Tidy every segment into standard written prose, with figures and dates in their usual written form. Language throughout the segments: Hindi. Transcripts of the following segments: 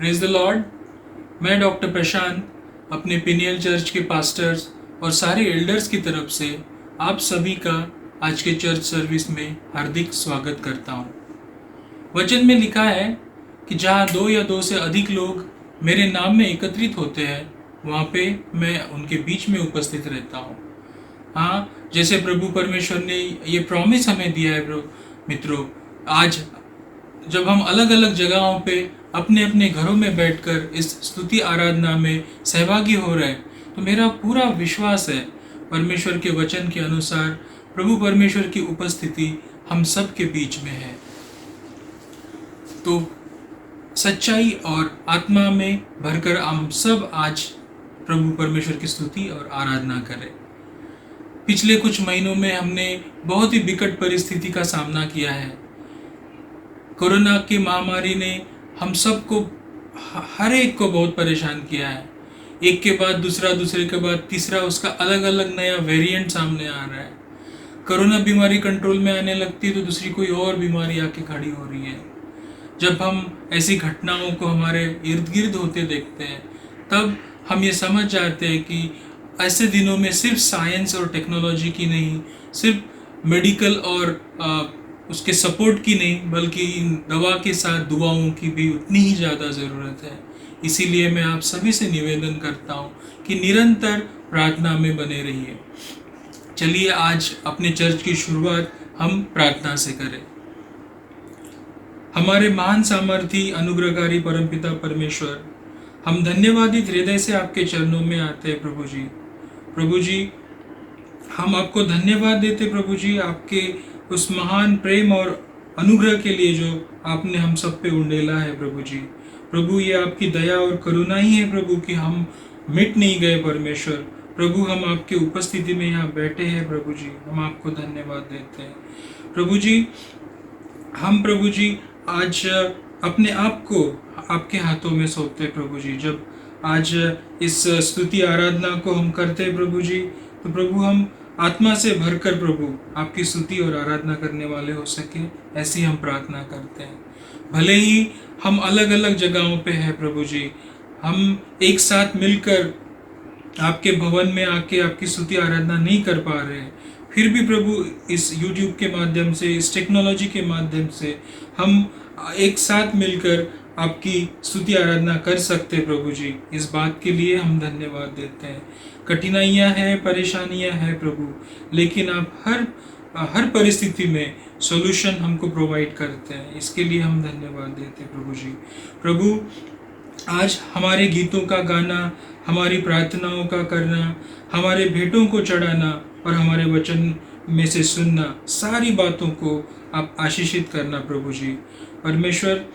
Praise the Lord. मैं डॉक्टर प्रशांत अपने पिनियल चर्च के पास्टर्स और सारे एल्डर्स की तरफ से आप सभी का आज के चर्च सर्विस में हार्दिक स्वागत करता हूँ। वचन में लिखा है कि जहाँ 2 या 2 से अधिक लोग मेरे नाम में एकत्रित होते हैं, वहाँ पे मैं उनके बीच में उपस्थित रहता हूँ। हाँ, जैसे प्रभु परमेश्वर ने ये प्रॉमिस हमें दिया है मित्रों, आज जब हम अलग अलग जगहों पे अपने अपने घरों में बैठकर इस स्तुति आराधना में सहभागी हो रहे हैं, तो मेरा पूरा विश्वास है परमेश्वर के वचन के अनुसार प्रभु परमेश्वर की उपस्थिति हम सब के बीच में है। तो सच्चाई और आत्मा में भरकर हम सब आज प्रभु परमेश्वर की स्तुति और आराधना करें। पिछले कुछ महीनों में हमने बहुत ही विकट परिस्थिति का सामना किया है। कोरोना की महामारी ने हम सबको, हर एक को बहुत परेशान किया है। एक के बाद दूसरा, दूसरे के बाद तीसरा, उसका अलग अलग नया वेरिएंट सामने आ रहा है। कोरोना बीमारी कंट्रोल में आने लगती है तो दूसरी कोई और बीमारी आके खड़ी हो रही है। जब हम ऐसी घटनाओं को हमारे इर्द गिर्द होते देखते हैं, तब हम ये समझ जाते हैं कि ऐसे दिनों में सिर्फ साइंस और टेक्नोलॉजी की नहीं, सिर्फ मेडिकल और उसके सपोर्ट की नहीं, बल्कि दवा के साथ दुआओं की भी उतनी ही ज़्यादा ज़रूरत है। इसीलिए मैं आप सभी से निवेदन करता हूँ कि निरंतर प्रार्थना में बने रहिए। चलिए आज अपने चर्च की शुरुआत हम प्रार्थना से करें। हमारे महान सामर्थी अनुग्रहकारी परमपिता परमेश्वर, हम धन्यवादित हृदय से आपके चरणों में आते हैं प्रभु जी। प्रभु जी, हम आपको धन्यवाद देते प्रभु जी, आपके उस महान प्रेम और अनुग्रह के लिए जो आपने हम सब पे उंडेला है प्रभु जी। प्रभु, ये आपकी दया और करुणा ही है प्रभु कि हम मिट नहीं गए परमेश्वर। प्रभु, हम आपके उपस्थिति में यहाँ बैठे हैं प्रभु जी, हम आपको धन्यवाद देते हैं प्रभु जी। हम प्रभु जी आज अपने आप को आपके हाथों में सौंपते प्रभु जी। जब आज इस स्तुति आराधना को हम करते हैं प्रभु जी, तो प्रभु हम आत्मा से भरकर प्रभु आपकी स्तुति और आराधना करने वाले हो सके, ऐसी हम प्रार्थना करते हैं। भले ही हम अलग अलग जगहों पे हैं प्रभु जी, हम एक साथ मिलकर आपके भवन में आके आपकी स्तुति आराधना नहीं कर पा रहे, फिर भी प्रभु इस YouTube के माध्यम से, इस टेक्नोलॉजी के माध्यम से हम एक साथ मिलकर आपकी स्तुति आराधना कर सकते प्रभु जी। इस बात के लिए हम धन्यवाद देते हैं। कठिनाइयाँ हैं, परेशानियाँ हैं प्रभु, लेकिन आप हर परिस्थिति में सॉल्यूशन हमको प्रोवाइड करते हैं। इसके लिए हम धन्यवाद देते हैं प्रभु जी। प्रभु, आज हमारे गीतों का गाना, हमारी प्रार्थनाओं का करना, हमारे भेंटों को चढ़ाना और हमारे वचन में से सुनना, सारी बातों को आप आशीषित करना प्रभु जी। परमेश्वर,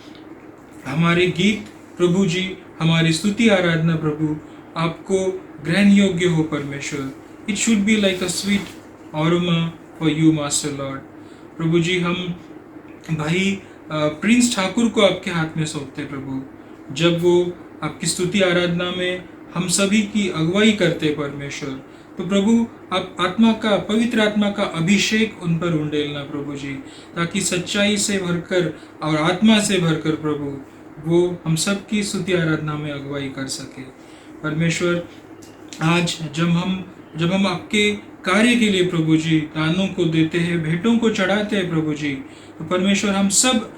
हमारे गीत प्रभु जी, हमारी स्तुति आराधना प्रभु आपको ग्रहण योग्य हो परमेश्वर। It should be like a sweet aroma for you master lord. प्रभु जी, हम भाई प्रिंस ठाकुर को आपके हाथ में सौंपते प्रभु। जब वो आपकी स्तुति आराधना में हम सभी की अगुवाई करते परमेश्वर, तो प्रभु आप आत्मा का, पवित्र आत्मा का अभिषेक उन पर उंडेलना प्रभु जी, ताकि सच्चाई से भरकर और आत्मा से भरकर प्रभु वो हम सब की स्तुति आराधना में अगुवाई कर सके परमेश्वर। आज जब हम आपके कार्य के लिए प्रभु जी दानों को देते हैं, भेंटों को चढ़ाते हैं प्रभु जी, तो परमेश्वर हम सब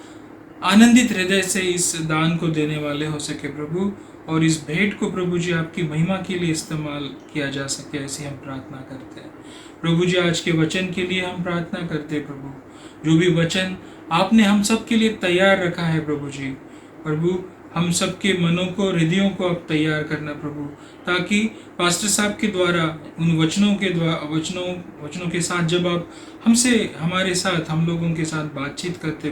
आनंदित हृदय से इस दान को देने वाले हो सके प्रभु, और इस भेंट को प्रभु जी आपकी महिमा के लिए इस्तेमाल किया जा सके, ऐसी हम प्रार्थना करते हैं प्रभु जी। आज के वचन के लिए हम प्रार्थना करते हैं प्रभु, जो भी वचन आपने हम सब के लिए तैयार रखा है प्रभु जी, प्रभु हम सबके मनों को, हृदयों को आप तैयार करना प्रभु, ताकि पास्टर साहब के द्वारा उन वचनों के साथ जब आप हमारे साथ, हम लोगों के साथ बातचीत करते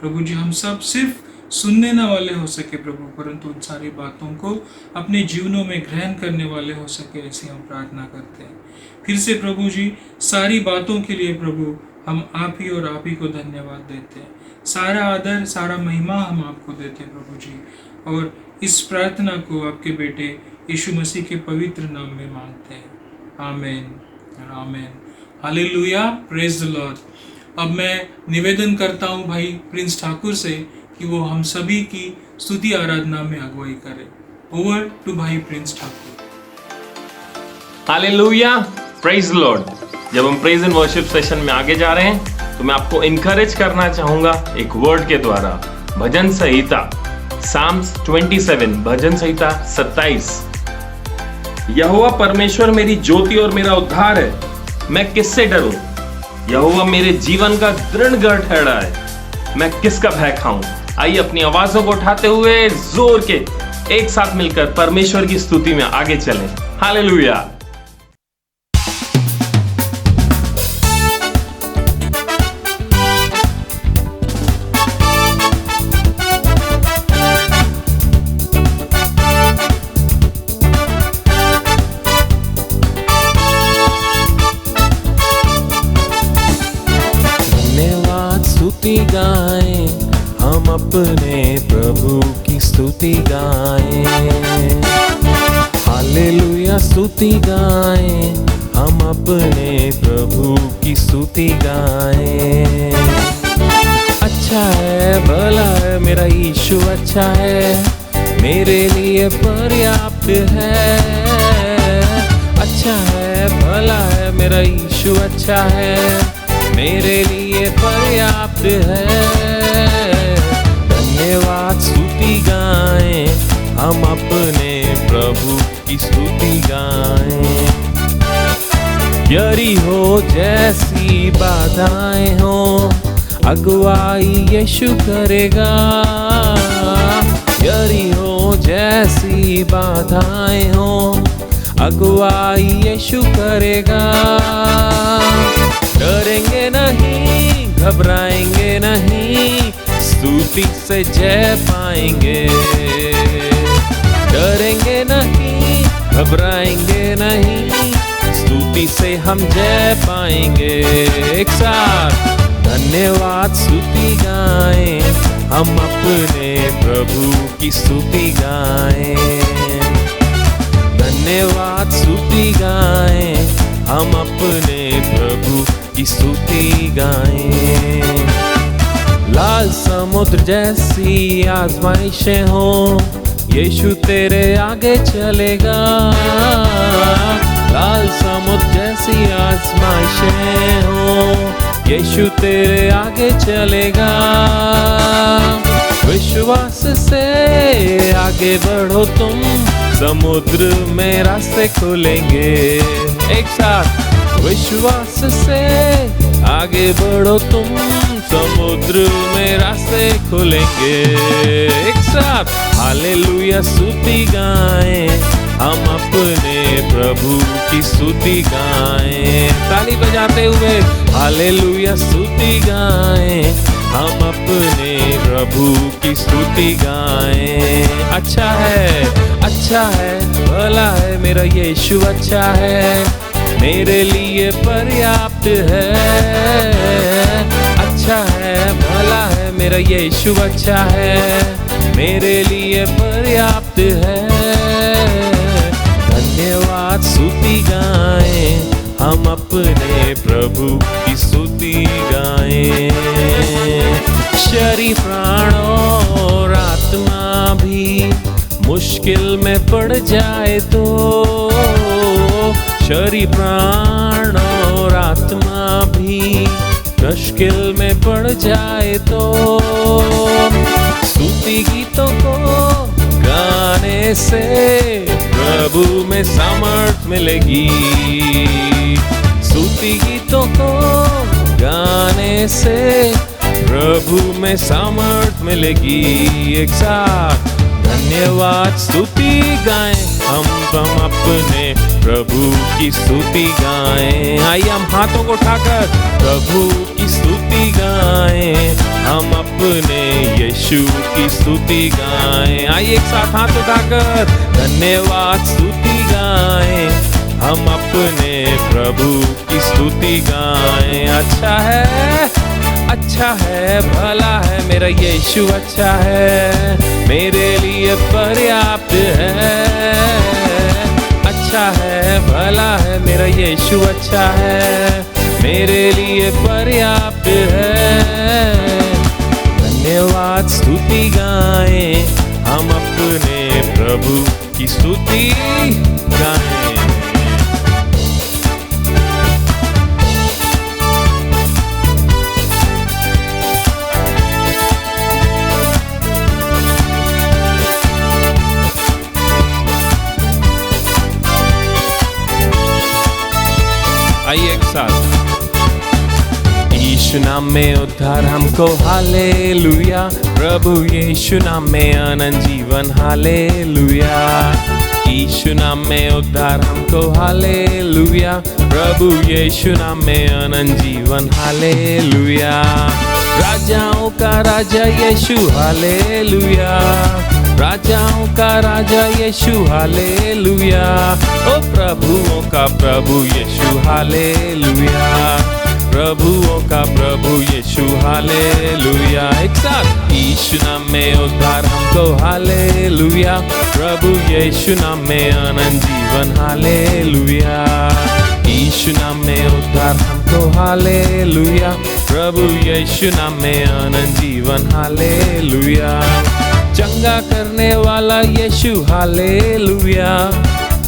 प्रभु जी, हम सब सिर्फ सुनने ना वाले हो सके प्रभु, परंतु उन सारी बातों को अपने जीवनों में ग्रहण करने वाले हो सके, ऐसी हम प्रार्थना करते हैं। फिर से प्रभु जी, सारी बातों के लिए प्रभु हम आप ही और आप ही को धन्यवाद देते हैं। सारा आदर, सारा महिमा हम आपको देते हैं प्रभु जी, और इस प्रार्थना को आपके बेटे यीशु मसीह के पवित्र नाम में मांगते हैं। आमीन, आमीन, हालेलुया, प्रेज द लॉर्ड। अब मैं निवेदन करता हूँ भाई प्रिंस ठाकुर से कि वो हम सभी की स्तुति आराधना में अगुवाई करें। ओवर टू भाई Prince Thakur. Hallelujah, praise Lord. जब हम प्रेज एंड वर्शिप सेशन में आगे जा रहे हैं तो मैं आपको इनकरेज करना चाहूंगा एक वर्ड के द्वारा। भजन संहिता साम्स 27, भजन संहिता 27। यहोवा परमेश्वर मेरी ज्योति और मेरा उद्धार है, मैं किससे डरूं? यहोवा मेरे जीवन का दृढ़ गढ़ ठहरा है, मैं किसका भय खाऊं? आइए अपनी आवाजों को उठाते हुए जोर के एक साथ मिलकर परमेश्वर की स्तुति में आगे चलें। हालेलुया। स्तुति गाएं हम अपने प्रभु की स्तुति गाएं। हालेलुया, स्तुति गाएं हम अपने प्रभु की स्तुति गाएं। अच्छा है, भला है, मेरा यीशु अच्छा है, मेरे लिए पर्याप्त है। अच्छा है, भला है, मेरा यीशु अच्छा है, मेरे लिए पर्याप्त है। धन्यवाद, स्तुति गाएं हम अपने प्रभु की स्तुति गाएं। यरी हो जैसी बाधाएं हो, अगुवाई यीशु करेगा। यरी हो जैसी बाधाएं हो, अगुवाई यीशु करेगा। डरेंगे नहीं, घबराएंगे नहीं, स्तुति से जय पाएंगे। डरेंगे नहीं, घबराएंगे नहीं, स्तुति से हम जय पाएंगे। एक साथ धन्यवाद, स्तुति गाएं हम अपने प्रभु की स्तुति गाएं। धन्यवाद, स्तुति गाएं हम अपने प्रभु की स्तुति गाएं। लाल समुद्र जैसी आजमाइशें हो, यीशु तेरे आगे चलेगा। लाल समुद्र जैसी आजमाइशें हो, यीशु तेरे आगे चलेगा। विश्वास से आगे बढ़ो तुम, समुद्र में रास्ते खुलेंगे। एक साथ विश्वास से आगे बढ़ो तुम, समुद्र में रास्ते खुलेंगे। एक साथ हालेलुया, स्तुति गाएं हम अपने प्रभु की स्तुति गाएं। ताली बजाते हुए हालेलुया, स्तुति गाएं हम अपने प्रभु की स्तुति गाएं। अच्छा है, भला है, मेरा यीशु अच्छा है, मेरे लिए पर्याप्त है। अच्छा है, भला है, मेरा यीशु अच्छा है, मेरे लिए पर्याप्त है। धन्यवाद, स्तुति गाएं हम अपने प्रभु की स्तुति गाएं। शरीर, प्राण और आत्मा भी मुश्किल में पड़ जाए तो, शरीर, प्राण और आत्मा भी मुश्किल में पड़ जाए तो, स्तुति गीतों को गाने से प्रभु में सामर्थ मिलेगी। स्तुति गीतों को गाने से प्रभु में सामर्थ मिलेगी। एक साथ धन्यवाद, स्तुति गाएं हम अपने प्रभु की स्तुति गाएं। आइए हम हाथों को उठाकर प्रभु की स्तुति गाएं, हम अपने यीशु की स्तुति गाएं। आइए एक साथ हाथ उठाकर धन्यवाद, स्तुति गाएं हम अपने प्रभु की स्तुति गाएं। अच्छा है, भला है, मेरा यीशु अच्छा है, मेरे लिए पर्याप्त है। अच्छा है, भला है, मेरा यीशु अच्छा है, मेरे लिए पर्याप्त है। धन्यवाद, स्तुति गाएं स्तुति गाएं। आइए एक साथ। यीशु नाम में उद्धार हमको, हालेलुया। प्रभु यीशु नाम में अनंत जीवन, हालेलुया। यीशु नाम में उद्धार हमको, हालेलुया। प्रभु यीशु नाम में अनंत जीवन, हालेलुया। राजाओं का राजा यीशु, हालेलुया। राजाओं का राजा यीशु, हालेलुया। ओ प्रभुओं का प्रभु यीशु, हालेलुया। प्रभुओं का प्रभु यीशु, हालेलुया। एक साथ। यीशु नाम में उद्धार हमको, हालेलुया। प्रभु यीशु नाम में अनंत जीवन, हालेलुया। यीशु नाम में उद्धार हमको, हालेलुया। प्रभु यीशु नाम में अनंत जीवन, हालेलुया। चंगा करने वाला यीशु, हालेलुया।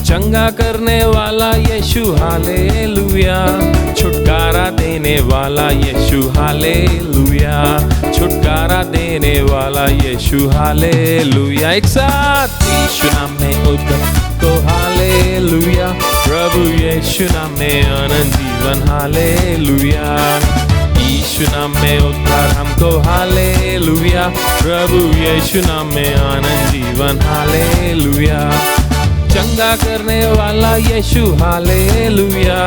चंगा करने वाला यीशु, हालेलुया। छुटकारा देने वाला यीशु, हालेलुया। छुटकारा देने वाला यीशु, हालेलुया। एक साथ। यीशु नाम में उद्धार को, हालेलुया। प्रभु यीशु नाम में अनंत जीवन, हालेलुया। यीशु नाम में उद्धार हमको, हालेलुया। प्रभु यीशु नाम में आनंद जीवन, हालेलुया। चंगा करने वाला यीशु, हालेलुया।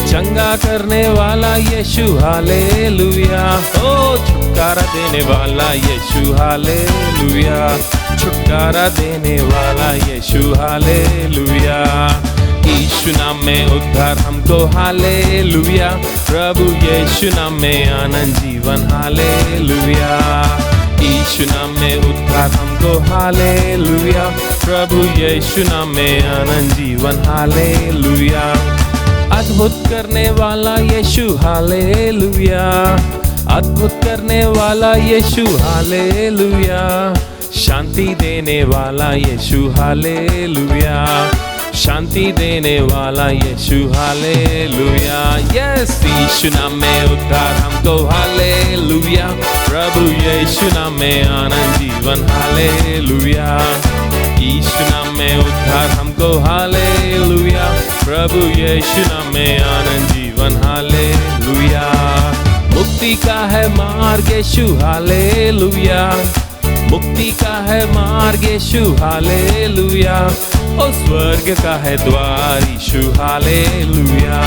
चंगा करने वाला यीशु, हालेलुया। ओ छुटकारा देने वाला यीशु, हालेलुया। छुटकारा देने वाला यीशु, हालेलुया। यीशु नाम में उद्धार हमको, हालेलुया। प्रभु यीशु नाम में आनंद जीवन, हालेलुया। यीशु नाम में उद्धार हमको, हालेलुया। प्रभु यीशु नाम में आनंद जीवन, हालेलुया। अद्भुत करने वाला यीशु, हालेलुया। अद्भुत करने वाला यीशु, हालेलुया। शांति देने वाला यीशु, हालेलुया। शांति देने वाला यीशु, हालेलुया। यस। यीशु नाम में उद्धार हमको, हालेलुया। प्रभु यीशु नाम में आनंद जीवन, हालेलुया। यीशु नाम में उद्धार हमको, हालेलुया। प्रभु यीशु नाम में आनंद जीवन, हालेलुया। मुक्ति का है मार्ग यीशु, हालेलुया। मुक्ति का है मार्ग यीशु, हालेलुया। ओ स्वर्ग का है द्वार यीशु, हालेलुया।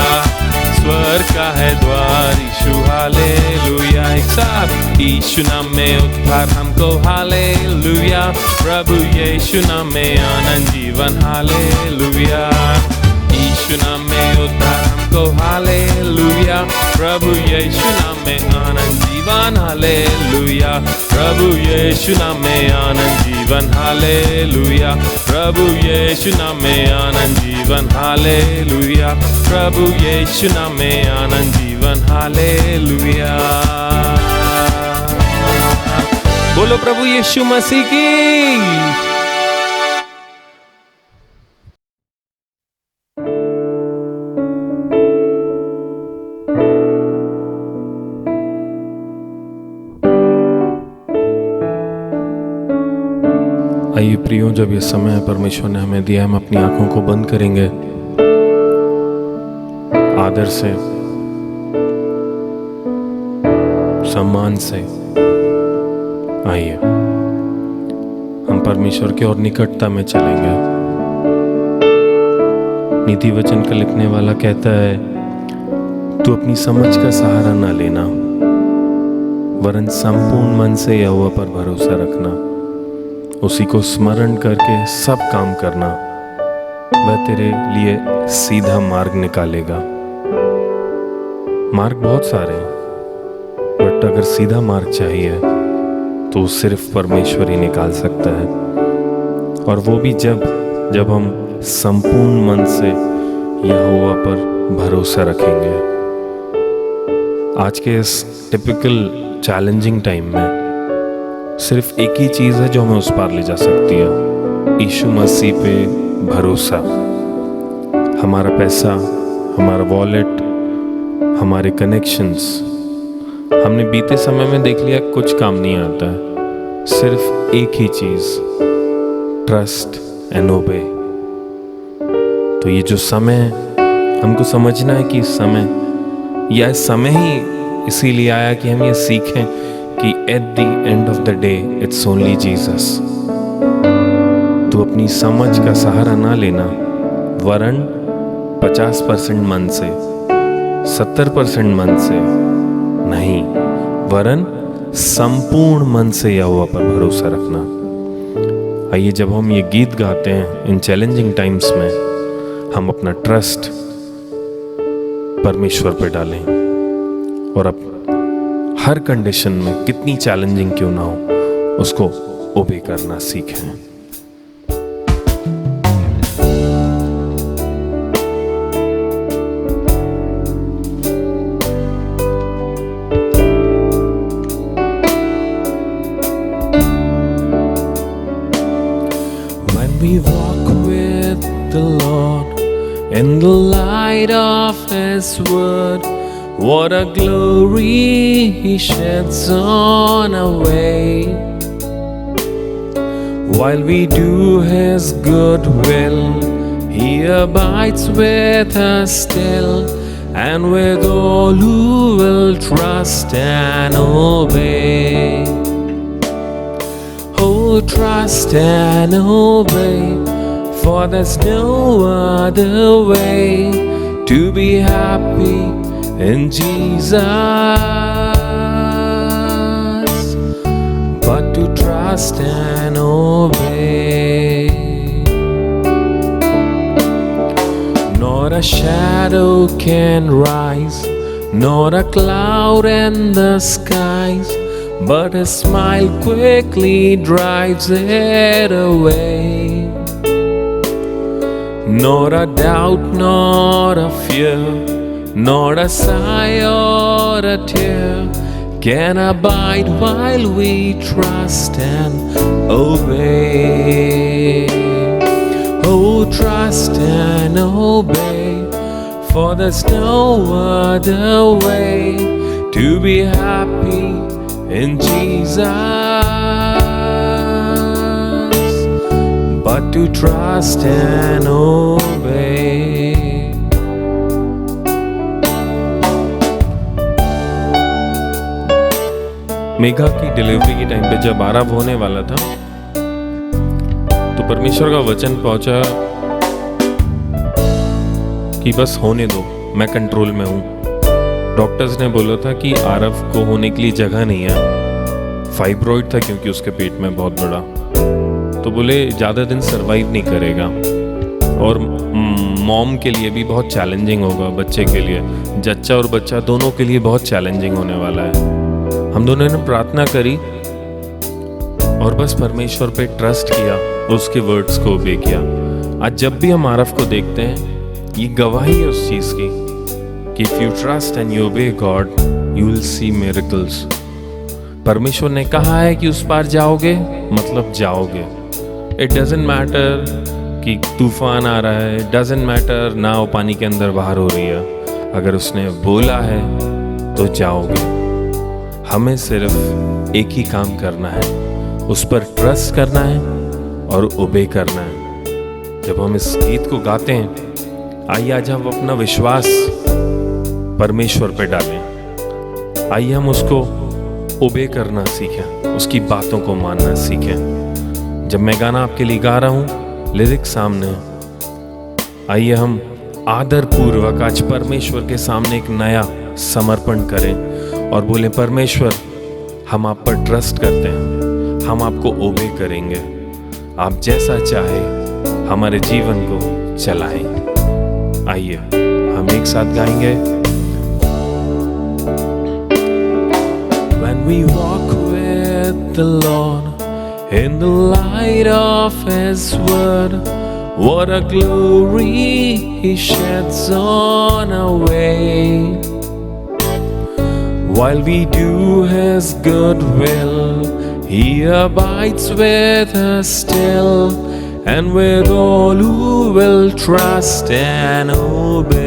स्वर्ग का है द्वार यीशु, हालेलुया। एक साथ। यीशु नाम में उद्धार हमको, हालेलुया। प्रभु यीशु नाम में आनंद जीवन, हालेलुया। यीशु नाम में उद्धार हमको, हालेलुया। प्रभु यीशु नाम में आनंद जीवन, हालेलुया। प्रभु यीशु नाम में आनंद जीवन, हालेलुया। प्रभु यीशु नाम में आनंद जीवन, हालेलुया। प्रभु यीशु नाम में आनंद जीवन, हालेलुया। बोलो प्रभु यीशु मसीह की। आइए प्रियो, जब ये समय परमेश्वर ने हमें दिया, हम अपनी आंखों को बंद करेंगे। आदर से, सम्मान से आइए हम परमेश्वर की ओर निकटता में चलेंगे। नीति वचन का लिखने वाला कहता है, तू अपनी समझ का सहारा ना लेना, वरन संपूर्ण मन से यहोवा पर भरोसा रखना। उसी को स्मरण करके सब काम करना, वह तेरे लिए सीधा मार्ग निकालेगा। मार्ग बहुत सारे हैं, बट अगर सीधा मार्ग चाहिए तो सिर्फ परमेश्वर ही निकाल सकता है, और वो भी जब हम संपूर्ण मन से यहोवा पर भरोसा रखेंगे। आज के इस टिपिकल चैलेंजिंग टाइम में सिर्फ एक ही चीज़ है जो हमें उस पार ले जा सकती है, यीशु मसीह पे भरोसा। हमारा पैसा, हमारा वॉलेट, हमारे कनेक्शंस, हमने बीते समय में देख लिया कुछ काम नहीं आता है। सिर्फ एक ही चीज़, ट्रस्ट एंड ओबे। तो ये जो समय है, हमको समझना है कि यह समय ही इसीलिए आया कि हम ये सीखें कि at the end of the day it's only Jesus. तो अपनी समझ का सहारा ना लेना, वरन 50% मन से, 70% मन से नहीं, वरन संपूर्ण मन से यहोवा पर भरोसा रखना। आइए, जब हम ये गीत गाते हैं इन चैलेंजिंग टाइम्स में, हम अपना ट्रस्ट परमेश्वर पे डालें और अब हर कंडीशन में, कितनी चैलेंजिंग क्यों ना हो, उसको ओबे करना सीखें। When we walk with the Lord in the light of His word, what a glory He sheds on our way. While we do His good will, He abides with us still, and with all who will trust and obey. Oh, trust and obey, for there's no other way to be happy in Jesus, but to trust and obey. Not a shadow can rise, not a cloud in the skies, but a smile quickly drives it away. Not a doubt, not a fear, not a sigh or a tear can abide while we trust and obey. Oh, trust and obey, for there's no other way to be happy in Jesus, but to trust and obey. Megha की डिलीवरी के टाइम पे जब आरव होने वाला था, तो परमेश्वर का वचन पहुंचा कि बस होने दो, मैं कंट्रोल में हूँ। डॉक्टर्स ने बोला था कि आरव को होने के लिए जगह नहीं है, फाइब्रॉइड था क्योंकि उसके पेट में बहुत बड़ा, तो बोले ज़्यादा दिन सरवाइव नहीं करेगा और मॉम के लिए भी बहुत चैलेंजिंग होगा, बच्चे के लिए, जच्चा और बच्चा दोनों के लिए बहुत चैलेंजिंग होने वाला है। हम दोनों ने प्रार्थना करी और बस परमेश्वर पे ट्रस्ट किया, उसके वर्ड्स को ओबे किया। आज जब भी हम आरव को देखते हैं, ये गवाही है उस चीज़ की कि if you trust and you obey God, you will see miracles. परमेश्वर ने कहा है कि उस पार जाओगे, मतलब जाओगे। इट डजेंट मैटर कि तूफान आ रहा है, इट डजेंट मैटर नाव पानी के अंदर बाहर हो रही है, अगर उसने बोला है तो जाओगे। हमें सिर्फ एक ही काम करना है, उस पर ट्रस्ट करना है और ओबे करना है। जब हम इस गीत को गाते हैं, आइए आज हम अपना विश्वास परमेश्वर पे डालें। आइए हम उसको ओबे करना सीखें, उसकी बातों को मानना सीखें। जब मैं गाना आपके लिए गा रहा हूँ, लिरिक्स सामने हैं, आइए हम आदर पूर्वक आज परमेश्वर के सामने एक नया समर्पण करें और बोले, परमेश्वर हम आप पर ट्रस्ट करते हैं, हम आपको ओबे करेंगे, आप जैसा चाहे हमारे जीवन को चलाएं। आइए हम एक साथ गाएंगे। When we walk with the Lord in the light of His word, what a glory He sheds on our way. While we do His good will, He abides with us still, and with all who will trust and obey.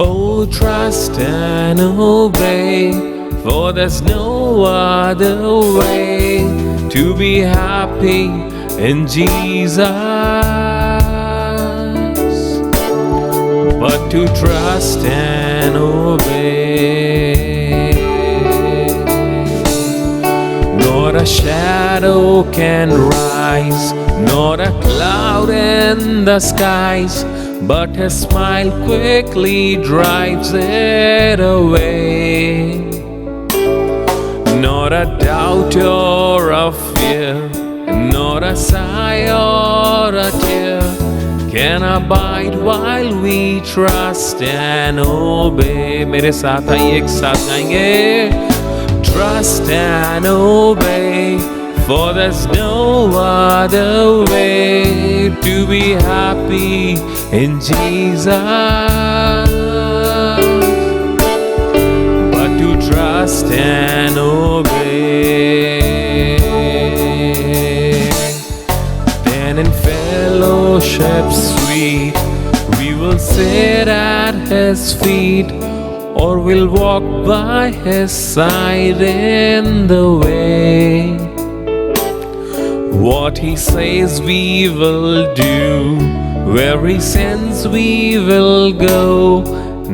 Oh, trust and obey, for there's no other way to be happy in Jesus but to trust and obey. Not a shadow can rise, not a cloud in the skies, but His smile quickly drives it away. Not a doubt or a fear, not a sigh or a tear can abide while we trust and obey. मेरे साथ आइए एक साथ गाएंगे. Trust and obey, for there's no other way to be happy in Jesus but to trust and obey. Then in fellowship sweet we will sit at His feet, or we'll walk by His side in the way. What He says we will do, where He sends we will go.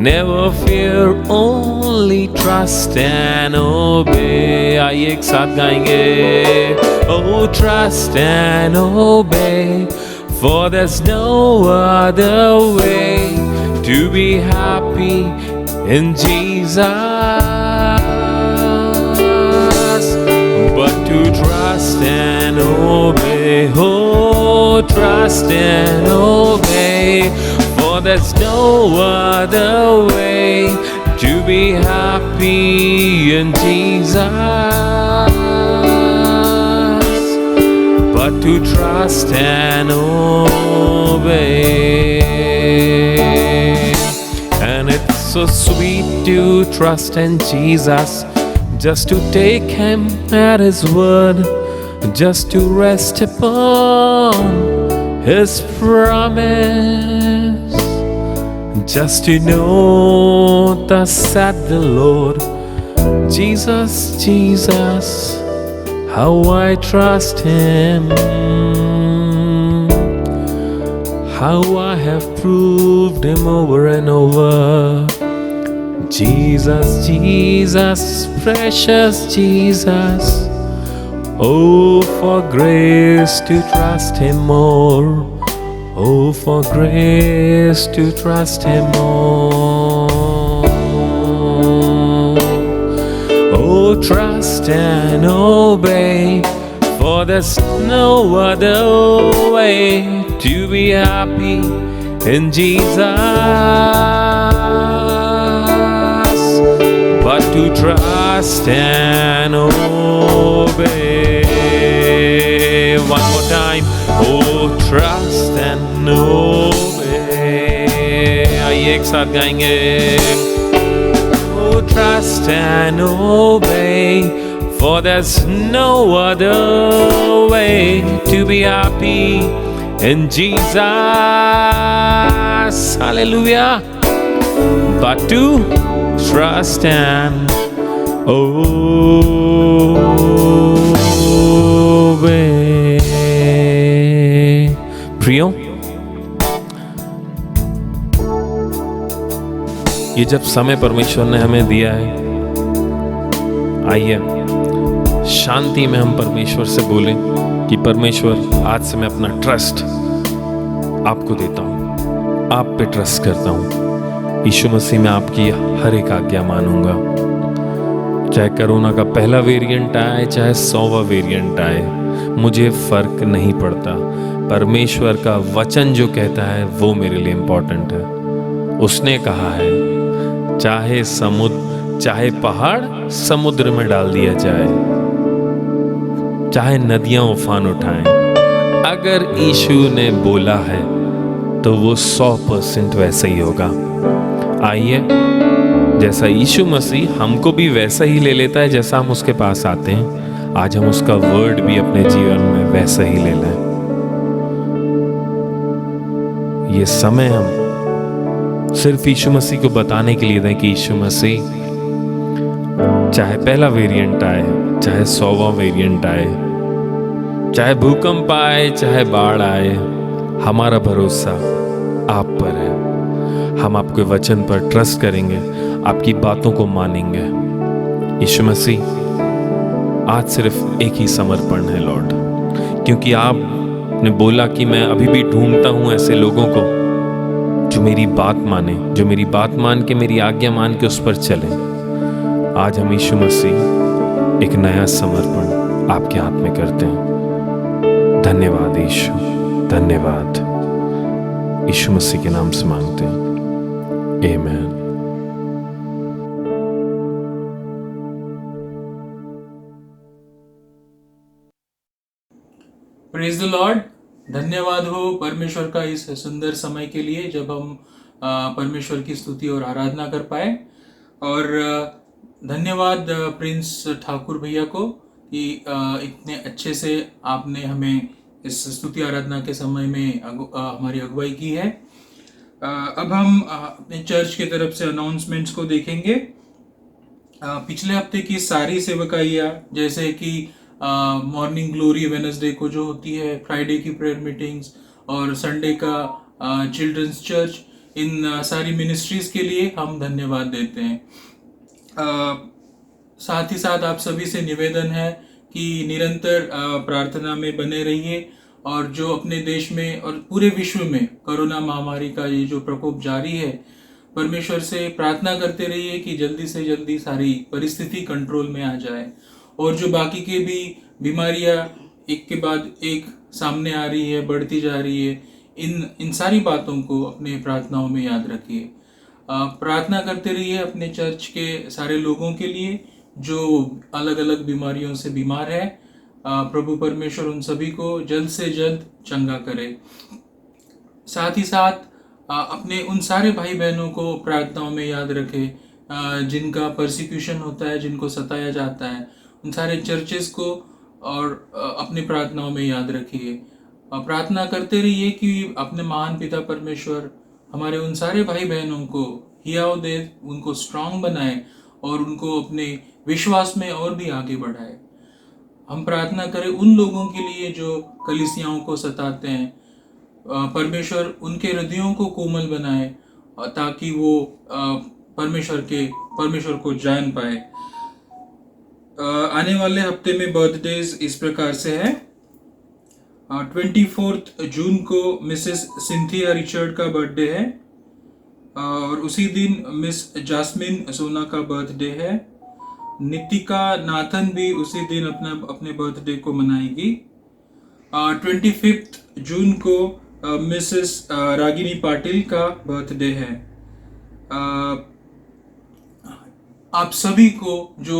Never fear, only trust and obey. आइए एक साथ गाएंगे. Oh, trust and obey, for there's no other way to be happy in Jesus but to trust and obey. Oh, trust and obey, for there's no other way to be happy in Jesus but to trust and obey. And it's so sweet to trust in Jesus, just to take Him at His word, just to rest upon His promise, just to know thus said the Lord. Jesus, Jesus, how I trust Him, how I have proved Him over and over. Jesus, Jesus, precious Jesus, oh, for grace to trust Him more, oh, for grace to trust Him more. Oh, trust and obey, for there's no other way to be happy in Jesus but to trust and obey. One more time. Oh, trust and obey. आइए एक साथ गाएंगे. Oh, trust and obey, for there's no other way to be happy in Jesus. Hallelujah. But to trust and obey. प्रियो, ये जब समय परमेश्वर ने हमें दिया है, आइए शांति में हम परमेश्वर से बोलें कि परमेश्वर, आज से मैं अपना ट्रस्ट आपको देता हूँ, आप पे ट्रस्ट करता हूँ. यीशु मसीह में आपकी हर एक आज्ञा मानूंगा. चाहे कोरोना का पहला वेरिएंट आए, चाहे 100वां वेरिएंट आए, मुझे फर्क नहीं पड़ता. परमेश्वर का वचन जो कहता है वो मेरे लिए इम्पोर्टेंट है. उसने कहा है चाहे समुद्र, चाहे पहाड़ समुद्र में डाल दिया जाए, चाहे नदियां उफान उठाएं, अगर यीशु ने बोला है तो वो 100% वैसा ही होगा. आइए, जैसा यीशु मसीह हमको भी वैसा ही ले लेता है जैसा हम उसके पास आते हैं, आज हम उसका वर्ड भी अपने जीवन में वैसा ही ले लें। ये समय हम सिर्फ यीशु मसीह को बताने के लिए दें कि यीशु मसीह, चाहे पहला वेरिएंट आए, चाहे 100वां वेरिएंट आए, चाहे भूकंप आए, चाहे बाढ़ आए, हमारा भरोसा आप पर है। हम आपके वचन पर ट्रस्ट करेंगे, आपकी बातों को मानेंगे। यीशु मसीह, आज सिर्फ एक ही समर्पण है लॉर्ड, क्योंकि आपने बोला कि मैं अभी भी ढूंढता हूं ऐसे लोगों को जो मेरी बात माने, जो मेरी बात मान के, मेरी आज्ञा मान के उस पर चले। आज हम यीशु मसीह एक नया समर्पण आपके हाथ में करते हैं। धन्यवाद यीशु, धन्यवाद। यीशु मसीह के नाम से मांगते हैं, आमीन। Praise the Lord. धन्यवाद हो परमेश्वर का इस सुंदर समय के लिए जब हम परमेश्वर की स्तुति और आराधना कर पाए। और धन्यवाद प्रिंस ठाकुर भैया को कि इतने अच्छे से आपने हमें इस स्तुति आराधना के समय में हमारी अगुवाई की है। अब हम अपने चर्च की तरफ से अनाउंसमेंट्स को देखेंगे। पिछले हफ्ते की सारी सेवकाइयाँ, जैसे कि मॉर्निंग ग्लोरी वेडनेसडे को जो होती है, फ्राइडे की प्रेयर मीटिंग्स और संडे का चिल्ड्रंस चर्च, इन सारी मिनिस्ट्रीज के लिए हम धन्यवाद देते हैं। साथ ही साथ आप सभी से निवेदन है कि निरंतर प्रार्थना में बने रहिए और जो अपने देश में और पूरे विश्व में कोरोना महामारी का ये जो प्रकोप जारी है, परमेश्वर से प्रार्थना करते रहिए कि जल्दी से जल्दी सारी परिस्थिति कंट्रोल में आ जाए। और जो बाकी के भी बीमारियां एक के बाद एक सामने आ रही है, बढ़ती जा रही है, इन सारी बातों को अपने प्रार्थनाओं में याद रखिए। प्रार्थना करते रहिए अपने चर्च के सारे लोगों के लिए जो अलग अलग बीमारियों से बीमार है। प्रभु परमेश्वर उन सभी को जल्द से जल्द चंगा करे। साथ ही साथ अपने उन सारे भाई बहनों को प्रार्थनाओं में याद रखे जिनका परसिक्यूशन होता है, जिनको सताया जाता है, उन सारे चर्चेस को और अपनी प्रार्थनाओं में याद रखिए। प्रार्थना करते रहिए कि अपने महान पिता परमेश्वर हमारे उन सारे भाई बहनों को हियाव दे, उनको स्ट्रांग बनाए और उनको अपने विश्वास में और भी आगे बढ़ाए। हम प्रार्थना करें उन लोगों के लिए जो कलीसियाओं को सताते हैं। परमेश्वर उनके हृदयों को कोमल बनाए ताकि वो परमेश्वर को जान पाए। आने वाले हफ्ते में बर्थडेज इस प्रकार से है। 24 जून को मिसेस सिंथिया रिचर्ड का बर्थडे है और उसी दिन मिस जास्मिन सोना का बर्थडे है। नितिका नाथन भी उसी दिन अपने बर्थडे को मनाएगी। 25 जून को मिसेस रागिनी पाटिल का बर्थडे है। आप सभी को जो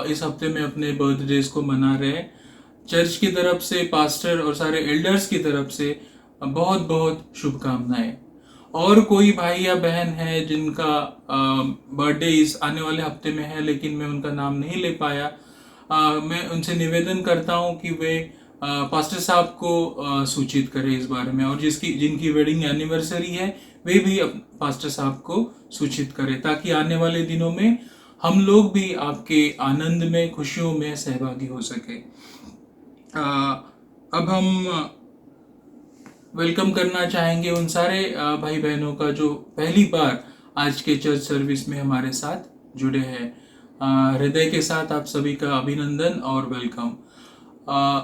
इस हफ्ते में अपने बर्थडेज को मना रहे हैं, चर्च की तरफ से, पास्टर और सारे एल्डर्स की तरफ से बहुत बहुत शुभकामनाएं। और कोई भाई या बहन है जिनका बर्थडे इस आने वाले हफ्ते में है लेकिन मैं उनका नाम नहीं ले पाया, मैं उनसे निवेदन करता हूं कि वे पास्टर साहब को सूचित करें इस बारे में, और जिनकी वेडिंग एनिवर्सरी है वे भी पास्टर साहब को सूचित करें ताकि आने वाले दिनों में हम लोग भी आपके आनंद में, खुशियों में सहभागी हो सके। अब हम वेलकम करना चाहेंगे उन सारे भाई बहनों का जो पहली बार आज के चर्च सर्विस में हमारे साथ जुड़े हैं। हृदय के साथ आप सभी का अभिनंदन और वेलकम।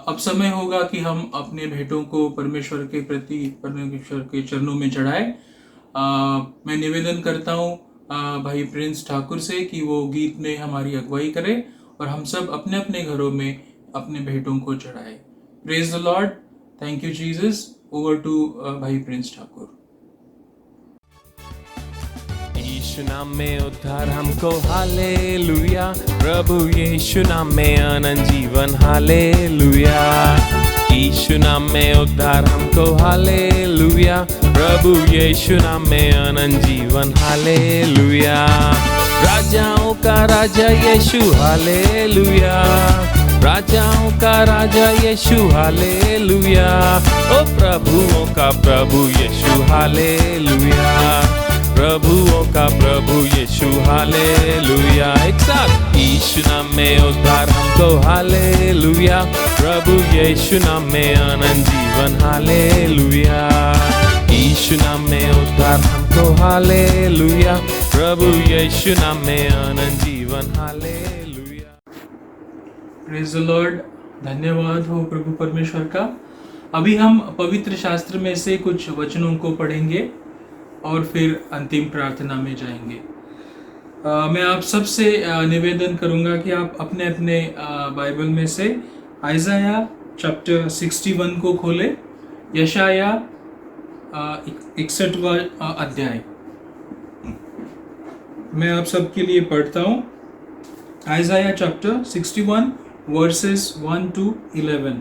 अब समय होगा कि हम अपने भेंटों को परमेश्वर के प्रति, परमेश्वर के चरणों में चढ़ाए। मैं निवेदन करता हूँ भाई प्रिंस ठाकुर से कि वो गीत में हमारी अगुवाई करे और हम सब अपने अपने घरों में अपने भेंटों को चढ़ाए। Praise the lord. Thank you Jesus. Over to भाई प्रिंस ठाकुर। यीशु नाम में उद्धार हमको, हालेलुया। प्रभु यीशु नाम में अनंत जीवन, हालेलुया। यीशु नाम में उद्धार हमको, हालेलुया। प्रभु यीशु नाम में अनंत जीवन, हालेलुया। राजाओं का राजा यीशु, हालेलुया। राजाओं का राजा यीशु हालेलुया, ओ प्रभुओं का प्रभु यीशु हालेलुया, प्रभुओं का प्रभु यीशु हालेलुया। एक साथ यीशु नाम में उद्धार हमको हालेलुया, प्रभु यीशु नाम में अनंत जीवन हालेलुया, यीशु नाम में उद्धार हमको हालेलुया, प्रभु यीशु नाम में अनंत जीवन हालेलुया। Praise the Lord. धन्यवाद हो प्रभु परमेश्वर का। अभी हम पवित्र शास्त्र में से कुछ वचनों को पढ़ेंगे और फिर अंतिम प्रार्थना में जाएंगे। मैं आप सबसे निवेदन करूंगा कि आप अपने अपने बाइबल में से आइज़ाया चैप्टर 61 को खोलें, यशाया 61वां अध्याय। मैं आप सबके लिए पढ़ता हूँ। आइज़ाया चैप्टर 61 वर्सेस 1 to 11।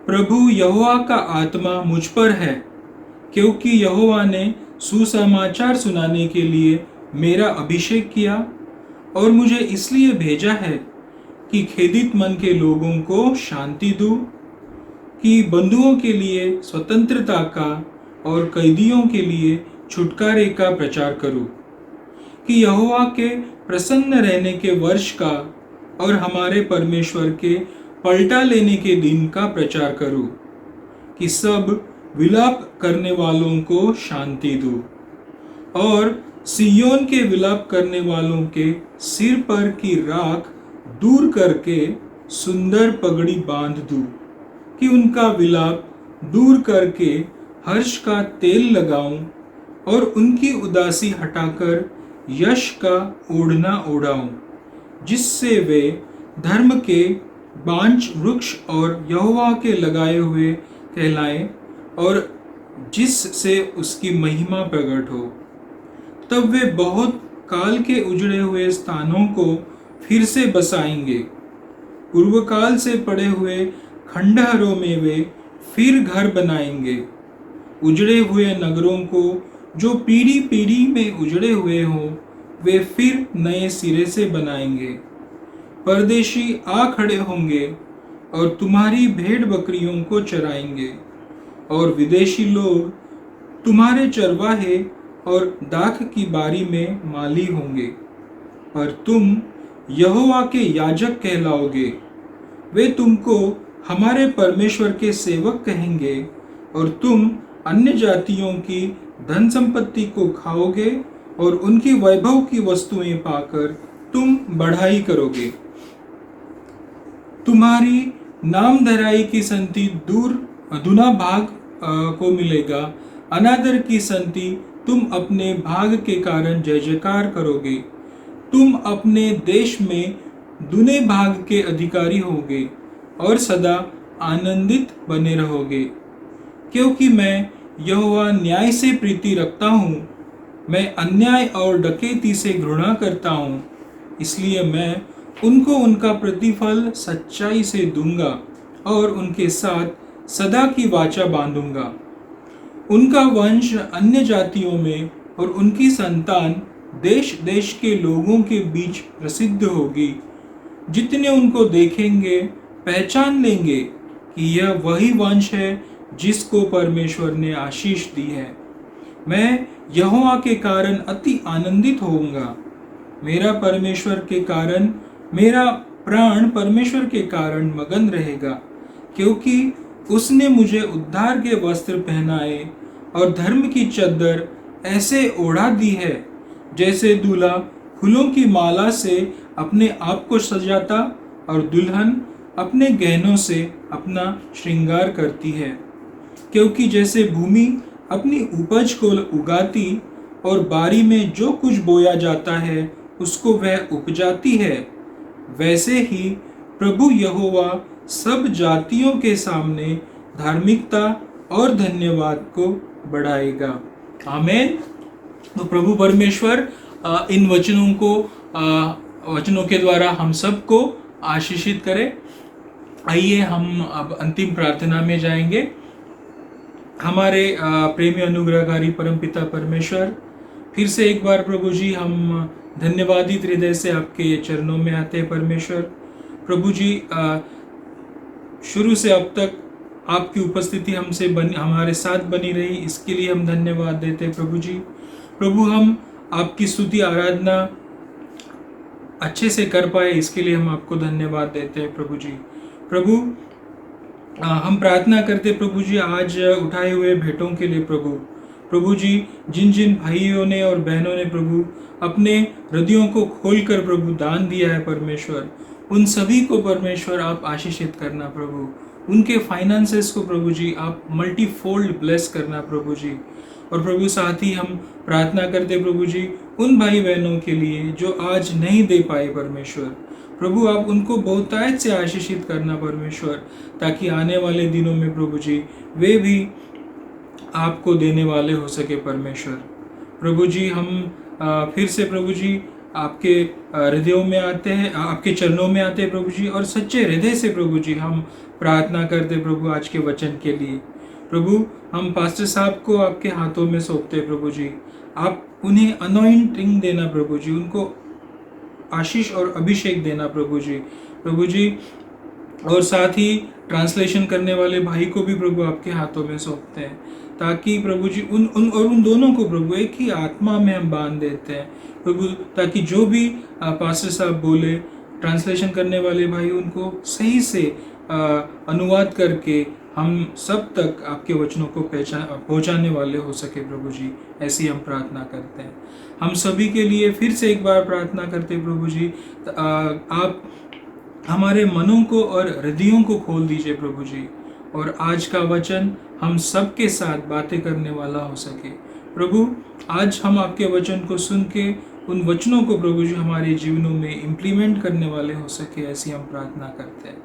प्रभु यहोवा का आत्मा मुझ पर है, क्योंकि यहोवा ने सुसमाचार सुनाने के लिए मेरा अभिषेक किया और मुझे इसलिए भेजा है कि खेदित मन के लोगों को शांति दूं, कि बंधुओं के लिए स्वतंत्रता का और कैदियों के लिए छुटकारे का प्रचार करूं, कि यहोवा के प्रसन्न रहने के वर्ष का और हमारे परमेश्वर के पलटा लेने के दिन का प्रचार करूं, कि सब विलाप करने वालों को शांति दूं और सिय्योन के विलाप करने वालों के सिर पर की राख दूर करके सुंदर पगड़ी बांध दूं, कि उनका विलाप दूर करके हर्ष का तेल लगाऊं और उनकी उदासी हटाकर यश का ओढ़ना ओढ़ाऊं, जिससे वे धर्म के बांझ वृक्ष और यहोवा के लगाए हुए कहलाएं और जिससे उसकी महिमा प्रकट हो। तब वे बहुत काल के उजड़े हुए स्थानों को फिर से बसाएंगे, पूर्व काल से पड़े हुए खंडहरों में वे फिर घर बनाएंगे। उजड़े हुए नगरों को जो पीढ़ी पीढ़ी में उजड़े हुए हों, वे फिर नए सिरे से बनाएंगे। परदेशी आ खड़े होंगे और तुम्हारी भेड़ बकरियों को चराएंगे, और विदेशी लोग तुम्हारे चरवाहे और दाख की बारी में माली होंगे। पर तुम यहोवा के याजक कहलाओगे। वे तुमको हमारे परमेश्वर के सेवक कहेंगे, और तुम अन्य जातियों की धन संपत्ति को खाओगे और उनकी वैभव की वस्तुएं पाकर तुम बढ़ाई करोगे। तुम्हारी नामधराई की संति दुना भाग को मिलेगा। अनादर की संति तुम अपने भाग के कारण जय जयकार करोगे। तुम अपने देश में दुने भाग के अधिकारी होगे और सदा आनंदित बने रहोगे, क्योंकि मैं यहोवा न्याय से प्रीति रखता हूँ। मैं अन्याय और डकैती से घृणा करता हूँ, इसलिए मैं उनको उनका प्रतिफल सच्चाई से दूंगा और उनके साथ सदा की वाचा बांधूंगा। उनका वंश अन्य जातियों में और उनकी संतान देश देश के लोगों के बीच प्रसिद्ध होगी। जितने उनको देखेंगे पहचान लेंगे कि यह वही वंश है जिसको परमेश्वर ने आशीष दी है। मैं यहोवा के कारण अति आनंदित होऊंगा। मेरा प्राण परमेश्वर के कारण मगन रहेगा, क्योंकि उसने मुझे उद्धार के वस्त्र पहनाए और धर्म की चद्दर ऐसे ओढ़ा दी है, जैसे दूल्हा फूलों की माला से अपने आप को सजाता और दुल्हन अपने गहनों से अपना श्रृंगार करती है। क्योंकि जैसे भूमि अपनी उपज को उगाती और बारी में जो कुछ बोया जाता है उसको वह उपजाती है, वैसे ही प्रभु यहोवा सब जातियों के सामने धार्मिकता और धन्यवाद को बढ़ाएगा। आमीन। तो प्रभु परमेश्वर इन वचनों के द्वारा हम सबको आशीषित करे। आइए हम अब अंतिम प्रार्थना में जाएंगे। हमारे प्रेमी अनुग्रहकारी परमपिता परमेश्वर, फिर से एक बार प्रभु जी हम धन्यवादित हृदय से आपके चरणों में आते हैं परमेश्वर। प्रभु जी शुरू से अब तक आपकी उपस्थिति हमारे साथ बनी रही, इसके लिए हम धन्यवाद देते हैं प्रभु जी। प्रभु हम आपकी स्तुति आराधना अच्छे से कर पाए, इसके लिए हम आपको धन्यवाद देते हैं प्रभु जी। प्रभु हम प्रार्थना करते प्रभु जी आज उठाए हुए भेंटों के लिए प्रभु जी जिन जिन भाइयों ने और बहनों ने प्रभु अपने हृदयों को खोलकर प्रभु दान दिया है परमेश्वर, उन सभी को परमेश्वर आप आशीषित करना प्रभु। उनके फाइनेंसेस को प्रभु जी आप मल्टीफोल्ड ब्लेस करना प्रभु जी। और प्रभु साथ ही हम प्रार्थना करते प्रभु जी उन भाई बहनों के लिए जो आज नहीं दे पाए परमेश्वर, प्रभु आप उनको बहुतायत से आशीषित करना परमेश्वर, ताकि आने वाले दिनों में प्रभु जी वे भी आपको देने वाले हो सके परमेश्वर। प्रभु जी हम फिर से प्रभु जी आपके हृदयों में आते हैं, आपके चरणों में आते हैं प्रभु जी, और सच्चे हृदय से प्रभु जी हम प्रार्थना करते प्रभु आज के वचन के लिए। प्रभु हम पास्टर साहब को आपके हाथों में सौंपते प्रभु जी, आप उन्हें अनॉइंटिंग देना प्रभु जी, उनको आशीष और अभिषेक देना प्रभु जी। और साथ ही ट्रांसलेशन करने वाले भाई को भी प्रभु आपके हाथों में सौंपते हैं, ताकि प्रभु जी उन दोनों को प्रभु एक ही आत्मा में हम बांध देते हैं प्रभु, ताकि जो भी पास्टर साहब बोले, ट्रांसलेशन करने वाले भाई उनको सही से अनुवाद करके हम सब तक आपके वचनों को पहुंचाने वाले हो सके प्रभु जी। ऐसी हम प्रार्थना करते हैं। हम सभी के लिए फिर से एक बार प्रार्थना करते हैं प्रभु जी, आप हमारे मनों को और हृदयों को खोल दीजिए प्रभु जी, और आज का वचन हम सबके साथ बातें करने वाला हो सके प्रभु। आज हम आपके वचन को सुन के उन वचनों को प्रभु जी हमारे जीवनों में इम्प्लीमेंट करने वाले हो सके, ऐसी हम प्रार्थना करते हैं।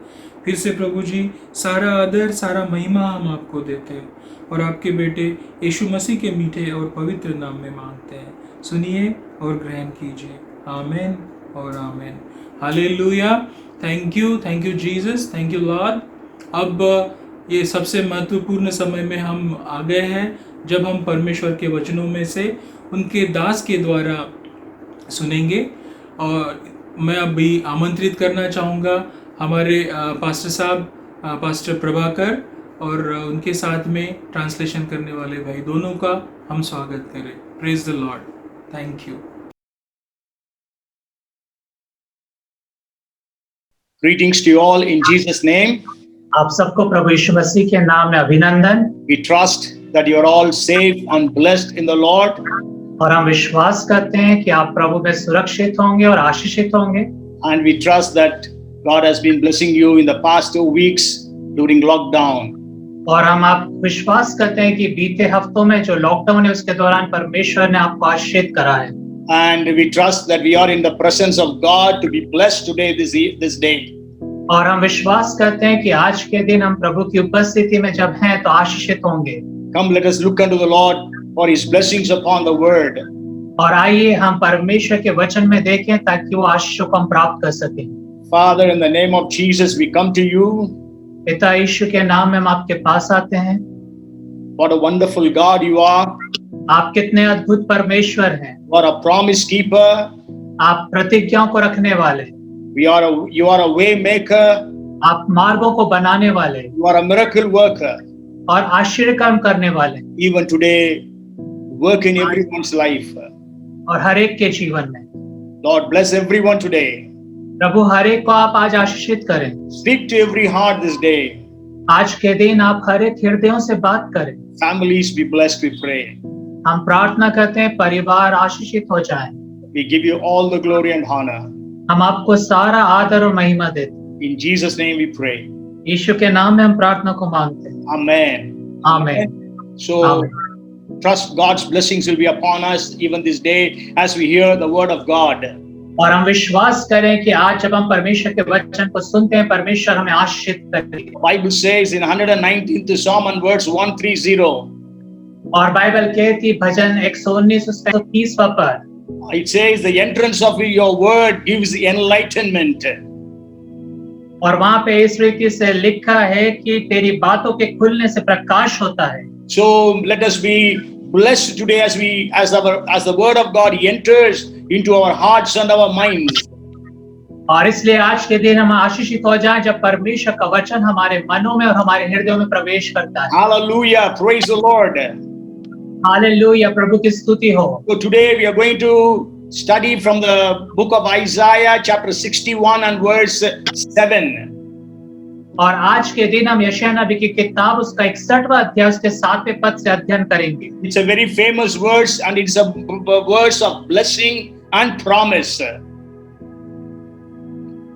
फिर से प्रभु जी सारा आदर सारा महिमा हम आपको देते हैं और आपके बेटे यीशु मसीह के मीठे और पवित्र नाम में मांगते हैं। सुनिए और ग्रहण कीजिए। आमीन और आमीन। Hallelujah. Thank you Jesus, thank you Lord. अब ये सबसे महत्वपूर्ण समय में हम आ गए हैं जब हम परमेश्वर के वचनों में से उनके दास के द्वारा सुनेंगे, और मैं अभी आमंत्रित करना चाहूँगा हमारे पास्टर साहब, पास्टर प्रभाकर, और उनके साथ में ट्रांसलेशन करने वाले भाई दोनों का हम स्वागत करें। Praise the lord. Thank you. Greetings to you all in Jesus' name. आप सबको प्रभु यीशु मसीह के नाम में अभिनंदन। We trust that you are all safe and blessed in the Lord. और हम विश्वास करते हैं कि आप प्रभु में सुरक्षित होंगे और आशीषित होंगे। And we trust that God has been blessing you in the past 2 weeks during lockdown. और हम आप विश्वास करते हैं कि बीते हफ्तों में जो लॉकडाउन है उसके दौरान परमेश्वर ने आपको आशीषित करा है। And we trust that we are in the presence of God to be blessed today, this day. और हम विश्वास करते हैं कि आज के दिन हम प्रभु की उपस्थिति में जब हैं तो आशीषित होंगे। Come, let us look unto the Lord for His blessings upon the word. और आइए हम परमेश्वर के वचन में देखें ताकि वो आशीषों को हम प्राप्त कर सकें। Father, in the name of Jesus, we come to you. पिता यीशु के नाम में हम आपके पास आते हैं। What a wonderful God you are. आप कितने अद्भुत परमेश्वर हैं। What a promise keeper. आप प्रतिज्ञाओं को रखने वाले। You are a way maker. आप मार्गों को बनाने वाले। You are a miracle worker. और आश्चर्य कर्म करने वाले। Even today, work in everyone's life. और हर एक के जीवन में। Lord, bless everyone today. प्रभु हर एक को आप आज आशीषित करें। Speak to every heart this day. आज के दिन आप हर एक हृदयों से बात करें। Families be blessed, we pray. हम प्रार्थना करते हैं परिवार आशीषित हो जाएं। We give you all the glory and honor. हम आपको सारा आदर और महिमा देते हैं। In Jesus' name we pray. यीशु के नाम में हम प्रार्थना को मांगते हैं। Amen. आमीन। So, trust God's blessings will be upon us even this day as we hear the word of God. और हम विश्वास करें कि आज जब हम परमेश्वर के वचन को सुनते हैं परमेश्वर हमें आशीषित करेगा। The Bible says in 119th Psalm and verse 130. और बाइबल कहती भजन 119 उसका 130वां पद। It says the entrance of your word gives enlightenment. और वहां पे इस रीति से लिखा है कि तेरी बातों के खुलने से प्रकाश होता है। So let us be blessed today as the word of God enters into our hearts and our minds. और इसलिए आज के दिन हम आशीषित हो जाएं जब परमेश्वर का वचन हमारे मनों में और हमारे हृदयों में प्रवेश करता है। Hallelujah. Praise the Lord. Hallelujah, प्रभु की स्तुति हो। So today we are going to study from the book of Isaiah, chapter 61 and verse 7. और आज के दिन हम यशायाह नबी की किताब उसका 61वां अध्याय उसके 7वें पद से अध्ययन करेंगे। It's a very famous verse and it's a verse of blessing and promise.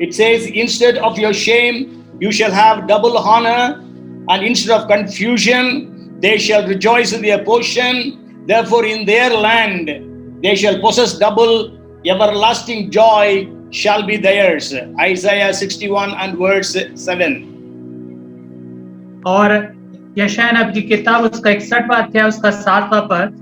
It says, instead of your shame, you shall have double honor, and instead of confusion, they shall rejoice in their portion. Therefore, in their land, they shall possess double, everlasting joy shall be theirs. Isaiah 61 and verse 7. और यशायाह नबी की किताब उसका 61वां अध्याय उसका 7वां पद,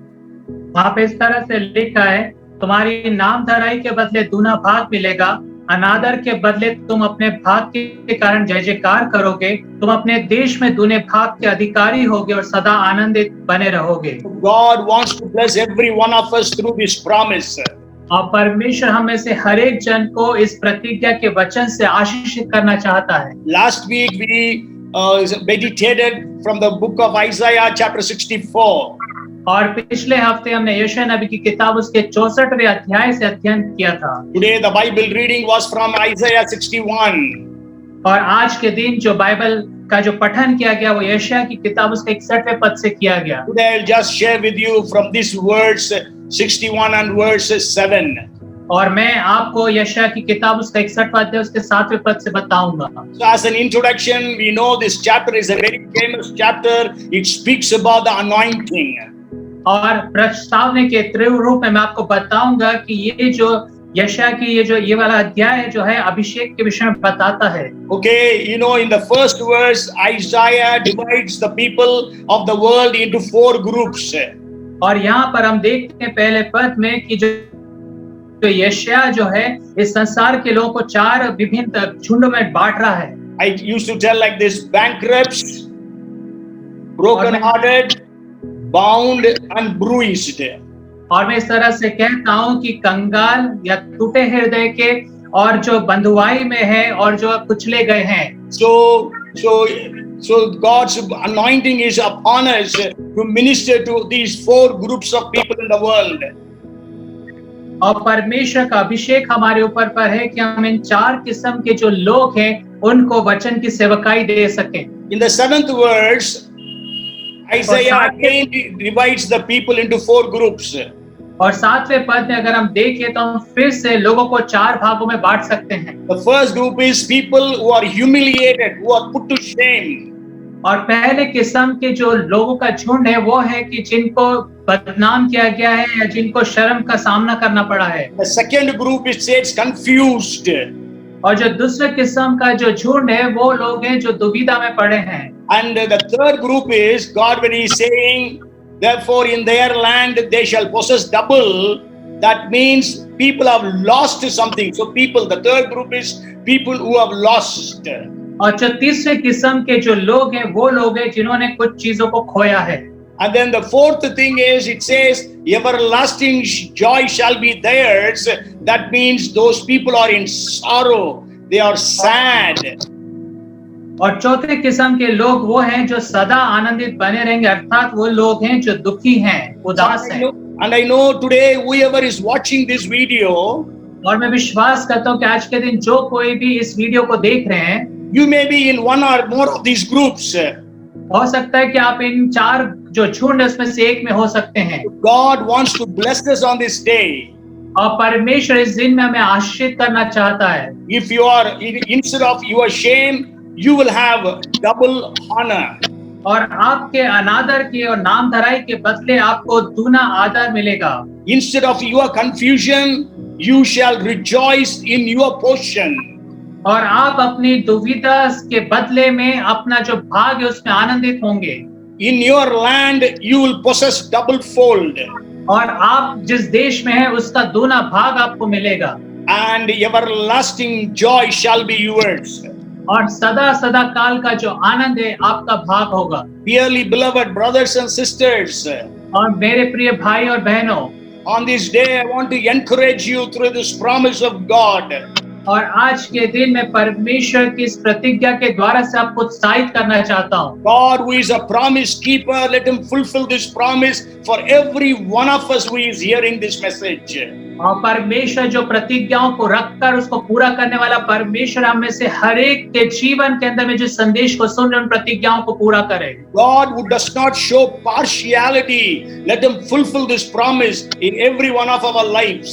वहां पे इस तरह से लिखा है, तुम्हारी नामधराई के बदले दूना भाग मिलेगा, अनादर के बदले तुम अपने भाग के कारण जय जयकार करोगे, तुम अपने देश में दूने भाग के अधिकारी होगे और सदा आनंदित बने रहोगे। God wants to bless every one of us through this promise. और परमेश्वर हम में से हर एक जन को इस प्रतिज्ञा के वचन से आशीषित करना चाहता है। Last week we meditated from the book of Isaiah chapter 64. और पिछले हफ्ते हमने यशायाह नबी की किताब उसके 64वें अध्याय से अध्ययन किया था। Today the Bible reading was from Isaiah 61. और आज के दिन जो बाइबल का जो पठन किया गया वो यशायाह की किताब उसके 61वें पद से किया गया। Today I'll just share with you from this verse 61 and verse 7. और मैं आपको यशायाह की किताब उसका 61वां अध्याय उसके 7वें पद से बताऊंगा। So as an introduction, we know this chapter is a very famous chapter. It speaks about the anointing. और प्रस्तावने के तीव्र रूप में मैं आपको बताऊंगा कि ये जो यशायाह की ये वाला अध्याय जो है अभिषेक के विषय में बताता है। Okay, you know, in the first verse, Isaiah divides the people of the world into 4 groups. और यहाँ पर हम देखते हैं पहले पद में कि जो यशायाह जो है इस संसार के लोगों को 4 विभिन्न झुंडों में बांट रहा है। I used to tell like this: bankrupts, broken-hearted, bound and bruised. और मैं इस तरह से कहता हूँ कि कंगाल या टूटे हृदय के और जो बंधुआई में है और जो कुचले गए हैं। So God's anointing is upon us to minister to these 4 groups of people in the world. और परमेश्वर का अभिषेक हमारे ऊपर पर है कि हम इन 4 किस्म के जो लोग हैं उनको वचन की सेवकाई दे सकें। In the 7th verse, Isaiah again divides the people into 4 groups. और 7वें पद में अगर हम देखें तो हम फिर से लोगों को 4 भागों में बांट सकते हैं। The first group is people who are humiliated, who are put to shame. और पहले किस्म के जो लोगों का झुंड है वो है कि जिनको बदनाम किया गया है या जिनको शर्म का सामना करना पड़ा है। The second group is says confused. और जो दूसरे किस्म का जो झुंड है वो लोग हैं जो दुविधा में पड़े हैं। And the third group is God when he is saying, therefore in their land they shall possess double. That means people have lost something. So the third group is people who have lost. और जो तीसरे किस्म के जो लोग हैं वो लोग हैं जिन्होंने कुछ चीजों को खोया है। And then the fourth thing is, it says, everlasting joy shall be theirs. That means those people are in sorrow. They are sad. और चौथे किस्म के लोग वो हैं जो सदा आनंदित बने रहेंगे, अर्थात वो लोग हैं जो दुखी हैं, उदास हैं। And I know today whoever is watching this video, और मैं विश्वास करता हूँ कि आज के दिन जो कोई भी इस वीडियो को देख रहे हैं, you may be in one or more of these groups. हो सकता है कि आप इन 4 जो झुंड उसमें से एक में हो सकते हैं। God wants to bless us on this day. और परमेश्वर इस दिन में हमें आशीषित करना चाहता है। If you are, instead of your shame, you will have double honor. और आपके अनादर के और नामधराई के बदले आपको दूना आदर मिलेगा। Instead of your confusion, you shall rejoice in your portion. और आप अपनी दुविधा के बदले में अपना जो भाग है उसमें आनंदित होंगे। In your land, you will possess double fold. और आप जिस देश में हैं उसका दूना भाग आपको मिलेगा। And everlasting joy shall be yours. और सदा सदा काल का जो आनंद है आपका भाग होगा। Dearly beloved brothers and sisters, और मेरे प्रिय भाई और बहनों, on this day I want to encourage you through this promise of God. और आज के दिन मैं परमेश्वर की इस प्रतिज्ञा के द्वारा से आपको उत्साहित करना चाहता हूँ। God, who is a promise keeper, let him fulfill this promise for every one of us who is hearing this message. और परमेश्वर जो प्रतिज्ञाओं को रखकर उसको पूरा करने वाला परमेश्वर हम में से हर एक के जीवन के अंदर में जो संदेश को सुन रहे उन प्रतिज्ञाओं को पूरा करे। God, who does not show partiality, let him fulfill this promise in every one of our lives.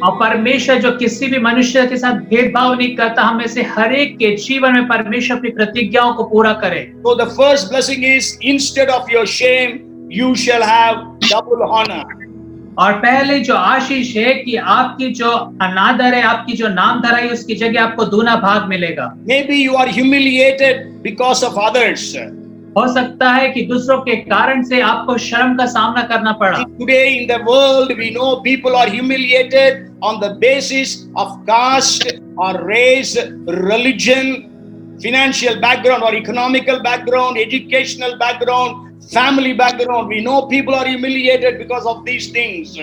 और परमेश्वर जो किसी भी मनुष्य के साथ भेदभाव नहीं करता हम में से हर एक के जीवन में परमेश्वर अपनी प्रतिज्ञाओं को पूरा करे। So the first blessing is, instead of your shame, you shall have double honor. और पहले जो आशीष है कि आपकी जो अनादर है, आपकी जो नाम धराई, उसकी जगह आपको दूना भाग मिलेगा। Maybe you are humiliated because of others. हो सकता है कि दूसरों के कारण से आपको शर्म का सामना करना पड़ा। Today in the world, we know people are humiliated on the basis of caste or race, religion, financial background or economical background, educational background, family background. We know people are humiliated because of these things.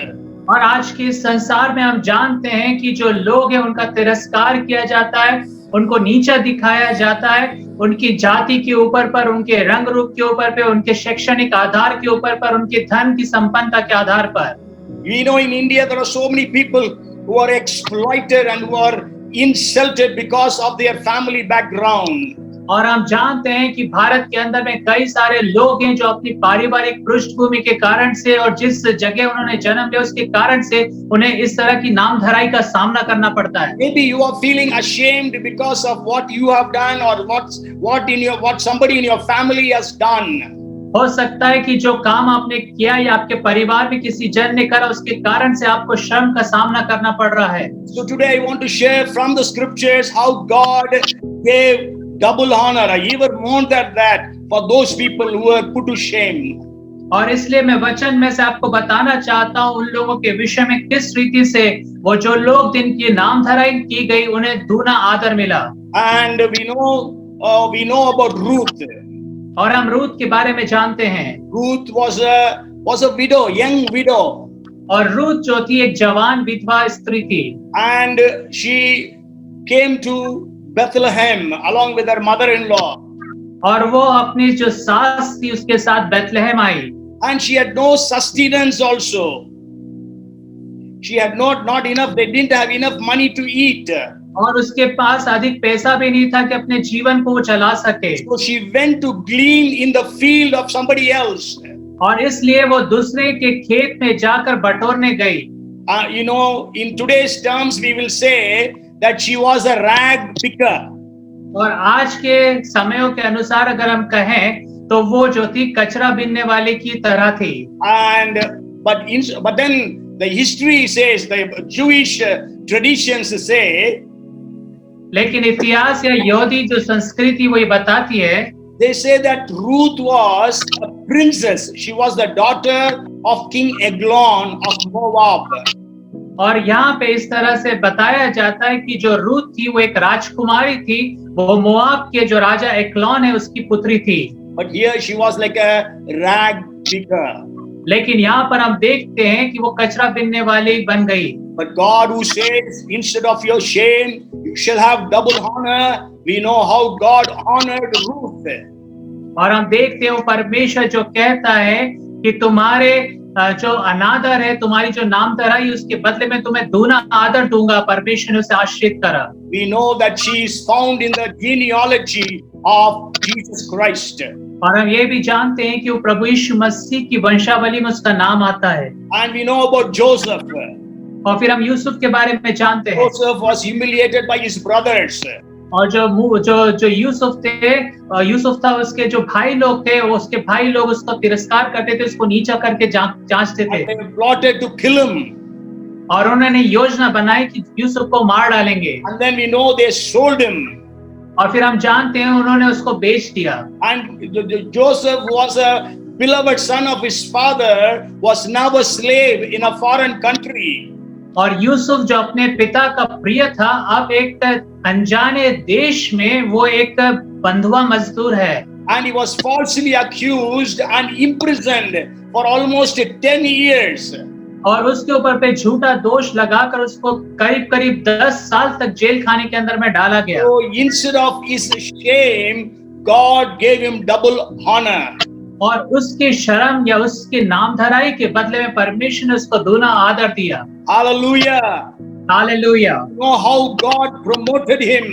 और आज के इस संसार में हम जानते हैं कि जो लोग हैं उनका तिरस्कार किया जाता है, उनको नीचा दिखाया जाता है, उनकी जाति के ऊपर पर, उनके रंग रूप के ऊपर पे, उनके शैक्षणिक आधार के ऊपर पर, उनके धन की संपन्नता के आधार पर। We know in India there are so many people who are exploited and who are insulted because of their family background. और हम जानते हैं कि भारत के अंदर में कई सारे लोग हैं जो अपनी पारिवारिक पृष्ठभूमि के कारण से और जिस जगह उन्होंने जन्म लिया उसके कारण से उन्हें इस तरह की नामधराई का सामना करना पड़ता है। Maybe you are feeling ashamed because of what you have done or what somebody in your family has done. हो सकता है कि जो काम आपने किया या आपके परिवार में किसी जन ने करा उसके कारण से आपको शर्म का सामना करना पड़ रहा है। So today I want to share from the scriptures how God gave double honor. I even more than that for those people who were put to shame. और इसलिए मैं वचन में से आपको बताना चाहता हूँ उन लोगों के विषय में किस रीति से वो जो लोग जिनकी नामधराई की गई उन्हें दूना आदर मिला। And we know about Ruth. और हम रूत के बारे में जानते हैं। Ruth was a widow, young widow. और रूत जो थी एक जवान विधवा स्त्री थी। And she came to Bethlehem along with her mother-in-law. और वो अपनी जो सास थी उसके साथ Bethlehem I. And she had no sustenance also. She had not enough, they didn't have enough money to eat. और उसके पास अधिक पैसा भी नहीं था कि अपने जीवन को वो चला सके। So she went to glean in the field of somebody else. और इसलिए वो दूसरे के खेत में जाकर बटोरने गई। In today's terms, we will say that she was a rag picker. और आज के समयों के अनुसार अगर हम कहें तो वो जो थी कचरा बीनने वाले की तरह थी। But then the history says, the Jewish traditions say, लेकिन इतिहास या यहूदी जो संस्कृति वो ये बताती है, they say that Ruth was a princess. She was the daughter of King Eglon of Moab. और यहाँ पे इस तरह से बताया जाता है कि जो रूत थी वो एक राजकुमारी थी, वो मोआब के जो राजा एक्लॉन है उसकी पुत्री थी। But here she was like a rag picker. लेकिन यहाँ पर हम देखते हैं कि वो कचरा बीनने वाली बन गई। But God who says, instead of your shame, you shall have double honor. We know how God honored Ruth. और हम देखते हैं वो परमेश्वर जो कहता है कि तुम्हारे जो अनादर है, तुम्हारी जो नामधराई उसके बदले में तुम्हें दूना आदर दूंगा। परमेश्वर ने उसे आशीर्वाद करा। We know that she is found in the genealogy of Jesus Christ. और हम ये भी जानते हैं कि वो प्रभु यीशु मसीह की वंशावली में उसका नाम आता है। And we know about Joseph. और फिर हम यूसुफ के बारे में जानते हैं। Joseph was humiliated by his brothers. और जो यूसुफ थे, यूसुफ था, उसके जो भाई लोग थे, उसके भाई लोग उसको तिरस्कार करते थे, उसको नीचा करके जांचते थे। They plotted to kill him. और उन्होंने योजना बनाई कि यूसुफ को मार डालेंगे। And then we know they sold him. और फिर हम जानते हैं उन्होंने उसको बेच दिया। And Joseph was a beloved son of his father, was now a slave in a foreign country. और यूसुफ जो अपने पिता का प्रिय था, अब एक अनजाने देश में वो एक बंधुआ मजदूर है। And he was falsely accused and imprisoned for almost 10 years. और उसके ऊपर पे झूठा दोष लगाकर उसको करीब करीब 10 साल तक जेल खाने के अंदर में डाला गया। So instead of his shame, God gave him double honor. और उसकी शर्म या उसकी नामधराई के बदले में परमेश्वर ने उसको दूना आदर दिया। Hallelujah. Hallelujah. You know how God promoted him.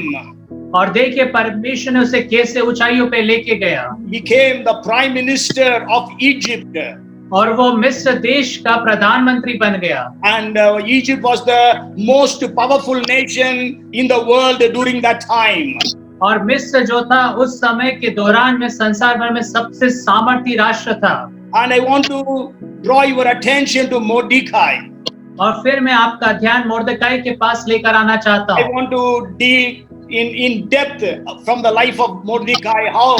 और देखिए परमेश्वर ने उसे कैसे ऊंचाइयों पे लेके गया। He became the prime minister of Egypt. और वो मिस्र देश का प्रधानमंत्री बन गया। And Egypt was the most powerful nation in the world during that time. और मिस्र जो था उस समय के दौरान में संसार भर में सबसे सामर्थी राष्ट्र था। And I want to draw your attention to Mordecai. और फिर मैं आपका ध्यान मोर्देकाई के पास लेकर आना चाहता I हूँ। want to deal in depth from the life of Mordecai, how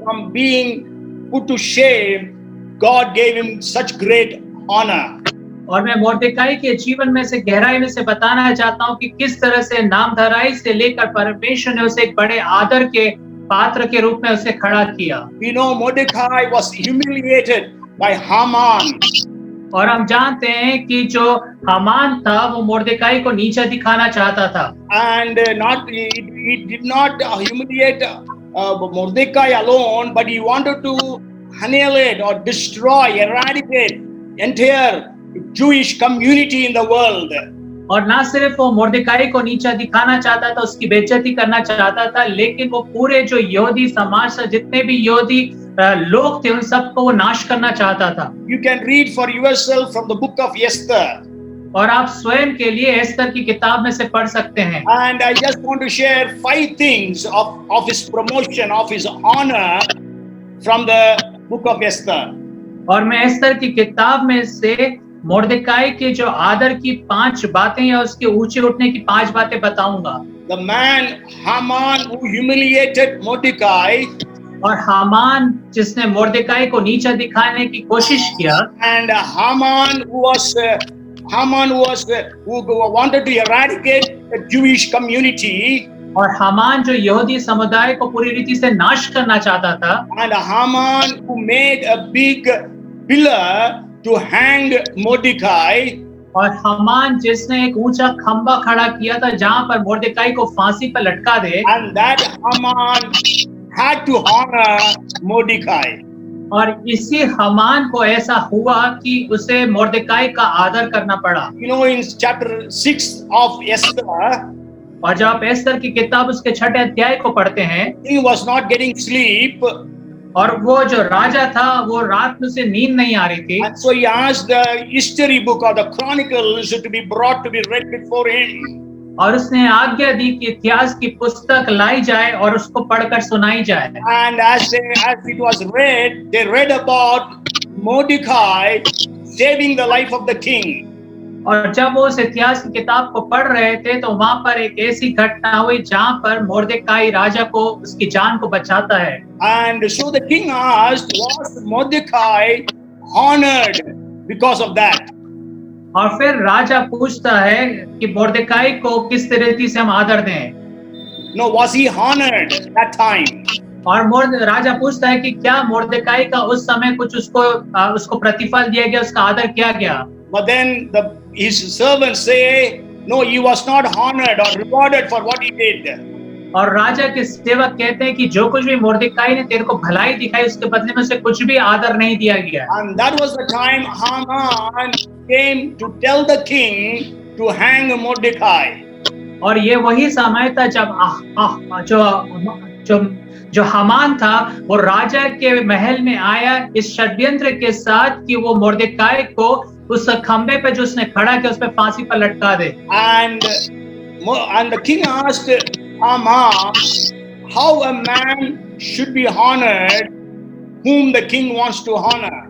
from being put to shame, God gave him such great honor. और मैं मोर्देकाई के जीवन में से गहराई में से बताना चाहता हूँ कि किस तरह से नामधराई से लेकर परमेश्वर ने उसे एक बड़े आदर के पात्र के रूप में उसे खड़ा किया। We know Mordecai was humiliated by Haman. और हम जानते हैं कि जो हामान था वो मोर्देकाई को नीचा दिखाना चाहता था। And he did not humiliate Mordecai alone, but he wanted to annihilate or destroy, eradicate entire Jewish community in the world. और ना सिर्फ वो मोर्देकाई को नीचा दिखाना चाहता था, उसकी बेइज्जती करना चाहता था, लेकिन वो पूरे जो यहूदी समाज से जितने भी यहूदी लोग थे उन सबको वो नाश करना चाहता था। You can read for yourself from the book of Esther. और आप स्वयं के लिए एस्तर की किताब में से पढ़ सकते हैं। And I just want to share 5 things of his promotion, of his honor from the book of Esther. और मैं एस्तर की किताब में से मोर्देकाई के जो आदर की 5 बातें या उसके ऊंचे उठने की 5 बातें बताऊंगा। The man Haman who humiliated Mordecai, और हामान जिसने मोर्देकाई को नीचा दिखाने की कोशिश किया, and Haman who wanted to eradicate the Jewish community, और हामान जो यहूदी समुदाय को पूरी रीति से नाश करना चाहता था, and Haman who made a big pillar to hang Mordecai, और हामान जिसने एक ऊंचा खंबा खड़ा किया था जहां पर मोर्देकाई को फांसी पर लटका दे, and that Haman had to honor Mordecai. और इसी हामान को ऐसा हुआ कि उसे मोर्देकाई का आदर करना पड़ा। You know, in chapter 6 of Esther, और जब आप एस्तर की किताब उसके 6 अध्याय को पढ़ते हैं, he was not getting sleep, और वो जो राजा था वो रात में उसे नींद नहीं आ रही थी, and so he asked the history book or the chronicles to be brought to be read before him. और उसने आज्ञा दी कि इतिहास की पुस्तक लाई जाए और उसको पढ़कर सुनाई जाए। And as it was read, they read about Mordecai saving the life of the king. और जब वो उस इतिहास की किताब को पढ़ रहे थे तो वहां पर एक ऐसी घटना हुई जहां पर मोर्देकाई राजा को उसकी जान को बचाता है। And so the king asked, was Mordecai honored because of that? और फिर राजा पूछता है कि मोर्देकाई को किस तरीके से हम आदर दें। No, was he honored that time? और राजा पूछता है कि क्या मोर्देकाई का उस समय कुछ उसको प्रतिफल दिया गया, उसका आदर किया गया। But then his servants say, no, he was not honored or rewarded for what he did. और राजा के सेवक कहते हैं कि जो कुछ भी मोर्देकाई ने तेरे को भलाई दिखाई उसके बदले में उसे कुछ भी आदर नहीं दिया गया। And that was the time Haman came to tell the king to hang Mordecai. और ये वही समय था जब जो हामान था वो राजा के महल में आया इस षड्यंत्र के साथ कि वो मोर्देकाई को उस खंबे पे जो उसने खड़ा किया उस पे फांसी पर लटका दे। And the king asked Haman how a man should be honored whom the king wants to honor.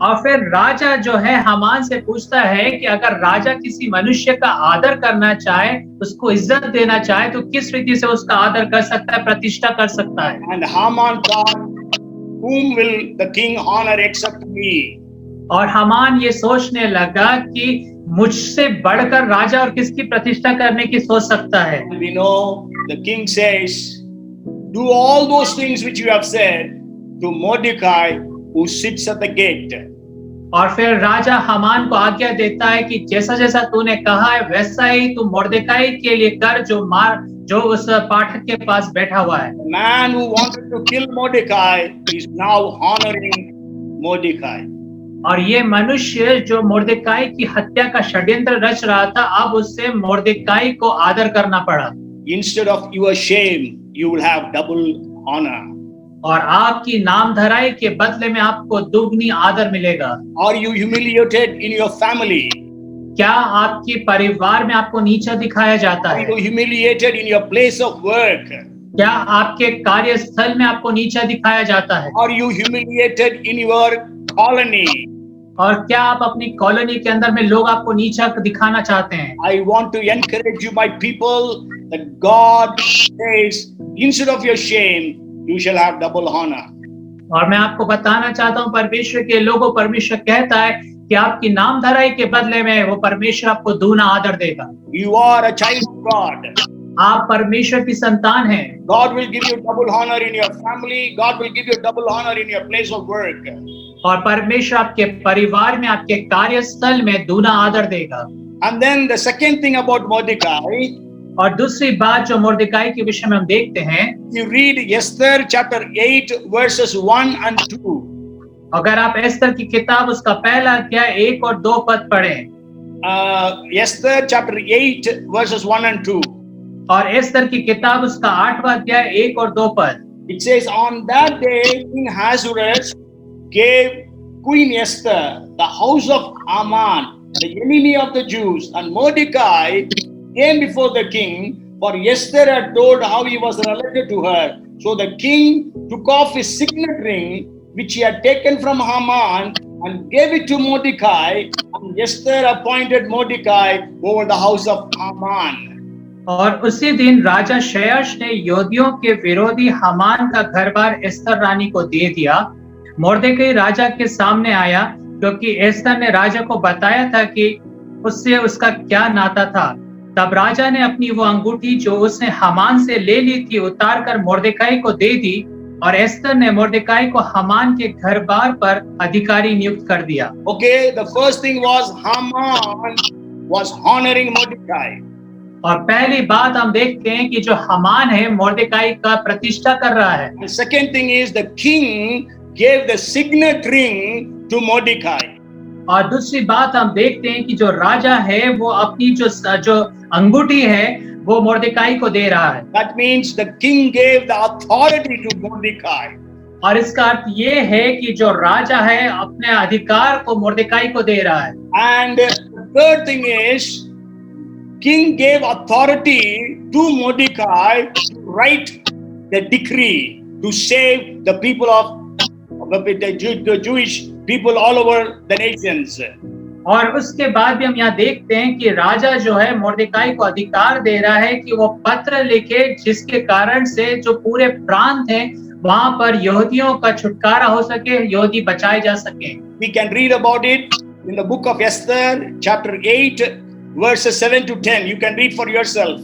और फिर राजा जो है हामान से पूछता है कि अगर राजा किसी मनुष्य का आदर करना चाहे, उसको इज्जत देना चाहे तो किस रीति से उसका आदर कर सकता है, प्रतिष्ठा कर सकता है। And Haman thought, whom will the king honor except me? और हामान ये सोचने लगा कि मुझसे बढ़कर राजा और किसकी प्रतिष्ठा करने की सोच सकता है। We know the king says, do all those things which you have said to Mordecai who sits at the gate. और फिर राजा हामान को आज्ञा देता है कि जैसा जैसा तूने कहा है वैसा ही तू मोर्देकाई के लिए कर, जो उस पाठक के पास बैठा हुआ है। The man who wanted to kill Mordecai is now honoring Mordecai. और ये मनुष्य जो मोर्देकाई की हत्या का षड्यंत्र रच रहा था, अब उससे मोर्देकाई को आदर करना पड़ा। Instead of your shame, you will have double honor. और आपकी नामधराई के बदले में आपको दुगनी आदर मिलेगा। Are you humiliated in your family? क्या आपके परिवार में आपको नीचा दिखाया जाता Are है? you humiliated in your place of work? क्या आपके कार्यस्थल में आपको नीचा दिखाया जाता है? Are you humiliated in your colony? और क्या आप अपनी कॉलोनी के अंदर में लोग आपको नीचा दिखाना चाहते हैं? I want to encourage you, my people, that God says, instead of your shame, you shall have double honor. और मैं आपको बताना चाहता हूँ परमेश्वर के लोगों, परमेश्वर कहता है कि आपकी नामधराई के बदले में वो परमेश्वर आपको दूना आदर देगा। You are a child of God. आप परमेश्वर की संतान हैं। God will give you double honor in your family. God will give you double honor in your place of work. और परमेश्वर आपके परिवार में, आपके कार्यस्थल में दूना आदर देगा। And then the second thing about Mordecai, और दूसरी बात जो मोर्देकाई के विषय में हम देखते हैं, you read Esther chapter 8 verses 1 and 2. अगर आप एस्तर की किताब उसका पहला अध्याय 1 और 2 पद पढ़ें, Esther chapter 8 verses 1 and 2. और एस्तर की किताब उसका 8वां अध्याय 1 और 2 पद, It says, on that day King Ahasuerus gave Queen Esther the house of Haman, the enemy of the Jews, and Mordecai came before the king, for Esther had told how he was related to her. So the king took off his signet ring, which he had taken from Haman, and gave it to Mordecai, and Esther appointed Mordecai over the house of Haman. और उसी दिन राजा शयाश ने यहूदियों के विरोधी हामान का घरबार एस्तर रानी को दे दिया। मोर्देकाई राजा के सामने आया, क्योंकि एस्तर ने राजा को बताया था कि उससे उसका क्या नाता था। तब राजा ने अपनी वो अंगूठी जो उसने हामान से ले ली थी उतार कर मोर्देकाई को दे दी, और एस्तर ने मोर्देकाई को हामान के घरबार पर अधिकारी नियुक्त कर दिया। Okay, the first thing was Haman was honoring Mordecai. और पहली बात हम देखते हैं कि जो हामान है मोर्देकाई का प्रतिष्ठा कर रहा है। The second thing is the king gave the signet ring to Mordecai. और दूसरी बात हम देखते हैं कि जो राजा है वो अपनी जो अंगूठी है वो मोर्देकाई को दे रहा है। That means the king gave the authority to Mordecai. और इसका अर्थ ये है कि जो राजा है अपने अधिकार को मोर्देकाई को दे रहा है। And the third thing is king gave authority to Mordecai to write the decree to save the people of the Jewish people all over the nations. और उसके बाद भी हम यहाँ देखते हैं कि राजा जो है मोर्देकाई को अधिकार दे रहा है कि वो पत्र लिखे, जिसके कारण से जो पूरे प्रांत है वहां पर यहूदियों का छुटकारा हो सके, यहूदी बचाए जा सके। We can read about it in the book of Esther, chapter 8, verses 7 to 10. You can read for yourself.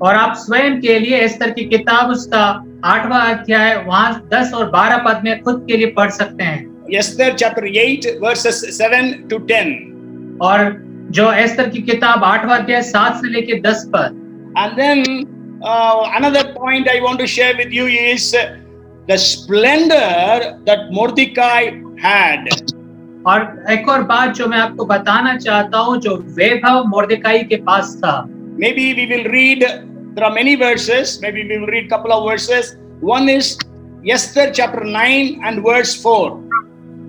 और आप स्वयं के लिए एस्तर की किताब उसका 8वां अध्याय वहां 10 और 12 पद में खुद के लिए पढ़ सकते हैं। Esther chapter 8 verses 7 to 10. और जो एस्तर की किताब 8वां अध्याय 7 से लेके 10 पद। And then another point I want to share with you is the splendor that Mordecai had. और एक और बात जो मैं आपको बताना चाहता हूँ, जो वैभव मोर्देकाई के पास था। Maybe we will read, there are many verses, maybe we will read couple of verses. One is Esther chapter 9 and verse 4.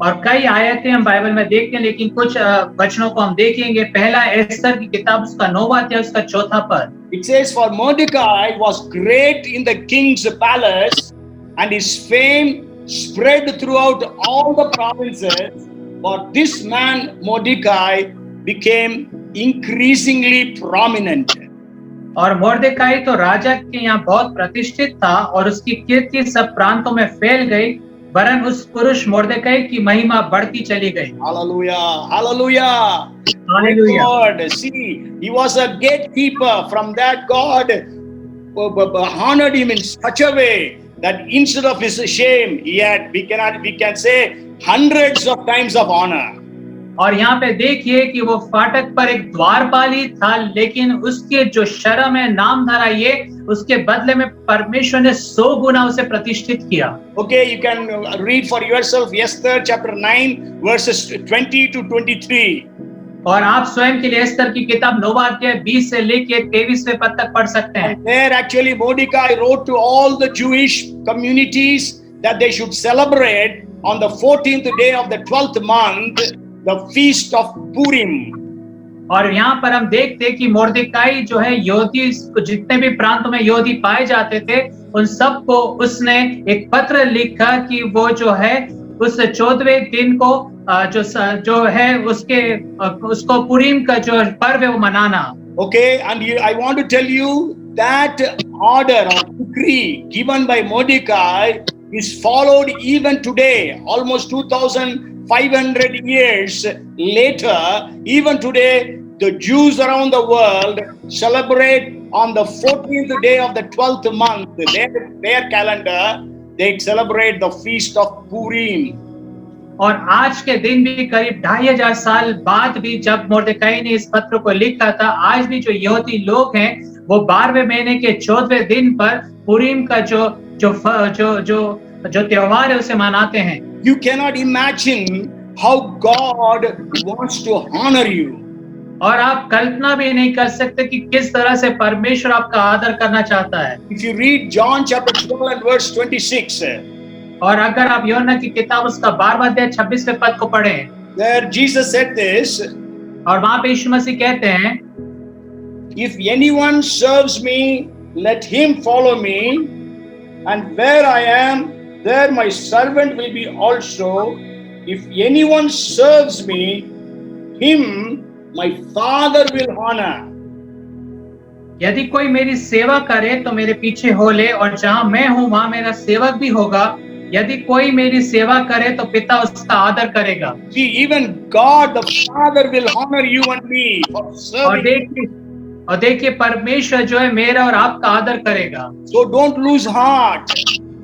और कई आयतें हम बाइबल में देखते हैं, लेकिन कुछ वचनों को हम देखेंगे। पहला एस्तर की किताब उसका 9वां अध्याय उसका 4था पद। It says, for Mordecai was great in the king's palace, and his fame spread throughout all the provinces. For this man Mordecai became increasingly prominent. और मोर्देकाई तो राजा के यहाँ बहुत प्रतिष्ठित था और उसकी कीर्ति सब प्रांतों में फैल गई, वरन उस पुरुष मोर्देकाई की महिमा बढ़ती चली गई। Hallelujah, hallelujah. Hallelujah. God, see, he was a gatekeeper. From that, God honored him in such a way that instead of his shame, he had, we can say, hundreds of times of honor. और यहाँ पे देखिए कि वो फाटक पर एक द्वारपाल ही था, लेकिन उसके जो शर्म है, नाम धरा ये, उसके बदले में परमेश्वर ने 100 गुना उसे प्रतिष्ठित किया। Okay, you can read for yourself Esther chapter 9 verses 20 to 23. और आप स्वयं के लिए एस्तर की किताब 9वां अध्याय 20 से लेके 23वें पद तक पढ़ सकते हैं। And there actually Mordecai wrote to all the Jewish communities that they should celebrate on the 14th day of the 12th month the feast of Purim. और यहाँ पर हम देखते हैं कि मोर्देकाई जो है यहूदी, जितने भी प्रांतों में यहूदी पाए जाते थे, उन सबको उसने एक पत्र लिखा कि वो जो है उस 14वें दिन को जो है उसको पुरीम का जो पर्व है वो मनाना। Okay, and I want to tell you that order or decree given by Mordecai is followed even today, almost 2,500 years later. Even today, the Jews around the world celebrate on the 14th day of the 12th month, their calendar, they celebrate the feast of Purim. और आज के दिन भी करीब 2500 साल बाद भी जब मोर्देकाई ने इस पत्र को लिखा था, आज भी जो यहूदी लोग हैं वो 12वें महीने के 14वें दिन पर पुरीम का जो त्योहार है उसे मनाते हैं। You cannot imagine how God wants to honor you. और आप कल्पना भी नहीं कर सकते कि किस तरह से परमेश्वर आपका आदर करना चाहता है। If you read John chapter 12 and verse 26, और अगर आप यूहन्ना की किताब उसका 12वां अध्याय 26वें पद को पढ़ें, there Jesus said this, और वहां पे यीशु मसीह कहते हैं, if anyone serves me, let him follow me, and where I am, there my servant will be also. If anyone serves me, him my Father will honor. यदि कोई मेरी सेवा करे तो मेरे पीछे हो ले, और जहां मैं हूं वहां मेरा सेवक भी होगा। यदि कोई मेरी सेवा करे तो पिता उसका आदर करेगा। See, even God the Father will honor you and me for serving. और देखिए परमेश्वर जो है मेरा और आपका आदर करेगा। So don't lose heart.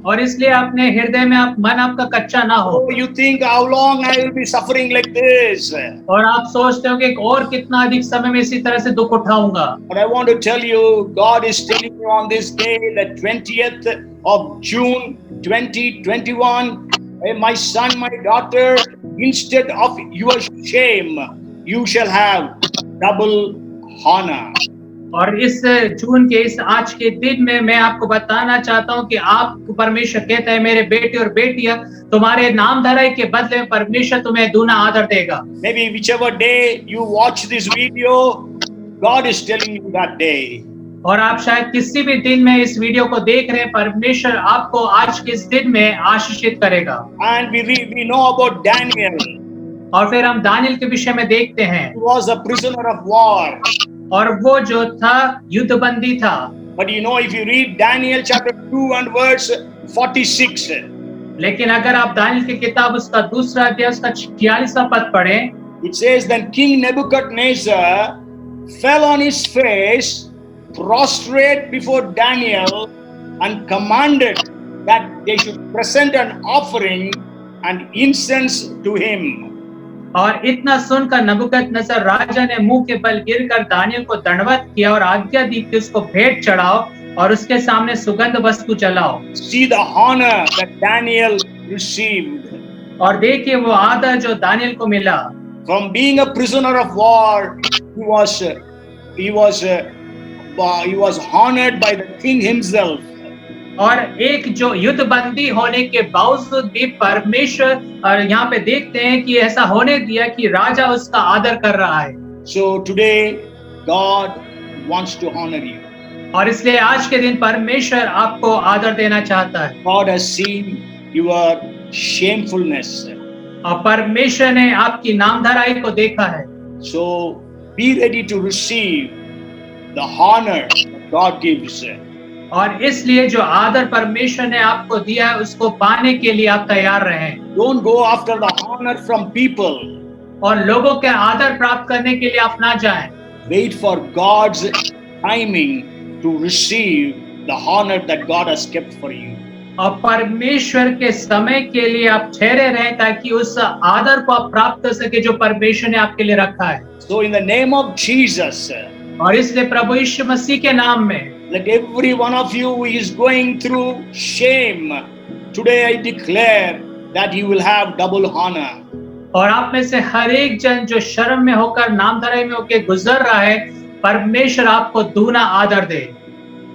और इसलिए अपने हृदय में मन आपका कच्चा ना हो। Oh, you think how long I will be suffering like this? और आप सोचते हो कि और कितना अधिक समय में इसी तरह से दुख उठाऊंगा। But I want to tell you, God is telling you on this day, the 20th of June 2021, hey, my son, my daughter, instead of your shame, you shall have double honor. और इस जून के इस आज के दिन में मैं आपको बताना चाहता हूं कि आप परमेश्वर कहता है, मेरे बेटे और बेटियां, तुम्हारे नाम धराई के बदले में परमेश्वर तुम्हें दूना आदर देगा। Maybe whichever day you watch this video, God is telling you that day. और आप शायद किसी भी दिन में इस वीडियो को देख रहे हैं, परमेश्वर आपको आज के इस दिन में आशीषित करेगा। And we know about Daniel. और फिर हम दानियल के विषय में देखते हैं। He was a prisoner of war. और वो जो था युद्धबंदी था। But you know, if you read Daniel chapter 2 and verse 46, लेकिन अगर आप दानियल की किताब उसका 2रा अध्याय उसका 46वां पद पढ़ें, it says, then King Nebuchadnezzar fell on his face, prostrate before Daniel, and commanded that they should present an offering and incense to him. और इतना सुनकर नबूकदनेस्सर राजा ने मुंह के बल गिरकर दानियल को दंडवत किया और आज्ञा दी कि उसको भेंट चढ़ाओ और उसके सामने सुगंध वस्तु जलाओ। See the honor that Daniel received. और देखिए वो आदर जो दानियल को मिला। From being a prisoner of war, he was honored by the king himself. और एक जो युद्धबंदी होने के बावजूद भी परमेश्वर, और यहाँ पे देखते हैं कि ऐसा होने दिया कि राजा उसका आदर कर रहा है। So today God wants to honor you. और इसलिए आज के दिन परमेश्वर आपको आदर देना चाहता है। God has seen your shamefulness. और परमेश्वर ने आपकी नामधराई को देखा है। So be ready to receive the honor that God gives. और इसलिए जो आदर परमेश्वर ने आपको दिया है उसको पाने के लिए आप तैयार रहें। Don't go after the honor from people. और लोगों के आदर प्राप्त करने के लिए आप ना जाएं। Wait for God's timing to receive the honor that God has kept for you. और परमेश्वर के समय के लिए आप ठहरे रहें ताकि उस आदर को आप प्राप्त कर सके जो परमेश्वर ने आपके लिए रखा है। So in the name of Jesus, और इसलिए प्रभु यीशु मसीह के नाम में let every one of you who is going through shame, today I declare that you will have double honor. और आप में से हर एक जन जो शर्म में होकर नामधराई में होकर गुजर रहा है, परमेश्वर आपको दूना आदर दे।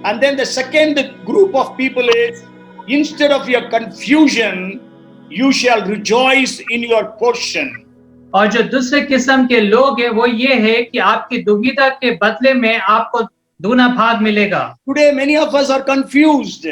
And then the second group of people is, instead of your confusion, you shall rejoice in your portion. और जो दूसरे किस्म के लोग हैं वो ये है कि आपकी दुविधा के बदले में आपको दूना भाग मिलेगा। Today many of us are confused.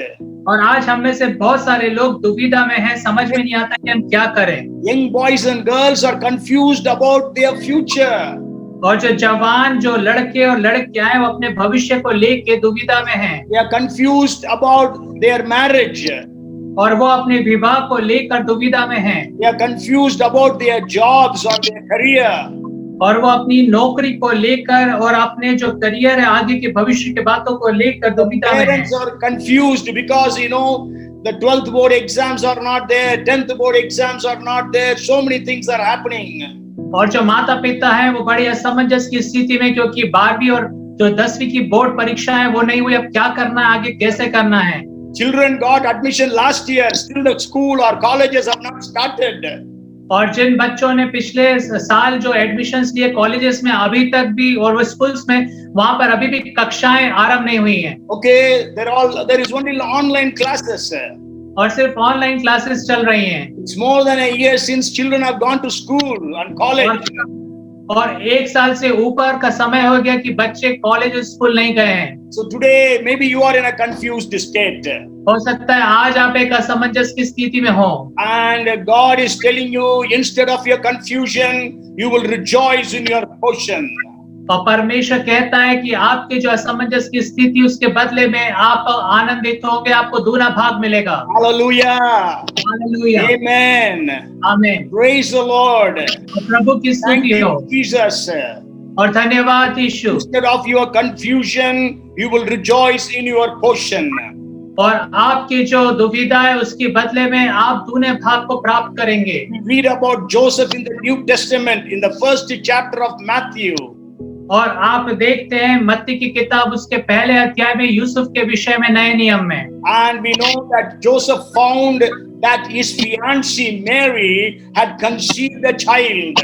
और आज हम में से बहुत सारे लोग दुविधा में हैं, समझ में नहीं आता कि हम क्या करें। Young boys and girls are confused about their future. और जो जवान जो लड़के और लड़कियां हैं वो अपने भविष्य को लेके दुविधा में हैं। They are confused about their marriage. और वो अपने विवाह को लेकर दुविधा में हैं। They are confused about their jobs or their career. और वो अपनी नौकरी को लेकर और अपने जो करियर है आगे के भविष्य के बातों को लेकर दुविधा में हैं। Parents are confused because the 12th board exams are not there, 10th board exams are not there. So many things are happening. और जो माता पिता हैं वो बड़ी असमंजस की स्थिति में, क्योंकि 12वीं और जो 10वीं की बोर्ड परीक्षा है वो नहीं हुई, अब क्या करना है, आगे कैसे करना है। Children got admission last year, still the school or colleges have not started. और जिन बच्चों ने पिछले साल जो एडमिशन्स लिए कॉलेजेस में अभी तक भी और वो स्कूल्स में, वहां पर अभी भी कक्षाएं आरंभ नहीं हुई हैं। Okay, there is only online classes. और सिर्फ ऑनलाइन क्लासेस चल रही हैं। It's more than a year since children have gone to school and college. और एक साल से ऊपर का समय हो गया कि बच्चे कॉलेज और स्कूल नहीं गए हैं। So today maybe you are in a confused state. हो सकता है आज आप एक असमंजस की स्थिति में हो। And God is telling you, instead of your confusion, you will rejoice in your portion. और परमेश्वर कहता है कि आपके जो असमंजस की स्थिति उसके बदले में आप आनंदित होंगे, आपको दूना भाग मिलेगा। Hallelujah. हालेलुया। Amen. आमीन। Praise the Lord. प्रभु की Thank स्तुति हो you, Jesus. और धन्यवाद यीशु। Instead of your confusion, you will rejoice in your portion. और आपकी जो दुविधा है उसके बदले में आप दूने भाग को प्राप्त करेंगे। We read about Joseph in the New Testament in the first chapter of Matthew. और आप देखते हैं मत्ती की किताब उसके पहले अध्याय में यूसुफ के विषय में नए नियम में। And we know that Joseph found that his fiancée Mary had conceived a child.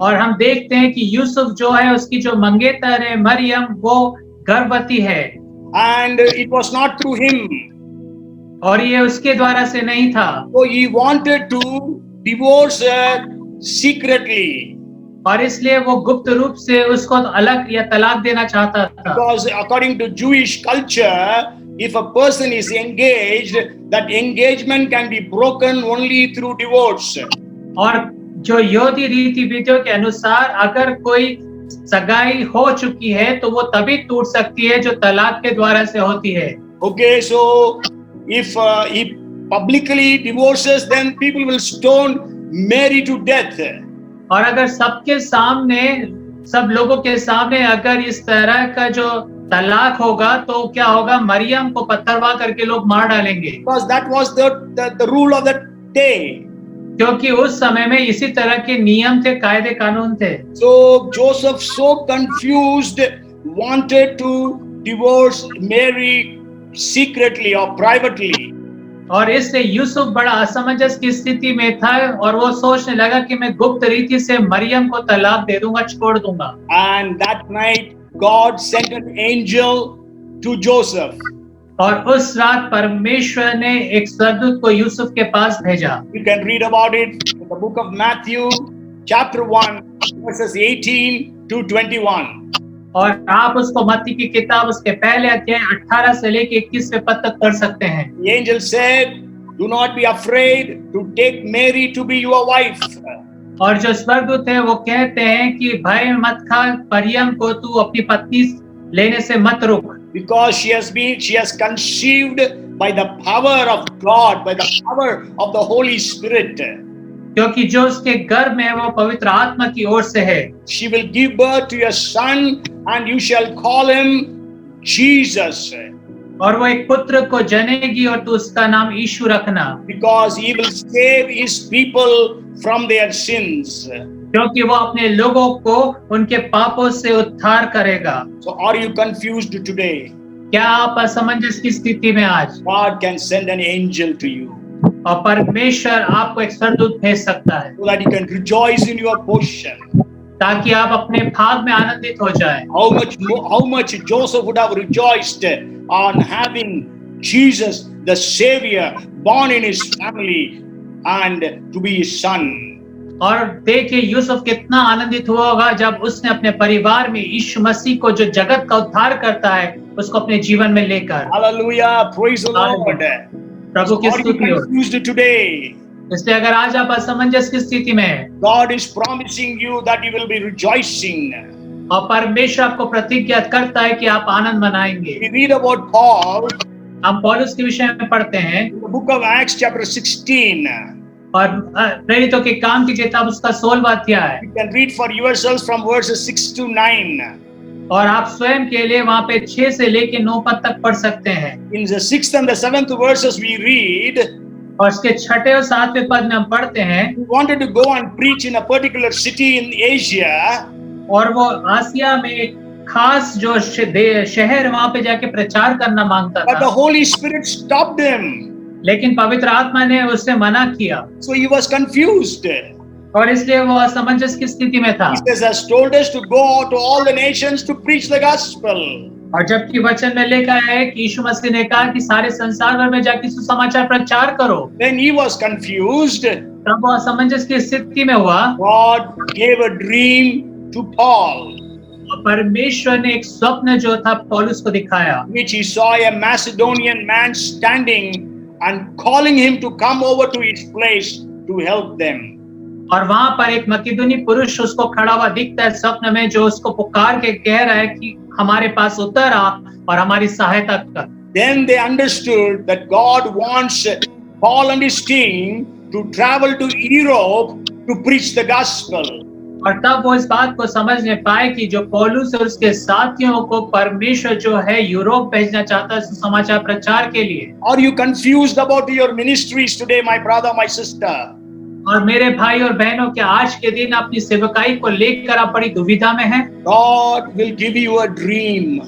और हम देखते हैं कि यूसुफ जो है उसकी जो मंगेतर है मरियम वो गर्भवती है। And it was not through him. और ये उसके द्वारा से नहीं था। So he wanted to divorce her secretly. और इसलिए वो गुप्त रूप से उसको अलग या तलाक देना चाहता था। Because according to Jewish culture, if a person is engaged, that engagement can be broken only through divorce. और जो यहूदी रीति विधियों के अनुसार अगर कोई सगाई हो चुकी है तो वो तभी टूट सकती है जो तलाक के द्वारा से होती है। Okay, so if he publicly divorces, then people will stone Mary to death. और अगर सबके सामने सब लोगों के सामने अगर इस तरह का जो तलाक होगा तो क्या होगा, मरियम को पत्थरवा करके लोग मार डालेंगे। Because that was the rule of that day. क्योंकि उस समय में इसी तरह के नियम थे, कायदे कानून थे। So Joseph, so confused, wanted to divorce Mary secretly or privately. और इससे यूसुफ बड़ा असमंजस की स्थिति में था और वो सोचने लगा कि मैं गुप्त रीति से मरियम को तलाक दे दूंगा, छोड़ दूंगा। And that night God sent an angel to Joseph. और उस रात परमेश्वर ने एक स्वर्गदूत को यूसुफ के पास भेजा। You can read about it in the book of Matthew, chapter 1, verses 18 to 21. और आप उसको मत्ती की किताब उसके पहले अध्याय 18 से लेके 21वें पद तक पढ़ सकते हैं। The angel said, "Do not be afraid to take Mary to be your wife." और जो स्वर्गदूत है वो कहते हैं कि भय मत खा, मरियम को तू अपनी पत्नी लेने से मत रुक। Because she has conceived by the power of God, by the power of the Holy Spirit. क्योंकि जो उसके गर्भ में है वो पवित्र आत्मा की ओर से है। She will give birth to a son and you shall call him Jesus. और वो एक पुत्र को जनेगी और तू उसका नाम यीशु रखना, because he will save his people from their sins. क्योंकि वो अपने लोगों को उनके पापों से उद्धार करेगा। So are you confused today? क्या आप असमंजस की स्थिति में आज? God can send an angel to you और परमेश्वर आपको एक स्वर्गदूत भेज सकता है so that you can rejoice in your portion. ताकि आप अपने भाग में आनंदित हो जाएं। How much Joseph would have rejoiced on having Jesus, the Savior, born in his family and to be his son. और देखिए यूसुफ कितना आनंदित हुआ होगा जब उसने अपने परिवार में यीशु मसीह को, जो जगत का उद्धार करता है, उसको अपने जीवन में लेकर। Hallelujah, praise the Lord. प्रभु की Are you स्तुति हो। confused today? इसलिए अगर आज आप असमंजस की स्थिति में हैं, God is promising you that you will be rejoicing. और परमेश्वर आपको प्रतिज्ञा करता है कि आप आनंद मनाएंगे। We read about Paul हम पौलुस के विषय में पढ़ते हैं in the book of Acts chapter 16. और प्रेरितों के काम की किताब उसका 16वां अध्याय, You can read for yourselves from verses 6 to 9. और आप स्वयं के लिए वहां पे 6 से लेके 9 पद तक पढ़ सकते हैं। In the 6th and the 7th verses we read, और इसके 6ठे और 7वें पद में हम पढ़ते हैं, he wanted to go and preach in a particular city in Asia, और वो आसिया में एक खास जो शहर वहां पे जाके प्रचार करना मांगता but the था, Holy Spirit stopped him. लेकिन पवित्र आत्मा ने उससे मना किया So he was confused. और इसलिए वो असमंजस की स्थिति में था। He has told us to go to all the nations to preach the gospel. और जबकि वचन में लिखा है कि यीशु मसीह ने कहा कि सारे संसार भर में जाके सुसमाचार प्रचार करो, When he was confused, तब वो असमंजस की स्थिति में हुआ। God gave a dream to Paul, और परमेश्वर ने एक स्वप्न जो था पौलुस को दिखाया, which he saw a Macedonian man standing and calling him to come over to his place to help them. और वहां पर एक मकिदुनी पुरुष उसको खड़ा हुआ दिखता है स्वप्न में, जो उसको पुकार के कह रहा है कि हमारे पास उतर आ और हमारी सहायता कर। Then they understood that God wants Paul and his team to travel to Europe to preach the gospel. और तब वो इस बात को समझने पाए कि जो पौलुस और उसके साथियों को परमेश्वर जो है यूरोप भेजना चाहता है सुसमाचार प्रचार के लिए। Are you confused about your ministries today, my brother, my sister? और मेरे भाई और बहनों, क्या आज के दिन अपनी सेवकाई को लेकर आप बड़ी दुविधा में हैं? God will give you a dream.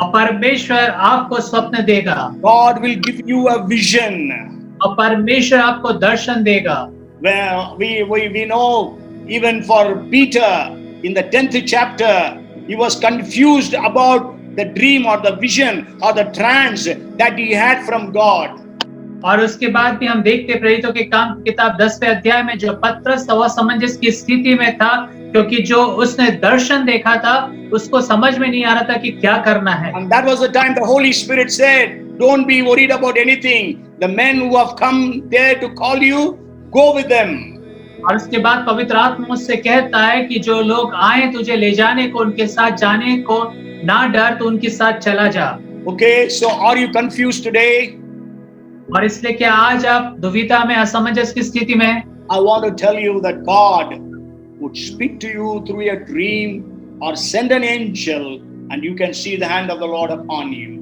और परमेश्वर आपको स्वप्न देगा, God will give you a vision. और परमेश्वर आपको दर्शन देगा। Well, we know even for Peter in the 10th chapter, he was confused about the dream or the vision or the trance that he had from God. और उसके बाद भी हम देखते प्रेरितों के काम की किताब 10वें अध्याय में जो पत्रस असमंजस की स्थिति में था, क्योंकि जो उसने दर्शन देखा था उसको समझ में नहीं आ रहा था कि क्या करना है। And that was the time the Holy Spirit said, don't be worried about anything. The men who have come there to call you, go with them. और उसके बाद पवित्र आत्मा मुझसे कहता है कि जो लोग आए तुझे ले जाने को, उनके साथ जाने को ना डर, तो उनके साथ चला जा। Okay, so are you confused today? और इसलिए क्या आज आप दुविधा में, असमंजस की स्थिति में? I want to tell you that God would speak to you through a dream or send an angel and you can see the hand of the Lord upon you.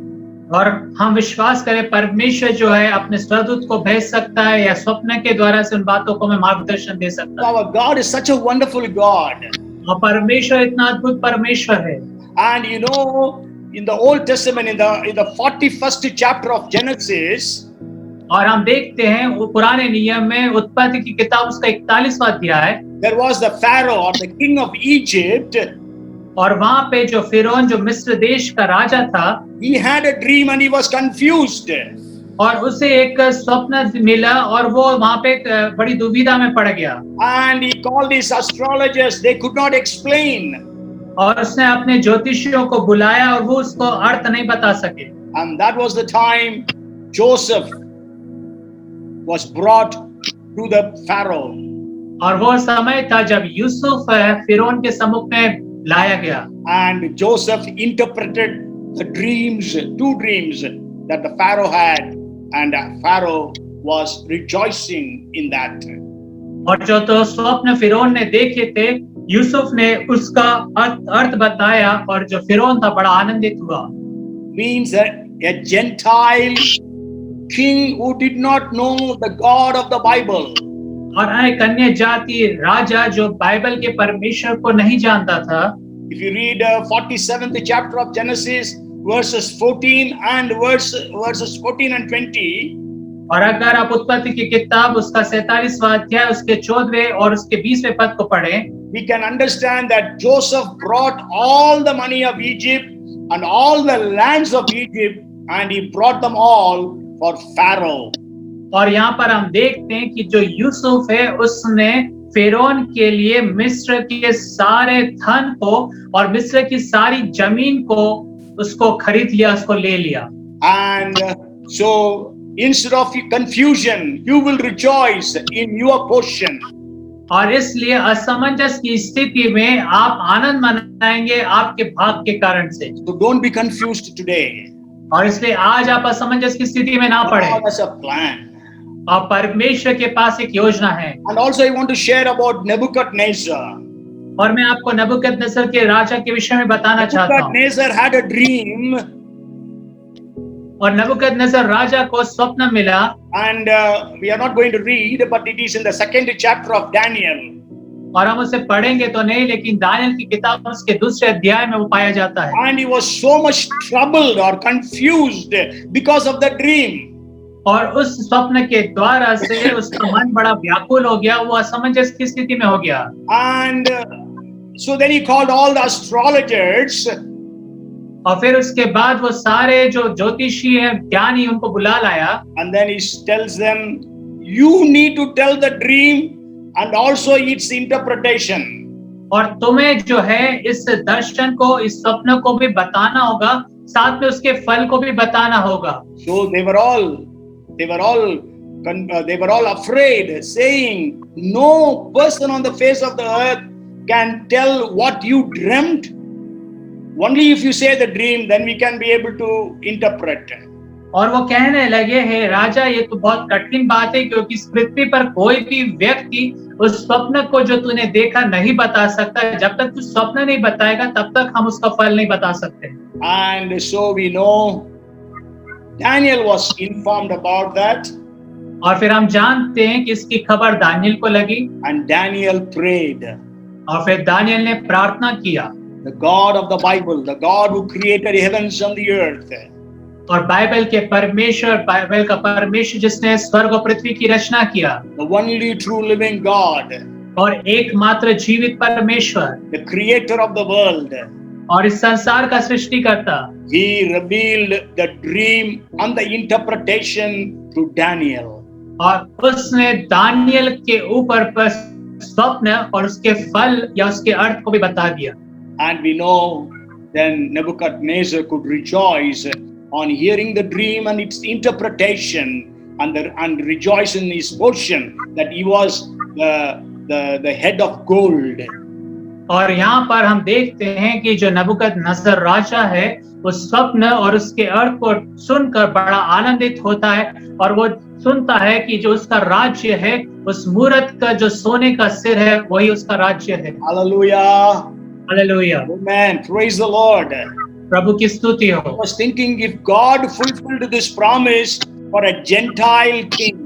और हम विश्वास करें परमेश्वर जो है अपने स्वर्गदूत को भेज सकता है या स्वप्न के द्वारा से उन बातों को मैं मार्गदर्शन दे सकता है। Our God is such a wonderful God. और परमेश्वर इतना अद्भुत परमेश्वर है। And you know, in the Old Testament, in the 41st chapter of Genesis, और हम देखते हैं वो पुराने नियम में उत्पत्ति की किताब उसका 41वां अध्याय, there was the Pharaoh or the king of Egypt. और वहां पे जो फिरौन जो मिस्र देश का राजा था, He had a dream and he was confused. और उसे एक स्वप्न मिला और वो वहां पे बड़ी दुविधा में पड़ गया। And he called his astrologers, they could not explain. और उसने अपने ज्योतिषियों को बुलाया और वो उसको अर्थ नहीं बता सके। And that was the time Joseph was brought to the Pharaoh. और वो समय था जब यूसुफ फिरौन के सम्मुख में लाया गया। And Joseph interpreted the dreams, 2 dreams that the Pharaoh had, and Pharaoh was rejoicing in that. और जो तो स्वप्न फिरौन ने देखे थे, यूसुफ ने उसका अर्थ बताया और जो फिरौन था बड़ा आनंदित हुआ। Means that a Gentile king who did not know the God of the Bible. और एक अन्य जाति राजा जो बाइबल के परमेश्वर को नहीं जानता था। If you read 47th chapter of Genesis, verses 14 and verses 14 and 20, और अगर आप उत्पत्ति की किताब उसका 47वां अध्याय उसके 14वें और उसके 20वें पद को पढ़ें, we can understand that Joseph brought all the money of Egypt and all the lands of Egypt, and he brought them all for Pharaoh. और यहाँ पर हम देखते हैं कि जो यूसुफ है उसने फिरौन के लिए मिस्र के सारे धन को और मिस्र की सारी जमीन को उसको खरीद लिया, उसको ले लिया। And so instead of confusion, you will rejoice in your portion. और इसलिए असमंजस की स्थिति में आप आनंद मनाएंगे आपके भाग के कारण से। So don't be confused today. और इसलिए आज आप असमंजस की स्थिति में ना पड़े। God has a plan. और परमेश्वर के पास एक योजना है। And also I want to share about Nebuchadnezzar. और मैं आपको नबूकदनेस्सर के राजा के विषय में बताना चाहता हूँ। Nebuchadnezzar had a dream, और नबूकदनेस्सर राजा को स्वप्न मिला, and we are not going to read, but it is in the 2nd chapter of Daniel. और हम उसे पढ़ेंगे तो नहीं, लेकिन दानियल की किताब उसके दूसरे अध्याय में वो पाया जाता है। And he was so much troubled or confused because of the dream. और उस स्वप्न के द्वारा से उसका मन बड़ा व्याकुल हो गया, वो असमंजस की स्थिति में हो गया। And so then he called all the astrologers. और फिर उसके बाद वो सारे जो ज्योतिषी हैं, ज्ञानी, उनको बुला लाया। And then he tells them, you need to tell the dream and also its interpretation. और तुम्हें जो है इस दर्शन को, इस स्वप्न को भी बताना होगा, साथ में उसके फल को भी बताना होगा। So they were all afraid, saying, no person on the face of the earth can tell what you dreamt. Only if you say the dream, then we can be able to interpret. और वो कहने लगे, हे राजा, ये तो बहुत कठिन बात है, क्योंकि इस पृथ्वी पर कोई भी व्यक्ति उस स्वप्न को जो तूने देखा नहीं बता सकता। जब तक तू स्वप्न नहीं बताएगा तब तक हम उसका फल नहीं बता सकते। And so we know Daniel was informed about that. और फिर हम जानते हैं कि इसकी खबर दानियल को लगी। And Daniel prayed. और फिर दानियल ने प्रार्थना किया। The God of the Bible, the God who created heavens and the earth. और बाइबल के परमेश्वर, बाइबल का परमेश्वर जिसने स्वर्ग और पृथ्वी की रचना किया, The only true living God, और एकमात्र जीवित परमेश्वर, the creator of the world, और इस संसार का सृष्टिकर्ता, he revealed the dream and the interpretation to Daniel. और उसने दानियल के ऊपर स्वप्न और उसके फल या उसके अर्थ को भी बता दिया। And we know then Nebuchadnezzar could rejoice on hearing the dream and its interpretation, and rejoice in his portion that he was the head of gold. और यहाँ पर हम देखते हैं कि जो नबूकदनेस्सर राजा है, उस स्वप्न और उसके अर्थ को सुनकर बड़ा आनंदित होता है, और वो सुनता है कि जो उसका राज्य है, उस मूरत का जो सोने का सिर है, वही उसका राज्य है। Hallelujah. Hallelujah. Amen. Praise the Lord. प्रभु की स्तुति हो। I was thinking, if God fulfilled this promise for a Gentile king,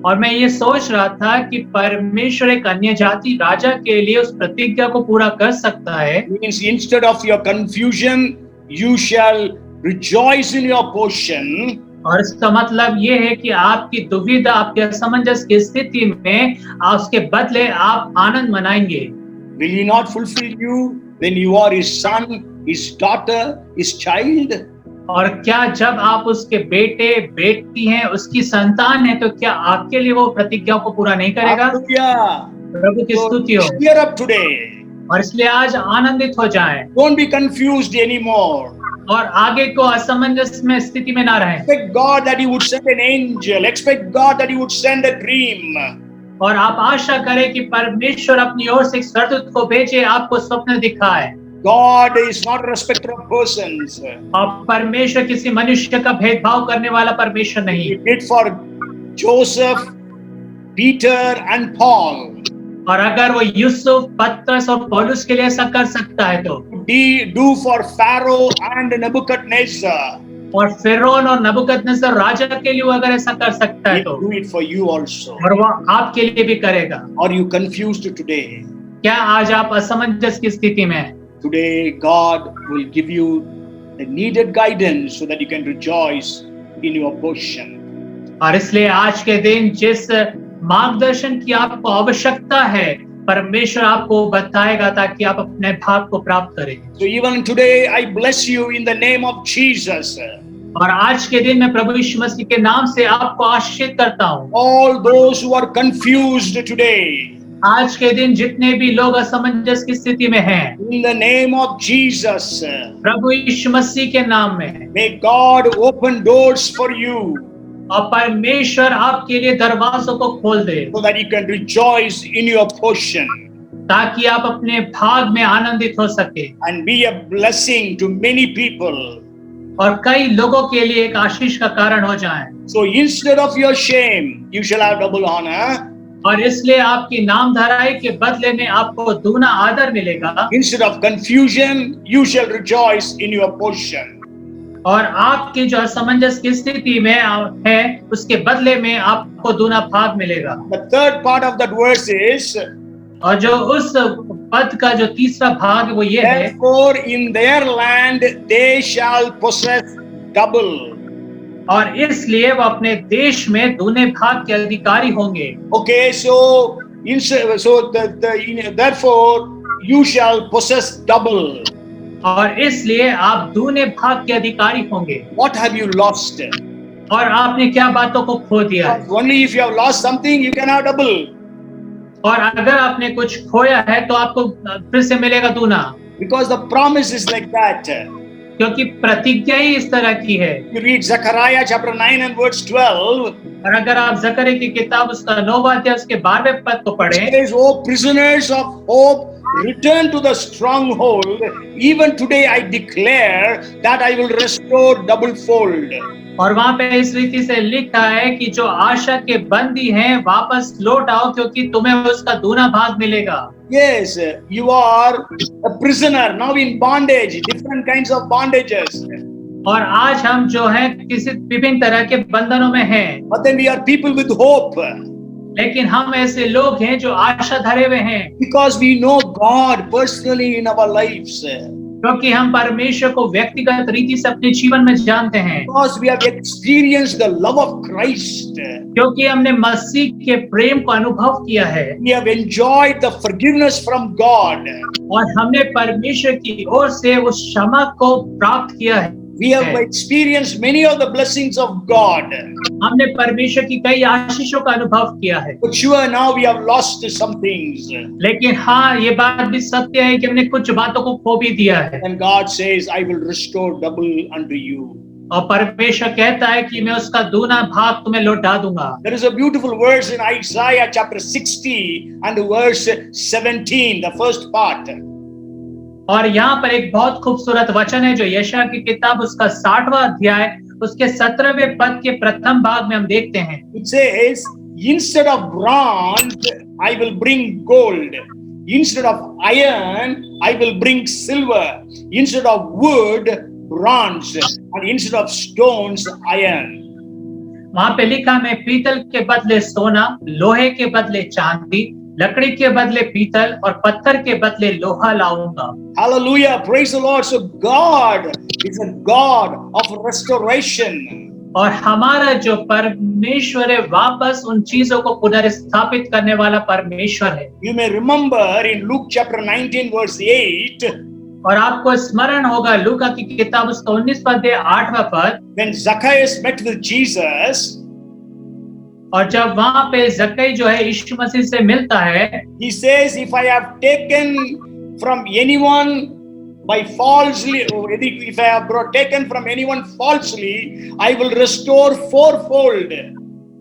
और मैं ये सोच रहा था कि परमेश्वर एक अन्य जाति राजा के लिए उस प्रतिज्ञा को पूरा कर सकता है। means instead of your confusion, you shall rejoice in your portion. और इसका मतलब ये है कि आपकी दुविधा, आपके असमंजस की स्थिति में उसके बदले आप आनंद मनाएंगे। Will he not fulfill you when you are his son, his daughter, his child? और क्या जब आप उसके बेटे बेटी हैं, उसकी संतान है, तो क्या आपके लिए वो प्रतिज्ञा को पूरा नहीं करेगा? Hallelujah. प्रभु की स्तुति हो। Cheer up today. और इसलिए आज आनंदित हो जाएं। Don't be confused anymore. और आगे को असमंजस में स्थिति में ना रहें। Expect God that he would send an angel. Expect God that he would send a dream. और आप आशा करें कि परमेश्वर अपनी ओर से एक स्वर्गदूत को भेजे, आपको स्वप्न दिखाए। God is not a respecter of persons. और परमेश्वर किसी मनुष्य का भेदभाव करने वाला परमेश्वर नहीं। He did for Joseph, Peter and Paul. और अगर वो यूसुफ, पतरस और पौलुस के लिए ऐसा कर सकता है, तो Do for Pharaoh and Nebuchadnezzar. और फिरौन और नबूकदनेस्सर राजा के लिए वो अगर ऐसा कर सकता है He तो will do it for you also. और वो आपके लिए भी करेगा। Are you confused today? क्या आज आप असमंजस की स्थिति में हैं? Today, God will give you the needed guidance so that you can rejoice in your portion. और इसलिए आज के दिन जिस मार्गदर्शन की आपको आवश्यकता है परमेश्वर आपको बताएगा ताकि आप अपने भाग को प्राप्त करें। So even today, I bless you in the name of Jesus. और आज के दिन मैं प्रभु यीशु मसीह के नाम से आपको आशीषित करता हूँ। All those who are confused today, आज के दिन जितने भी लोग असमंजस की स्थिति में हैं, in the name of Jesus, प्रभु यीशु मसीह के नाम में may God open doors for you और परमेश्वर आपके लिए दरवाजों को खोल दे so that you can rejoice in your portion ताकि आप अपने भाग में आनंदित हो सके and be a blessing to many people. और कई लोगों के लिए एक आशीष का कारण हो जाएं। So instead of your shame, you shall have double honor. और इसलिए आपकी नामधराई के बदले में आपको दूना आदर मिलेगा Instead of confusion, you shall rejoice in your portion. और आपकी जो असमंजस की स्थिति में है उसके बदले में आपको दूना भाग मिलेगा। The third part of that verse is, और जो उस पद का जो तीसरा भाग वो ये है, therefore in their land they shall possess double. और इसलिए वो अपने देश में दूने भाग के अधिकारी होंगे। Okay, so therefore you shall possess double. और इसलिए आप दूने भाग के अधिकारी होंगे। What have you lost? और आपने क्या बातों को खो दिया है? Only if you have lost something, you can have double. और अगर आपने कुछ खोया है तो आपको फिर से मिलेगा दूना, Because the promise is like that. क्योंकि प्रतिज्ञा ही इस तरह की है। You read Zechariah chapter 9 and verse 12. और अगर आप जकरिया की किताब उसका 9वां अध्याय उसके 12वें पद को It पढ़ें, says, "O prisoners of hope, return to the stronghold. Even today I declare that I will restore double fold." और वहां पे इस रीति से लिखा है कि जो आशा के बंदी हैं वापस लौट आओ क्योंकि तुम्हें उसका दूना भाग मिलेगा। Yes, you are a prisoner now in bondage, different kinds of bondages. और आज हम जो हैं किसी विभिन्न तरह के बंधनों में हैं, But then we are people with hope लेकिन हम ऐसे लोग हैं जो आशा धरे हुए हैं because we know God personally in our lives. क्योंकि हम परमेश्वर को व्यक्तिगत रीति से अपने जीवन में जानते हैं, Because we have experienced the love of Christ. क्योंकि हमने मसीह के प्रेम को अनुभव किया है We have enjoyed the forgiveness from God. और हमने परमेश्वर की ओर से उस क्षमा को प्राप्त किया है। We have experienced many of the blessings of God. हमने परमेश्वर की कई आशीषों का अनुभव किया है, But sure, now we have lost some things. लेकिन हाँ ये बात भी सत्य है कि हमने कुछ बातों को खो भी दिया है। And God says, "I will restore double unto you." और परमेश्वर कहता है कि मैं उसका दूना भाग तुम्हें लौटा दूंगा। There is a beautiful verse in Isaiah chapter 60 and verse 17, the first part. और यहाँ पर एक बहुत खूबसूरत वचन है जो यशायाह की किताब उसका 60वां अध्याय उसके 17वें पद के प्रथम भाग में हम देखते हैं। It says, "Instead of bronze, I will bring gold. Instead of iron, I will bring silver. Instead of wood, bronze. And instead of stones, iron." वहां पे लिखा, मैं पीतल के बदले सोना, लोहे के बदले चांदी, लकड़ी के बदले पीतल और पत्थर के बदले लोहा लाऊंगा। Hallelujah, praise the Lord. So God is a God of restoration. और हमारा जो परमेश्वर है वापस उन चीजों को पुनर्स्थापित करने वाला परमेश्वर है। You may remember in Luke chapter 19 verse 8, और आपको स्मरण होगा लूका की किताब उसका 19वां अध्याय 8वां पद, when Zacchaeus met with Jesus, और जब वहां पे जक्कई जो है यीशु मसीह से मिलता है, he says, "If I have taken from anyone by falsely, or if I have taken from anyone falsely, I will restore fourfold."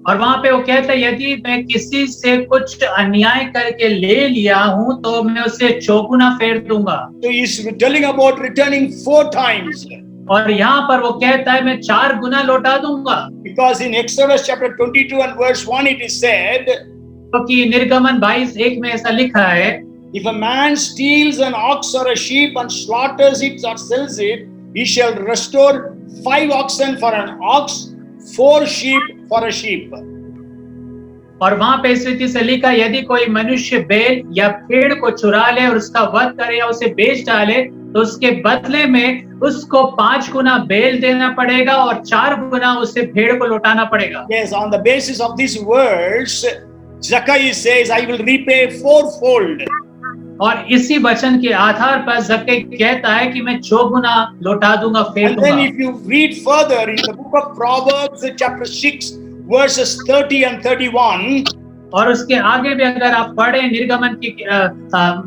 और वहां पे वो कहता है यदि मैं किसी से कुछ अन्याय करके ले लिया हूं तो मैं उसे चौगुना फेर दूंगा। So he's telling about returning 4 times. और यहाँ पर वो कहता है मैं 4 गुना लौटा दूंगा, Because in Exodus chapter 22 and verse 1 it is said, क्योंकि निर्गमन 22:1 में ऐसा लिखा है, "If a man steals an ox or a sheep and slaughters it or sells it, He shall restore 5 oxen for an ox, 4 sheep for a sheep. और वहां पे इस रीति से लिखा, यदि कोई मनुष्य बैल या भेड़ को चुरा ले और उसका वध करे या उसे बेच डाले, तो उसके बदले में उसको 5 गुना बैल देना पड़ेगा और 4 गुना उसे भेड़ को लौटाना पड़ेगा। Yes, on the basis of these words, Zacchaeus says, I will repay 4-fold. और इसी वचन के आधार पर जक्कई कहता है कि मैं 4 गुना लौटा दूंगा, फेर And then दूंगा। if you read further in the book of Proverbs, chapter 6, verses 30 and 31, और उसके आगे भी अगर आप पढ़े निर्गमन की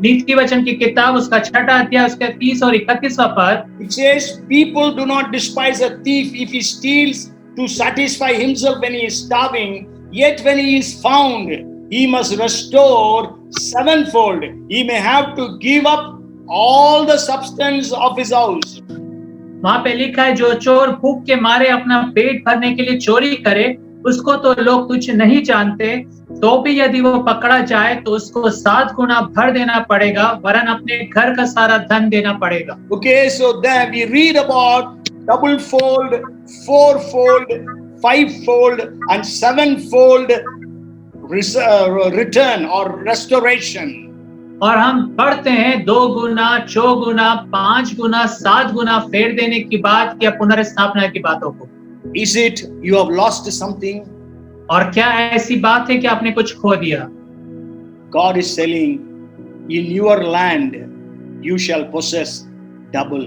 नीति वचन की किताब, उसका 6वां अध्याय, उसका 30 और 31वां पद, it says, people do not despise a thief if he steals to satisfy himself when he is starving, yet when he is found, he must restore 7-fold. He may have to give up all the substance of his house. वहां पे लिखा है, जो चोर भूख के मारे अपना पेट भरने के लिए चोरी करे, उसको तो लोग तुच्छ नहीं जानते, तो भी यदि वो पकड़ा जाए तो उसको 7 गुना भर देना पड़ेगा, वरन अपने घर का सारा धन देना पड़ेगा। Okay, so then we read about double-fold, 4-fold, 5-fold, and 7-fold return or restoration. और हम पढ़ते हैं 2 गुना, 4 गुना, 5 गुना, 7 गुना फेर देने की बात या पुनर्स्थापना की बातों को। Is it you have lost something? और क्या ऐसी बात है कि आपने कुछ खो दिया? God is telling, in your land you shall possess double.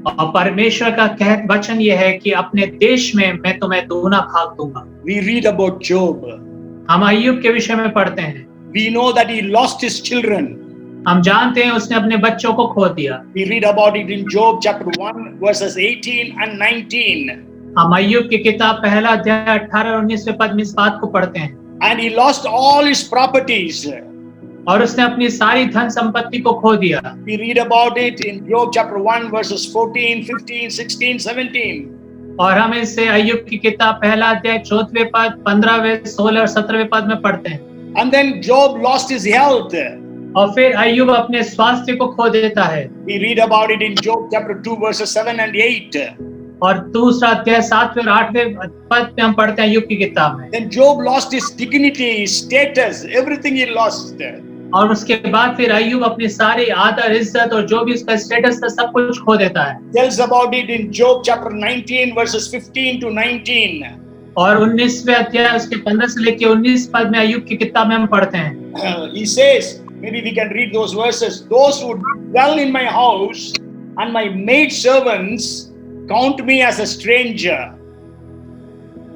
और परमेश्वर का वचन ये है कि अपने देश में मैं तुम्हें दूना भाग दूंगा। We read about Job. हम अय्यूब के विषय में पढ़ते हैं। We know that he lost his children. हम जानते हैं उसने अपने बच्चों को खो दिया। We read about it in Job chapter 1 verses 18 and 19. हम अय्यूब की किताब 1 अध्याय 18 और 19वें पद में इस बात को पढ़ते हैं। And he lost all his properties. और उसने अपनी सारी धन संपत्ति को खो दिया। We read about it in Job chapter 1 verses 14, 15, 16, 17. और हम इसे अय्यूब की किताब 1 अध्याय 14वें पद, 15वें, 16 और 17वें पद में पढ़ते हैं। And then Job lost his health. और फिर अय्यूब अपने स्वास्थ्य को खो देता है। We read about it in Job chapter 2 verses 7 and 8. और दूसरा अध्याय 7वें और 8वें पद में हम पढ़ते हैं अय्यूब की किताब में। Then Job lost his dignity, his status, everything he lost. और उसके बाद फिर अय्यूब अपनी सारी आदर, इज्जत और जो भी उसका स्टेटस था सब कुछ खो देता है। Tells about it in Job chapter 19 verses 15 to 19. और 19वें अध्याय उसके 15 से लेकर 19 पद में अय्यूब की किताब में हम पढ़ते हैं। He says, maybe we can read those verses. Those who dwell in my house and my maid servants count me as a stranger.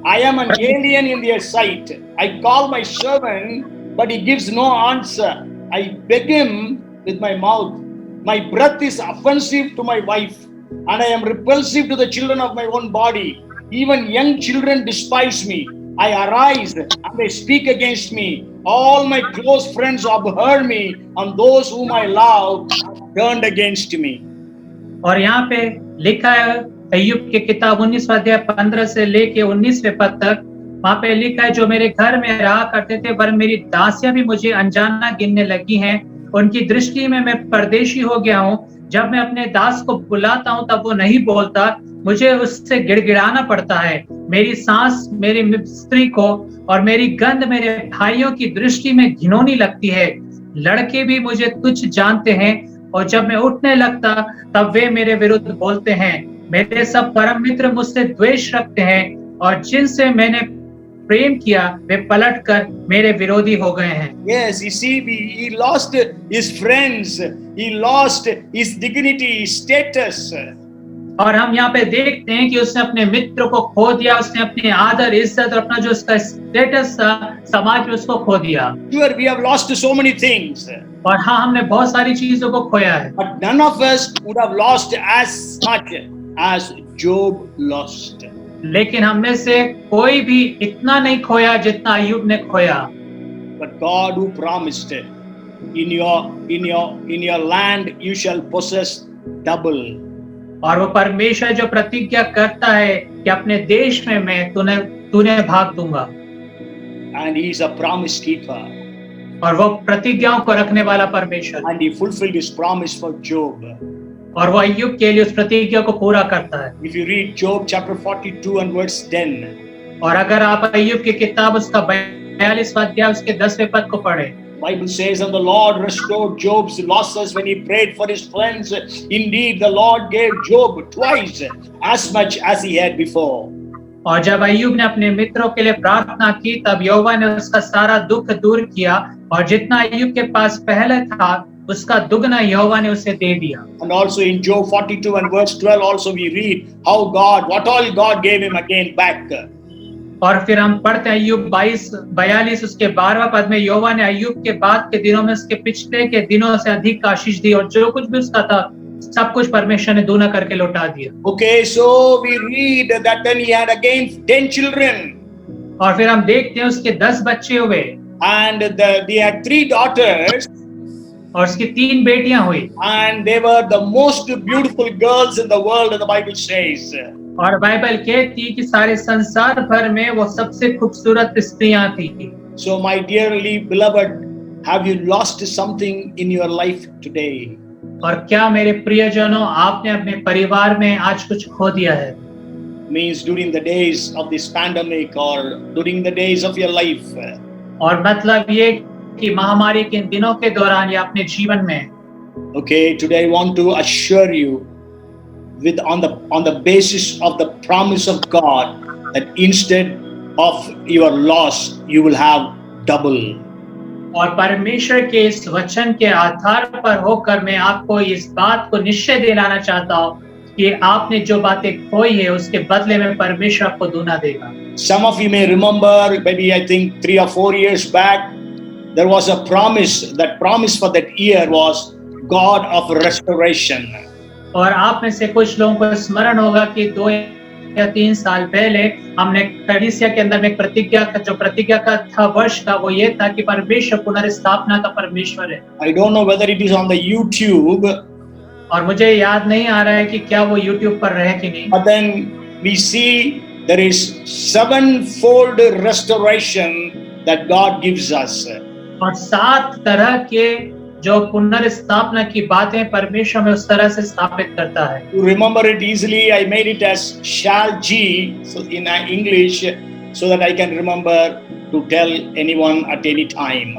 I am an alien in their sight. I call my servant, but he gives no answer. I beg him with my mouth. My breath is offensive to my wife, and I am repulsive to the children of my own body. Even young children despise me. I arise and they speak against me. All my close friends abhor me, and those whom I love have turned against me. और यहाँ पे लिखा है अय्यूब की किताब 19वां अध्याय 15 से लेके 19वें पद तक, वहाँ पे लिखा है, जो मेरे घर में रहा करते थे पर मेरी दासियां भी मुझे अनजाना गिनने लगी हैं। उनकी दृष्टि में मैं परदेशी हो गया हूँ। जब मैं अपने दास को बुलाता हूँ तब वो नहीं बोलता, मुझे उससे गिड़गिड़ाना पड़ता है। मेरी सांस मेरी स्त्री को और मेरी गंध मेरे भाइयों की दृष्टि में घिनौनी लगती है। लड़के भी मुझे तुच्छ जानते हैं और जब मैं उठने लगता तब वे मेरे विरुद्ध बोलते हैं। मेरे सब परम मित्र मुझसे द्वेष रखते हैं और जिनसे मैंने प्रेम किया वे पलटकर मेरे विरोधी हो गए हैं। Yes, you see, he lost his friends, he lost his dignity, his status. और हम यहाँ पे देखते हैं कि उसने अपने मित्र को खो दिया, उसने अपने आदर, इज्जत और अपना जो उसका स्टेटस था समाज में उसको खो दिया। Sure, we have lost so many things. और हाँ, हमने बहुत सारी चीजों को खोया है। But none of us would have lost as much as Job lost. लेकिन हमने से कोई भी इतना नहीं खोया जितना अय्यूब ने खोया। But God who promised, in your land you shall possess double. और वो परमेश्वर जो प्रतिज्ञा करता है कि अपने देश में मैं तूने भाग दूंगा। And he is a promise keeper. और वो प्रतिज्ञाओं को रखने वाला परमेश्वर। And he fulfilled his promise for Job. और वो अय्यूब के लिए उस प्रतिज्ञा को पूरा करता है। If you read Job chapter 42 and verse 10, और अगर आप अय्यूब की किताब उसका 42वां अध्याय उसके 10वें पद को पढ़े, Bible says, and the Lord restored Job's losses when he prayed for his friends. Indeed, the Lord gave Job twice as much as he had before. और जब अय्यूब ने अपने मित्रों के लिए प्रार्थना की तब यहोवा ने उसका सारा दुख दूर किया और जितना अय्यूब के पास पहले था उसका दुगना यहोवा ने उसे दे दिया। And also in Job 42 and verse 12 also we read how what all God gave him again back. और फिर हम पढ़ते हैं अय्यूब 42 उसके 12वां पद में, यहोवा ने अय्यूब के बाद के दिनों में उसके पिछले के दिनों से अधिक आशीष दी और जो कुछ भी उसका था सब कुछ परमेश्वर ने दूना करके लौटा दिया। Okay, so we read that then he had again 10 children. और फिर हम देखते हैं उसके 10 बच्चे हुए And they had 3 daughters. और उसकी 3 बेटियां हुई And they were the most beautiful girls in the world, the Bible says. और बाइबल कहती कि सारे संसार भर में वो सबसे खूबसूरत स्त्रियां थी। So my dearly beloved, have you lost something in your life today? और क्या मेरे प्रियजनों आपने अपने परिवार में आज कुछ खो दिया है? Means during the days of this pandemic or during the days of your life. और मतलब ये कि महामारी के दिनों के दौरान या अपने जीवन में। Okay, today I want to assure you with on the basis of the promise of God that instead of your loss you will have double. और परमेश्वर के इस वचन के आधार पर होकर मैं आपको इस बात को निश्चय दिलाना चाहता हूँ कि आपने जो बातें खोई है उसके बदले में परमेश्वर आपको दूना देगा। Some of you may remember, maybe I think 3 or 4 years back, there was a promise. That promise for that year was God of restoration. और आप में से कुछ लोगों को स्मरण होगा कि 2 या 3 साल पहले हमने कलीसिया के अंदर में एक प्रतिज्ञा का था वर्ष का, वो ये था कि परमेश्वर पुनर्स्थापना का परमेश्वर है। I don't know whether it is on the YouTube. और मुझे याद नहीं आ रहा है कि क्या वो YouTube पर रहे कि नहीं। But then we see there is 7-fold restoration that God gives us. और 7 तरह के जो पुनर्स्थापना की बातें परमेश्वर में उस तरह से स्थापित करता है। To remember it easily, I made it as shall G so in English so that I can remember to tell anyone at any time.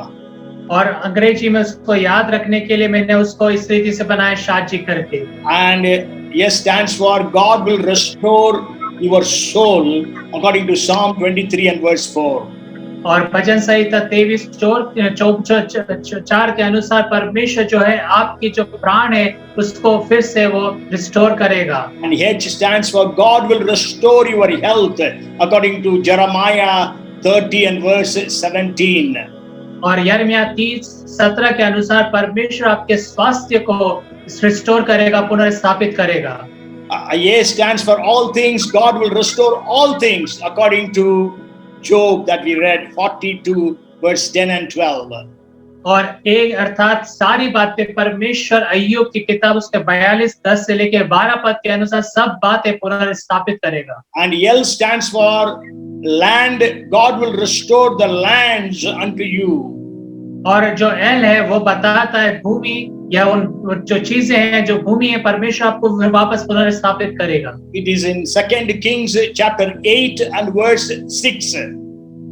और अंग्रेजी में उसको याद रखने के लिए मैंने उसको इस रीति से बनाया शाद जी करके। And yes stands for God will restore your soul according to Psalm 23 and verse 4. और भजन संहिता 23:4 के अनुसार परमेश्वर जो है आपकी जो प्राण है उसको फिर से वो रिस्टोर करेगा। And H stands for God will restore your health according to Jeremiah 30 and verse 17. और यिर्मयाह 30:17 के अनुसार परमेश्वर आपके स्वास्थ्य को रिस्टोर करेगा, पुनर्स्थापित करेगा। A stands for all things. God will restore all things according to Job that we read 42 verse 10 and 12. और एक अर्थात सारी बातें परमेश्वर अय्यूब की किताब उसके 42:10 से लेके 12 पद के अनुसार सब बातें पुनर्स्थापित करेगा। And L stands for land. God will restore the lands unto you. और जो एल है वो बताता है भूमि या उन जो चीजें हैं जो भूमि है परमेश्वर आपको वापस पुनर्स्थापित करेगा। It is in 2 Kings chapter 8 and verse 6.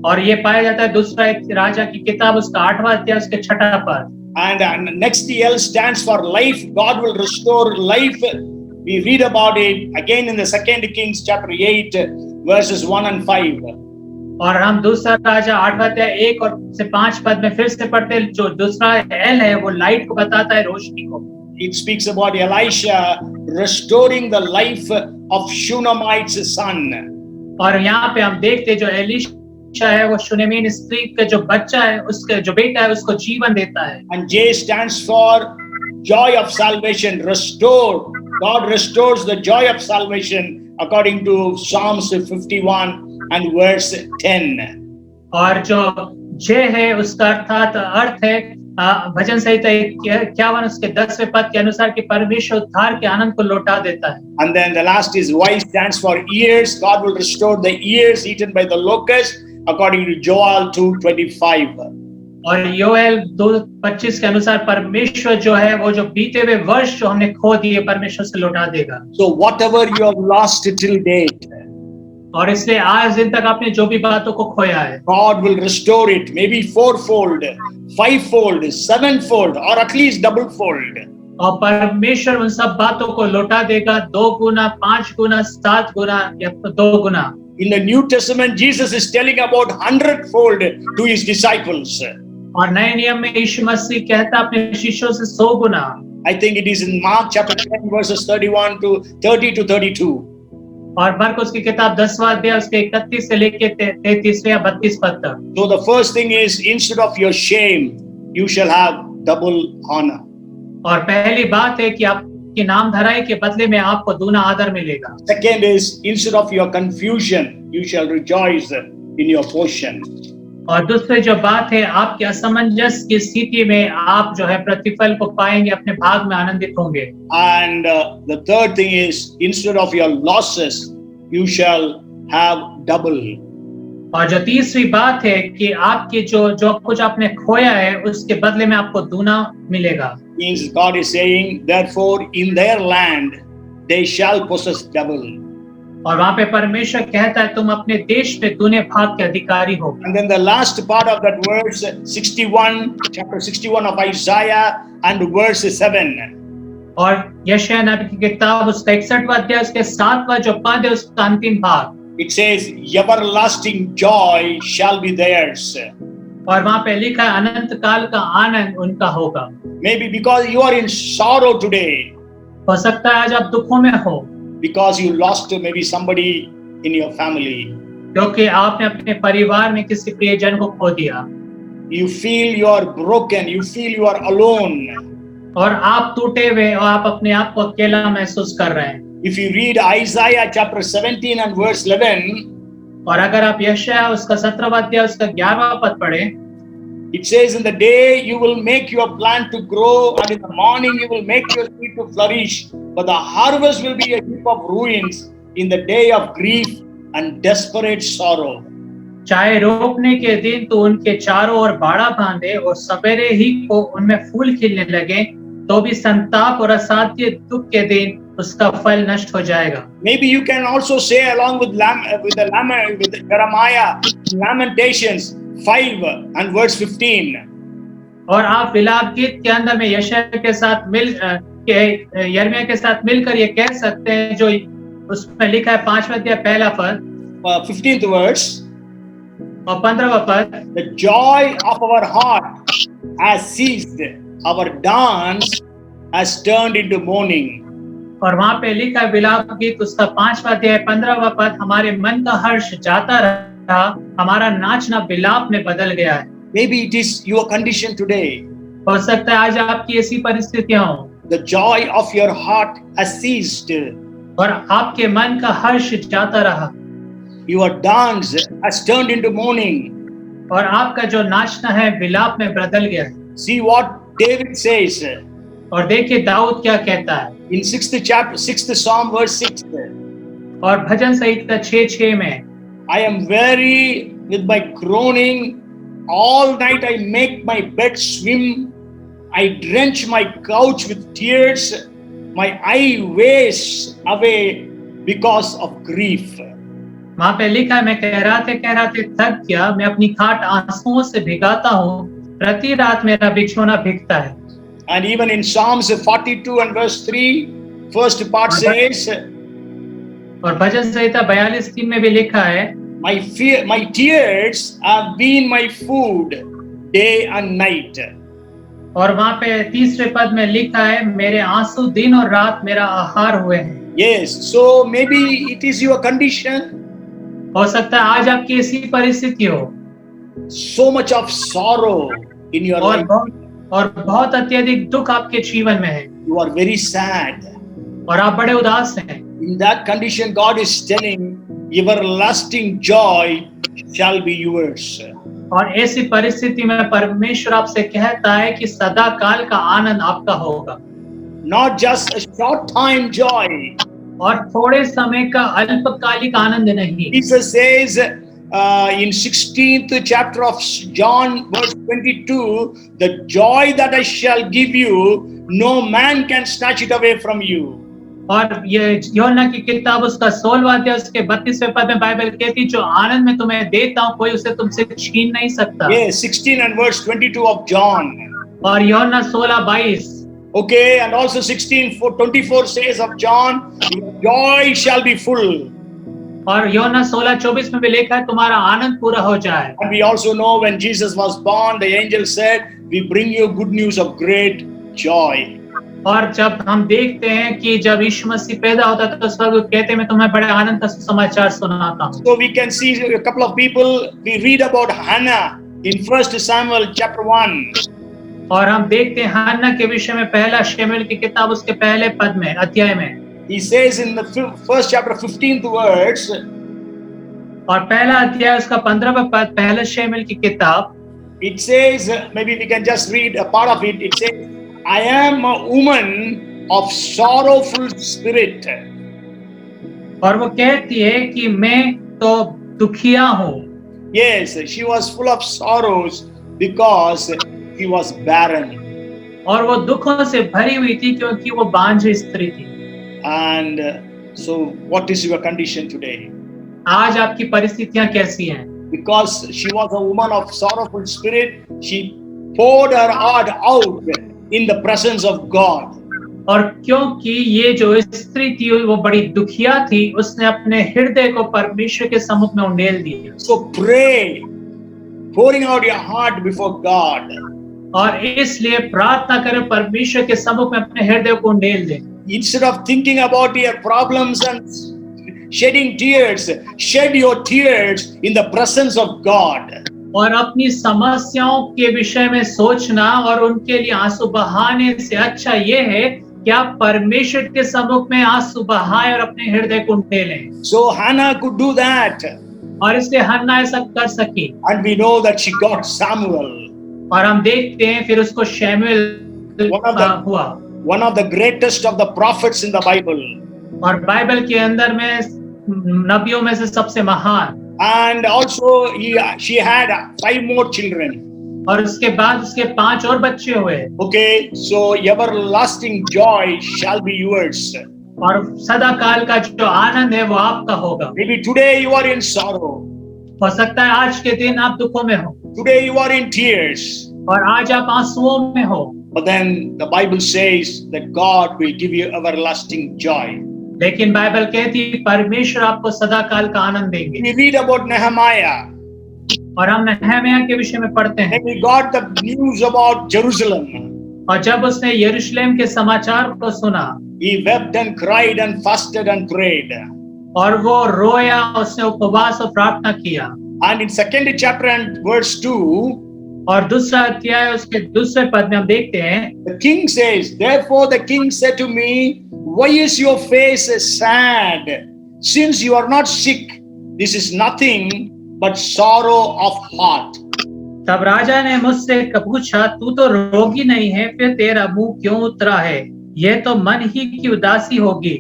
और ये पाया जाता है दूसरा राजा की किताब उसका 8वां अध्याय उसके 6वां पद। And next L stands for life. God will restore life. We read about it again in the 2 Kings chapter 8 verses 1 and 5. और हम दूसरा राजा 8वां अध्याय 1 और से 5 पद में फिर से पढ़ते हैं। जो दूसरा एल है वो लाइट को बताता है, रोशनी को। It speaks about Elisha restoring the life of Shunammite's son. और यहाँ पे हम देखते हैं जो एलीशा है वो शुनेमीन स्त्री का जो बच्चा है उसके जो बेटा है उसको जीवन देता है। And J stands for joy of salvation, restore. God restores the joy of salvation according to Psalms 51 and verse 10. और जो जे है उसका अर्थ है भजन संहिता 51 उसके 10वें पद के अनुसार कि परमेश्वर उद्धार के आनंद को लौटा देता है। And then the last is Y stands for ears. God will restore the ears eaten by the locust according to Joel 2:25. और योएल 2:25 के अनुसार परमेश्वर जो है वो जो बीते हुए वर्ष जो हमने खो दिए परमेश्वर से लौटा देगा। So whatever you have lost till date, और इसलिए आज दिन तक आपने जो भी बातों को खोया है, God will restore it, maybe fourfold, fivefold, sevenfold, or at least doublefold. और परमेश्वर उन सब बातों को लौटा देगा 2 गुना, 5 गुना, 7 गुना या 2 गुना। In the New Testament, Jesus is telling about 100-fold to his disciples. और नए नियम में यीशु मसीह कहता है अपने शिष्यों से 100 गुना। I think it is in Mark chapter 10 verses 31 to 30 to 32. और मरकुस की किताब 10वां अध्याय उसके 31 से लेके 33 या 32 पद तक। So the first thing is, instead of your shame, you shall have double honor. और पहली बात है कि आपकी नाम धराई के बदले में आपको दूना आदर मिलेगा। Second is, instead of your confusion, you shall rejoice in your portion. और दूसरी जो बात है, आपके असमंजस की स्थिति में आप जो है प्रतिफल को पाएंगे, अपने भाग में आनंदित होंगे। And the third thing is, instead of your losses, you shall have double. और जो तीसरी बात है कि आपकी जो कुछ आपने खोया है उसके बदले में आपको दूना मिलेगा। Means God is saying, therefore in their land they shall possess double. और वहां पे परमेश्वर कहता है तुम अपने देश में दूने भाग के अधिकारी हो। And then the last part of that verse 61, chapter 61 of Isaiah and verse 7. और यशायाह नबी की किताब उसका 61वां अध्याय उसके 7वां जो पद है उसका अंतिम भाग, It says, everlasting joy shall be theirs. और वहां पे लिखा है अनंत काल का आनंद उनका होगा। Maybe because you are in sorrow today, हो सकता है आज आप दुखों में हो because you lost maybe somebody in your family. क्योंकि आपने अपने परिवार में किसी प्रियजन को खो दिया। You feel you are broken, you feel you are alone. और आप टूटे हुए और आप अपने आप को अकेला महसूस कर रहे हैं। If you read Isaiah chapter 17 and verse 11, और अगर आप यशायाह उसका 17वां अध्याय उसका 11वां पद पढ़ें, it says, in the day you will make your plant to grow, and in the morning you will make your seed to flourish, but the harvest will be a heap of ruins in the day of grief and desperate sorrow. चाहे रोपने के दिन तो उनके चारों ओर बाड़ा बांधे और सवेरे ही को उनमें फूल खिलने लगे, तो भी संताप और असाध्य दुख के दिन उसका फल नष्ट हो जाएगा। Maybe you can also say along with Jeremiah, Lamentations 5 and verse 15. और आप विलाप गीत के अंदर में यशायाह के साथ यिर्मयाह के साथ मिलकर ये कह सकते हैं जो उसमें लिखा है 5वां अध्याय पहला पद, 15th verse. और 15वां पद, The joy of our heart has ceased, our dance has turned into mourning. और वहां पे लिखा है विलाप गीत उसका 5वां अध्याय 15वां पद, हमारे मन का हर्ष जाता रहा, हमारा नाचना विलाप में बदल गया है। Maybe it is your condition today. हो सकता है आज आपकी ऐसी परिस्थितियां हो The joy of your heart has ceased. और आपके मन का हर्ष जाता रहा, Your dance has turned into mourning. और आपका जो नाचना है विलाप में बदल गया है। See what David says और देखिए दाऊद क्या कहता है in 6th Psalm verse 6. और भजन संहिता 6:6 में, I am weary with my groaning, all night I make my bed swim, I drench my couch with tears, my eye wastes away because of grief. वहां पे लिखा है मैं कहराते थक गया, मैं अपनी खाट आंसुओं से भिगाता हूँ, प्रति रात मेरा बिछौना भिगता है। And even in Psalms 42 and verse 3, first part says, और भजन संहिता 42:3 में भी लिखा है, my tears have been my food day and night. और वहां पे तीसरे पद में लिखा है मेरे आंसू दिन और रात मेरा आहार हुए हैं। Yes, so maybe it is your condition. हो सकता है आज आपकी ऐसी परिस्थिति हो, So much of sorrow in your life. और बहुत अत्यधिक दुख आपके जीवन में है, You are very sad. और आप बड़े उदास हैं। In that condition, God is telling, everlasting joy shall be yours. और ऐसी परिस्थिति में परमेश्वर आपसे कहता है कि सदा काल का आनंद आपका होगा, Not just a short time joy. और थोड़े समय का अल्पकालिक आनंद नहीं। Jesus says, in 16th chapter of John, verse 22, the joy that I shall give you, no man can snatch it away from you. और ये यूहन्ना की किताब उसका 16वां अध्याय उसके 32वें पद में बाइबल कहती, जो आनंद में तुम्हें देता हूँ कोई उसे तुमसे छीन नहीं सकता। Yes, 16 and verse 22 of John. और यूहन्ना 16:22। Okay, and also 16:24 says of John, your joy shall be full. और यूहन्ना 16:24 में भी लिखा है तुम्हारा आनंद पूरा हो जाए। And we also know when Jesus was born, the angel said, we bring you good news of great joy. और जब हम देखते हैं कि जब यीशु मसीह पैदा होता है तो स्वर्गदूत कहते हैं मैं तुम्हें बड़े आनंद का सुसमाचार सुनाता हूँ। So we can see a couple of people, we read about Hannah in 1 Samuel chapter 1. और हम देखते हैं हन्ना के विषय में पहला शमूएल की किताब उसके पहले पद में अध्याय में। He says in the first chapter 15th verse, और पहला अध्याय उसका 15वां पद पहला शमूएल की किताब, it says, maybe we can just read a part of it. It says, I am a woman of sorrowful spirit. और वो कहती है कि मैं तो दुखिया हूँ। Yes, she was full of sorrows because she was barren. और वो दुखों से भरी हुई थी क्योंकि वो बांझी स्त्री थी। And so what is your condition today? आज आपकी परिस्थितियां कैसी हैं? Because she was a woman of sorrowful spirit, she poured her heart out in the presence of God. और क्योंकि ये जो स्त्री थी वो बड़ी दुखिया थी, उसने अपने हृदय को परमेश्वर के सम्मुख में उंडेल दिया। So pray, pouring out your heart before God. और इसलिए प्रार्थना करें, परमेश्वर के सम्मुख में अपने हृदय को उंडेल दें। Instead of thinking about your problems and shedding tears, shed your tears in the presence of God. और अपनी समस्याओं के विषय में सोचना और उनके लिए आंसू बहाने से अच्छा ये है कि आप परमेश्वर के सम्मुख में आंसू बहाएं और अपने हृदय को उंडेलें। So Hannah could do that. और इसलिए हन्ना ऐसा कर सकी। And we know that she got Samuel. और हम देखते हैं फिर उसको शमूएल हुआ। One of the greatest of the prophets in the Bible. और बाइबल के अंदर में नबियों में से सबसे महान। And also she had 5 more children. और उसके बाद उसके 5 और बच्चे हुए। Okay, so everlasting joy shall be yours. और सदा काल का जो आनंद है वो आपका होगा। Maybe today you are in sorrow. हो सकता है आज के दिन आप दुखों में हो। Today you are in tears. और आज आप आंसुओं में हो। But then the Bible says that God will give you everlasting joy. लेकिन बाइबल कहती है परमेश्वर आपको सदा काल का आनंद देंगे। We read about Nehemiah. और हम नहम्याह के विषय में पढ़ते हैं। When he got the news about Jerusalem, और जब उसने यरूशलेम के समाचार को सुना, he wept and cried and fasted and prayed. और वो रोया, उसने उपवास और प्रार्थना किया। And in 2nd chapter and verse 2, और दूसरा अध्याय उसके दूसरे पद में हम देखते हैं, the king says, therefore the king said to me, why is your face sad? Since you are not sick, this is nothing but sorrow of heart. तब राजा ने मुझसे पूछा, तू तो रोगी नहीं है, फिर तेरा मुंह क्यों उतरा है? यह तो मन ही की उदासी होगी।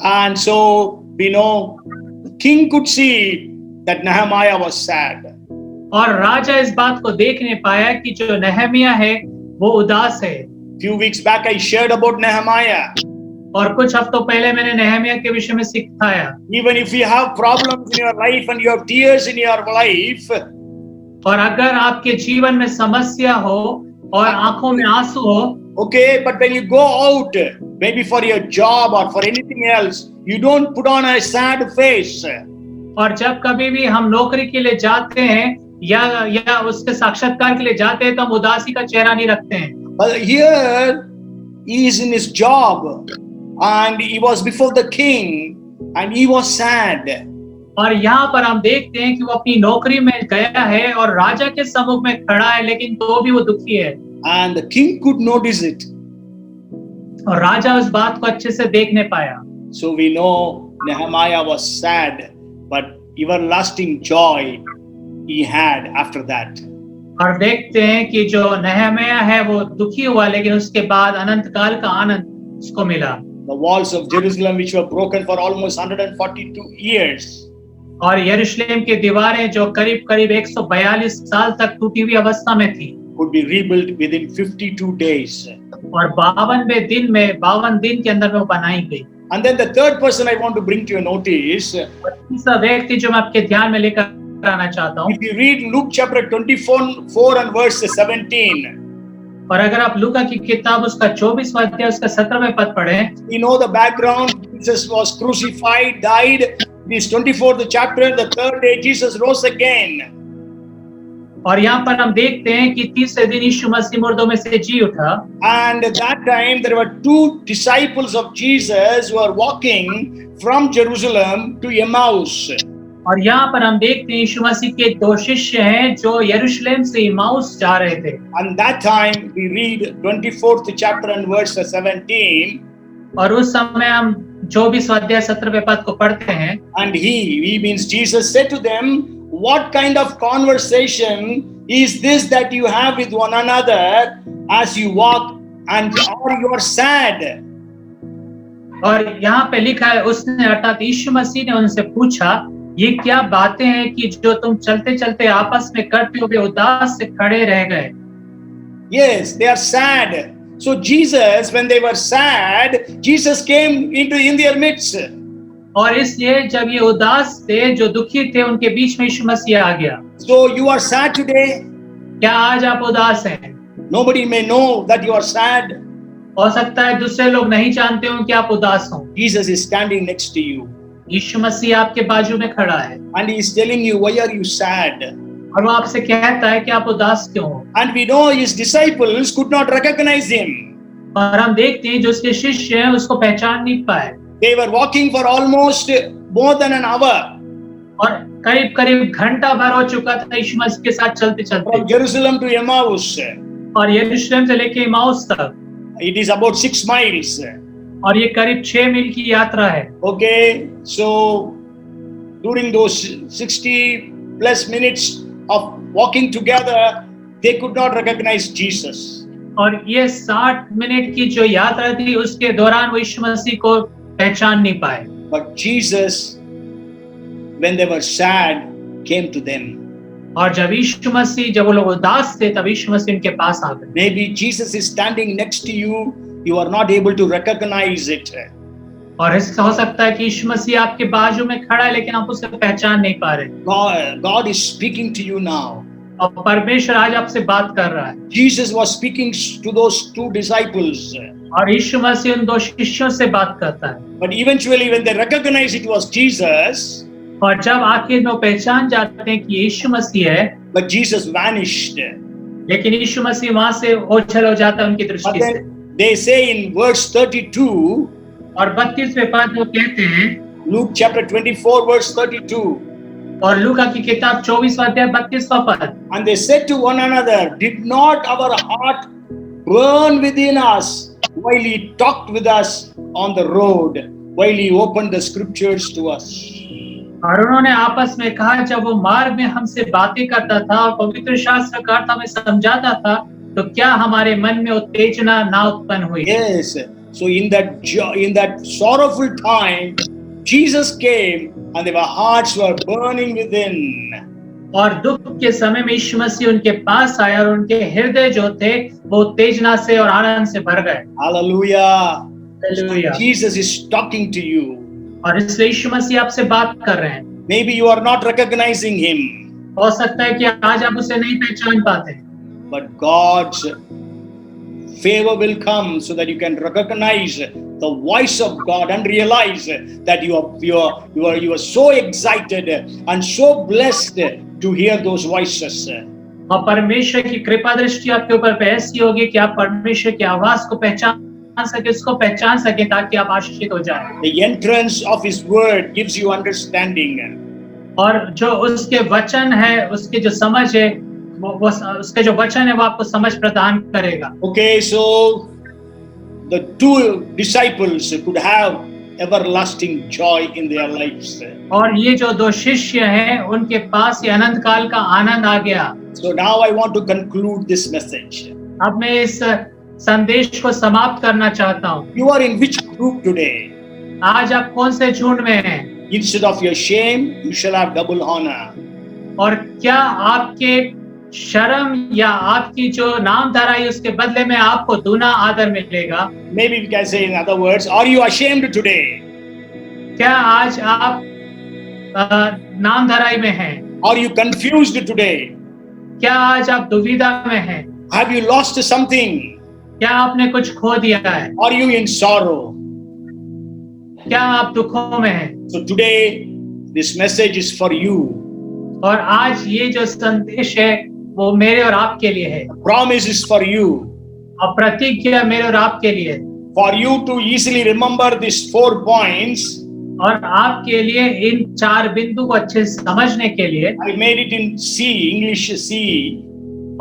And so we know the king could see that Nehemiah was sad. और राजा इस बात को देख नहीं पाया कि जो नहम्याह है वो उदास है। Few weeks back I shared about Nehemiah. और कुछ हफ्तों पहले मैंने नहम्याह के विषय में सिखाया। Even if you have problems in your life and you have tears in your life, और अगर आपके जीवन में समस्या हो और आंखों में आंसू हो, okay, but when you go out, maybe for your job or for anything else, you don't put on a sad face. और जब कभी भी हम नौकरी के लिए जाते हैं या उसके साक्षात्कार के लिए जाते हैं तो हम उदासी का चेहरा नहीं रखते हैं। But here he is in his job and he was before the king and he was sad. और यहाँ पर हम देखते हैं कि वो अपनी नौकरी में गया है और राजा के सम्मुख में खड़ा है, लेकिन तो भी वो दुखी है। And the king could notice it. और राजा उस बात को अच्छे से देख नहीं पाया। So we know Nehemiah was sad, but everlasting joy he had after that. और देखते हैं कि जो नहम्याह है वो दुखी हुआ, लेकिन उसके बाद अनंत काल का आनंद उसको मिला। The walls of Jerusalem which were broken for almost 142 years. और यरूशलेम की दीवारें जो करीब करीब 142 साल तक टूटी हुई अवस्था में थी, could be rebuilt within 52 days. और 52 दिन के अंदर में वो बनाई गई। And then the third person I want to bring to your notice, और तीसरा व्यक्ति जो मैं आपके ध्यान में लेकर आना चाहता हूँ, if you read Luke chapter 24 and verse 17, और अगर आप लूका की किताब उसका 24वां अध्याय उसका 17वें पद पढ़ें, you know the background. Jesus was crucified, died. This 24th chapter, the third day Jesus rose again. और यहाँ पर हम देखते हैं कि तीसरे दिन यीशु मसीह मुर्दों में से जी उठा। And at that time there were two disciples of Jesus who are walking from Jerusalem to Emmaus. और यहाँ पर हम देखते हैं यीशु मसीह के दो शिष्य हैं जो यरूशलेम से इमाउस जा रहे थे। And that time we read 24th chapter and verse 17. और उस समय हम 24वां अध्याय 17वें पद को पढ़ते हैं। And he means Jesus said to them, what kind of conversation is this that you have with one another as you walk, and or you are sad? और यहाँ पे लिखा है, उसने अर्थात यीशु मसीह ने उनसे पूछा, ये क्या बातें हैं कि जो तुम चलते चलते आपस में करते हो, वे उदास से खड़े रह गए। Yes, they are sad. So Jesus, when they were sad, Jesus came in their midst. और इसलिए जब ये उदास थे, जो दुखी थे, उनके बीच में यीशु मसीह आ गया। So you are sad today? क्या आज आप उदास हैं? Nobody may know that you are sad. हो सकता है दूसरे लोग नहीं जानते हो कि आप उदास हो। Jesus is standing next to you. यीशु मसीह आपके बाजू में खड़ा है And he is telling you, why are you sad? और वो आपसे कहता है कि आप उदास क्यों हो। And we know his disciples could not recognize him. और हम देखते हैं जो उसके शिष्य हैं उसको पहचान नहीं पाए। They were walking for almost more than an hour. और करीब करीब घंटा भर हो चुका था यीशु मसीह के साथ चलते चलते। From Jerusalem to Emmaus. और यरूशलेम से लेके इमाउस तक। It is about 6 miles. और ये करीब 6 मील की यात्रा है। Okay, so during those 60 plus minutes of walking together, they could not recognize Jesus. और ये 60 मिनट की जो यात्रा थी उसके दौरान वो यीशु मसीह को पहचान नहीं पाए। But Jesus, when they were sad, came to them. और जब यीशु मसीह, जब वो लोग उदास थे, तब यीशु मसीह उनके पास आ गए। Maybe Jesus is standing next to you, you are not able to recognize it. और ऐसा हो सकता है कि यीशु मसीह आपके बाजू में खड़ा है लेकिन आप उसे पहचान नहीं पा रहे। God is speaking to you now. और परमेश्वर आज आपसे बात कर रहा है। Jesus was speaking to those two disciples. और यीशु मसीह उन दो शिष्यों से बात करता है। But eventually when they recognized it was Jesus, और जब आखिर में वो पहचान जाते हैं कि यीशु मसीह है, but Jesus vanished. लेकिन यीशु मसीह वहां से ओझल हो जाता है उनकी But दृष्टि से। then they say in verse 32, और 32वें पद वो कहते हैं, Luke chapter 24 verse 32, और लूका की किताब 24वां अध्याय 32वां पद, and they said to one another, did not our heart burn within us while he talked with us on the road, while he opened the scriptures to us? और उन्होंने आपस में कहा, जब वो मार्ग में हमसे बातें करता था और पवित्र शास्त्र का अर्थ हमें समझाता था, तो क्या हमारे मन में उत्तेजना ना उत्पन्न हुई? Yes. So in that sorrowful time, Jesus came and their hearts were burning within. और दुख के समय में यीशु मसीह उनके पास आया और उनके हृदय जो थे वो उत्तेजना से और आनंद से भर गए। Hallelujah. Hallelujah. Jesus is talking to you. और इसलिए यीशु मसीह आपसे बात कर रहे हैं। Maybe you are not recognizing him, हो सकता है कि आज आप उसे नहीं पहचान पाते, but God's favor will come so that you can recognize the voice of God and realize that you are so excited and so blessed to hear those voices. और परमेश्वर की कृपा दृष्टि आपके ऊपर ऐसी होगी कि आप परमेश्वर की आवाज को पहचान सके, उसको पहचान सके, ताकि आप आशीषित हो जाए। The entrance of his word gives you understanding. और जो उसके वचन है, उसकी जो समझ है, वो उसके जो वचन है वो आपको समझ प्रदान करेगा। Okay, so the two disciples could have everlasting joy in their lives. और ये जो दो शिष्य हैं उनके पास ये अनंत काल का आनंद आ गया। So now I want to conclude this message. अब मैं इस संदेश को समाप्त करना चाहता हूँ। You are in which group today? आज आप कौन से झुंड में हैं? Instead of your shame, you shall have double honor. और क्या आपके शर्म या आपकी जो नाम धराई उसके बदले में आपको दूना आदर मिलेगा? Maybe we can say in other words, are you ashamed today? क्या आज आप नाम धराई में हैं? Are you confused today? क्या आज आप दुविधा में हैं? Have you lost something? क्या आपने कुछ खो दिया है? Are you in sorrow? क्या आप दुखों में हैं? So today, this message is for you. और आज ये जो संदेश है वो मेरे और आपके लिए है, Promise is for you. और प्रतिज्ञा मेरे और आपके लिए है। For you to easily remember these 4 points, और आपके लिए इन 4 बिंदु को अच्छे से समझने के लिए, I made it in C, English C.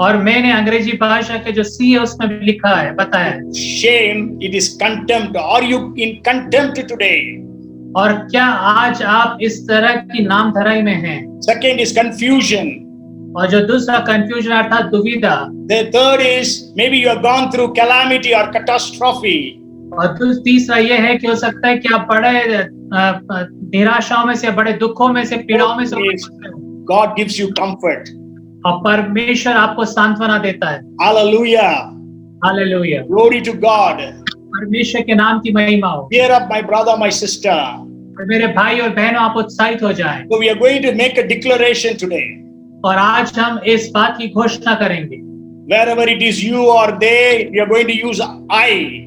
और मैंने अंग्रेजी भाषा के जो सी है उसमें भी लिखा है, बताया है। Shame, it is contempt. Are you in contempt today? और क्या आज आप इस तरह की नाम धराई में हैं? Second is confusion. और जो दूसरा कंफ्यूजन अर्थात दुविधा, The third is maybe you have gone through calamity or catastrophe. और तीसरा ये है कि हो सकता है कि आप बड़े निराशाओं में से, बड़े दुखों में से, पीड़ाओं में से Yes. God gives you comfort. और परमेश्वर आपको सांत्वना देता है। Hallelujah. Hallelujah, Glory to God. परमेश्वर के नाम की महिमा हो। Cheer up, my brother, my sister. और मेरे भाई और बहनों, आप उत्साहित हो जाएं। So we are going to make a declaration today. और आज हम इस बात की घोषणा करेंगे, Wherever it is you or they, we are going to use I.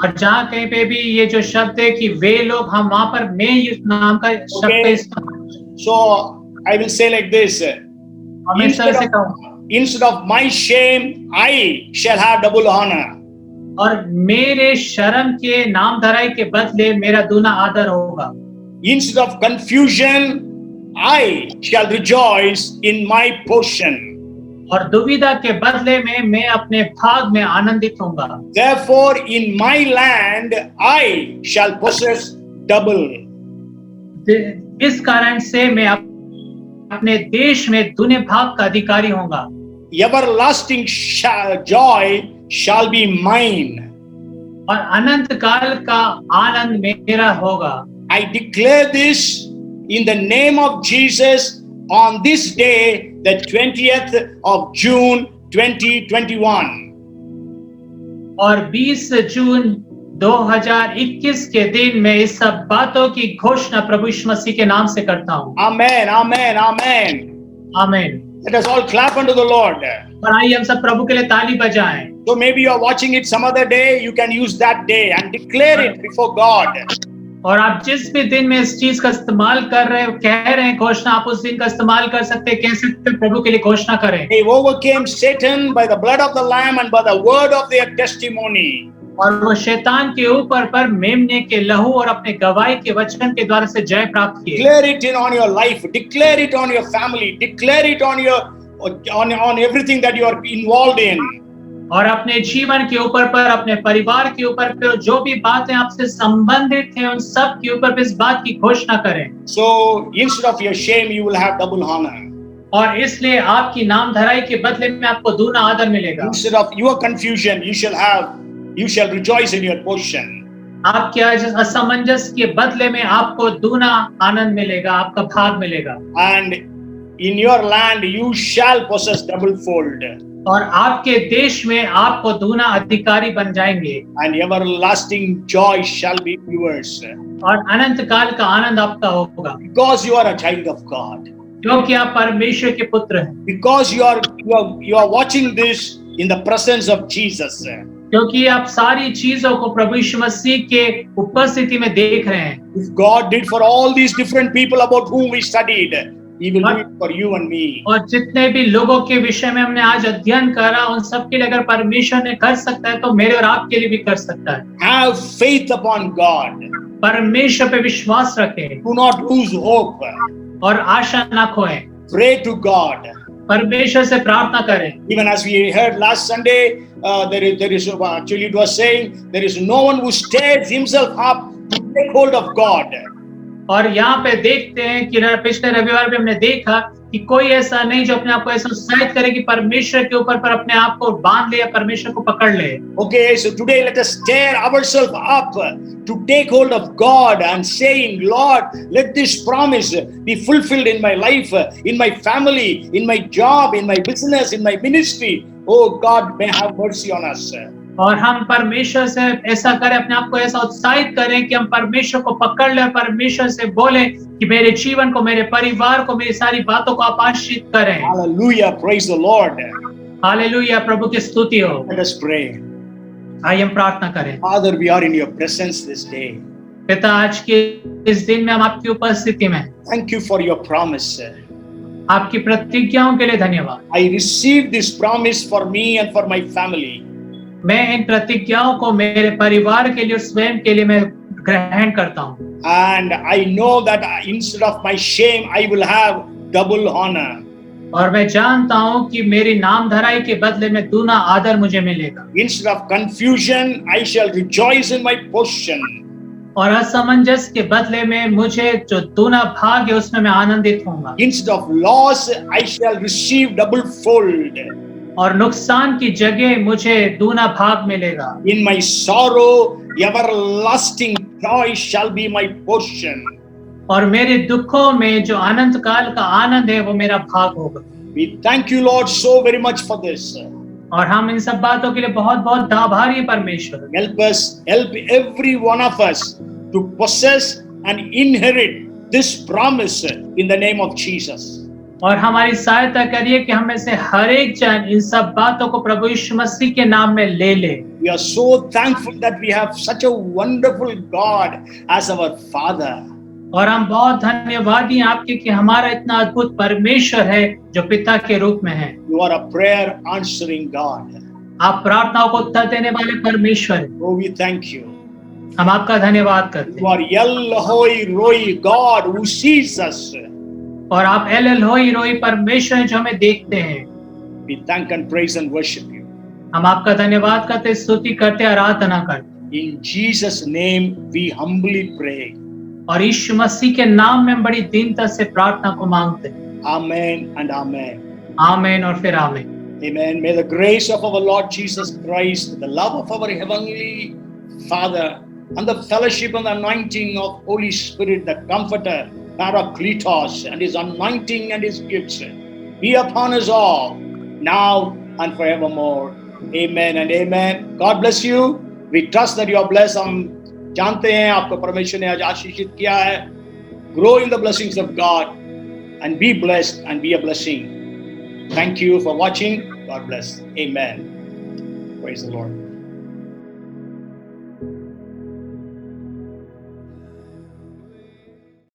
और जहाँ कहीं पे भी ये जो शब्द है कि वे लोग, हम वहां पर मैं इस नाम का शब्द का Okay. इस्तेमाल, So I will say like this. हम इस तरह से कहूँगा, Instead of my shame, I shall have double honor. और मेरे शर्म के नाम धराई के बदले मेरा दूना आदर होगा। Instead of confusion, I shall rejoice in my portion. और दुविधा के बदले में मैं अपने भाग में आनंदित होऊंगा। Therefore, in my land, I shall possess double. इस कारण से मैं अपने देश में दूने भाग का अधिकारी होऊंगा। Everlasting joy shall be mine. और अनंत काल का आनंद मेरा होगा। I declare this in the name of Jesus on this day, the 20th of June 2021. और 20 जून 2021 के दिन मैं इस सब बातों की घोषणा प्रभु यीशु मसीह के नाम से करता हूँ। Amen, amen, amen. आमीन। Let us all clap unto the Lord. और आइए हम सब प्रभु के लिए ताली बजाएं। So maybe you are watching it some other day, you can use that day and declare it before God. और आप जिस भी दिन में इस चीज का इस्तेमाल कर रहे हो, कह रहे हैं घोषणा, आप उस दिन का इस्तेमाल कर सकते हैं, कह सकते हैं, प्रभु के लिए घोषणा करें। They overcame Satan by the blood of the Lamb and by the word of their testimony. और वो शैतान के ऊपर पर मेमने के लहू और अपने गवाही के वचन के द्वारा से जय प्राप्त किए। Declare it in on your life, declare it on your family, declare it on your on everything that you are involved in. और अपने जीवन के ऊपर पर, अपने परिवार के ऊपर पर, जो भी बातें आपसे संबंधित हैं उन सब के ऊपर इस बात की घोषणा करें। So instead of your shame, you will have double honor. और इसलिए आपकी नाम धराई के बदले में आपको दूना आदर मिलेगा। Instead of your confusion, you shall rejoice in your portion. आपके आज असमंजस के बदले में आपको दूना आनंद मिलेगा, आपका भाग मिलेगा। And in your land, you shall possess double fold. और आपके देश में आपको दूना अधिकारी बन जाएंगे। And everlasting joy shall be yours. और अनंत काल का आनंद आपका होगा। Because you are a child of God. क्योंकि आप परमेश्वर के पुत्र हैं। Because you are watching this in the presence of Jesus. क्योंकि आप सारी चीजों को प्रभु यीशु मसीह के उपस्थिति में देख रहे हैं। If God did for all these different people about whom we studied, He will do it for you and me. और जितने भी लोगों के विषय में हमने आज अध्ययन करा, उन सब के लिए अगर परमेश्वर ने कर सकता है तो मेरे और आपके लिए भी कर सकता है। Have faith upon God. परमेश्वर पे विश्वास रखें। Do not lose hope. और आशा ना खोएं। Pray to God. परमेश्वर से प्रार्थना करें। Even as we heard last Sunday, there is actually it was saying there is no one who stirs himself up to take hold of God. और यहाँ पे देखते हैं कि पिछले रविवार में हमने देखा कि कोई ऐसा नहीं जो अपने आप को ऐसा उत्साहित करे कि परमेश्वर के ऊपर पर अपने आप को बांध ले या परमेश्वर को पकड़ ले। Okay, so today let us stir ourselves up to take hold of God and saying, Lord, let this promise be fulfilled in my life, in my family, in my job, in my business, in my ministry. Oh God, may have mercy on us. और हम परमेश्वर से ऐसा करें, अपने आप को ऐसा उत्साहित करें कि हम परमेश्वर को पकड़ लें और परमेश्वर से बोलें कि मेरे जीवन को, मेरे परिवार को, मेरी सारी बातों को आप आशीष करें। Hallelujah, praise the Lord. Hallelujah, प्रभु की स्तुति हो। Let us pray. आइए हम प्रार्थना करें। Father, we are in your presence this day. पिता, आज के इस दिन में हम आपकी उपस्थिति में, Thank you for your promise. आपकी प्रतिज्ञाओं के लिए धन्यवाद। I receive this promise for me and for my family. मैं इन प्रतिज्ञाओं को मेरे परिवार के लिए और स्वयं के लिए मैं ग्रहण करता हूँ। And I know that instead of my shame, I will have double honor. और मैं जानता हूँ कि मेरी नाम धराई के बदले में दूना आदर मुझे मिलेगा। Instead of confusion, I shall rejoice in my portion. और असमंजस के बदले में मुझे जो दूना भाग है उसमें मैं आनंदित होऊंगा। Instead of loss, I shall receive double fold. और नुकसान की जगह मुझे दूना भाग मिलेगा। In my sorrow, everlasting joy shall be my portion. और मेरे दुखों में जो अनंत काल का आनंद है वो मेरा भाग होगा। We thank you, Lord, so very much for this. और हम इन सब बातों के लिए बहुत बहुत आभारी हैं परमेश्वर। Help every one of us to possess and inherit this promise in the name of Jesus. और हमारी सहायता करिए कि हम में से हर एक जन इन सब बातों को प्रभु यीशु मसीह के नाम में ले ले। We are so thankful that we have such a wonderful God as our Father. और हम बहुत धन्यवादी हैं आपके कि हमारा इतना अद्भुत परमेश्वर है जो पिता के रूप में है। You are a prayer answering God. आप प्रार्थनाओं को उत्तर देने वाले परमेश्वर हैं। Oh, we thank you. हम आपका धन्यवाद करते You are El Roi, God who sees us. हैं। और आप एल एल होई रोई परमेश्वर हैं जो हमें देखते हैं। We thank and praise and worship you. हम आपका धन्यवाद करते, स्तुति करते, आराधना करते। In Jesus' name we humbly pray. और यीशु मसीह के नाम में हम बड़ी दीनता से प्रार्थना को मांगते हैं। Amen and amen. आमीन और फिर आमीन। Amen. May the grace of our Lord Jesus Christ, the love of our Heavenly Father, and the fellowship and the anointing of Holy Spirit, the Comforter, Paracletos, and His anointing and His gifts be upon us all, now and forevermore. Amen and amen. God bless you. We trust that you are blessed. हम जानते हैं आपको परमेश्वर ने आज आशीषित किया है। Grow in the blessings of God and be blessed and be a blessing. Thank you for watching. God bless. Amen. Praise the Lord.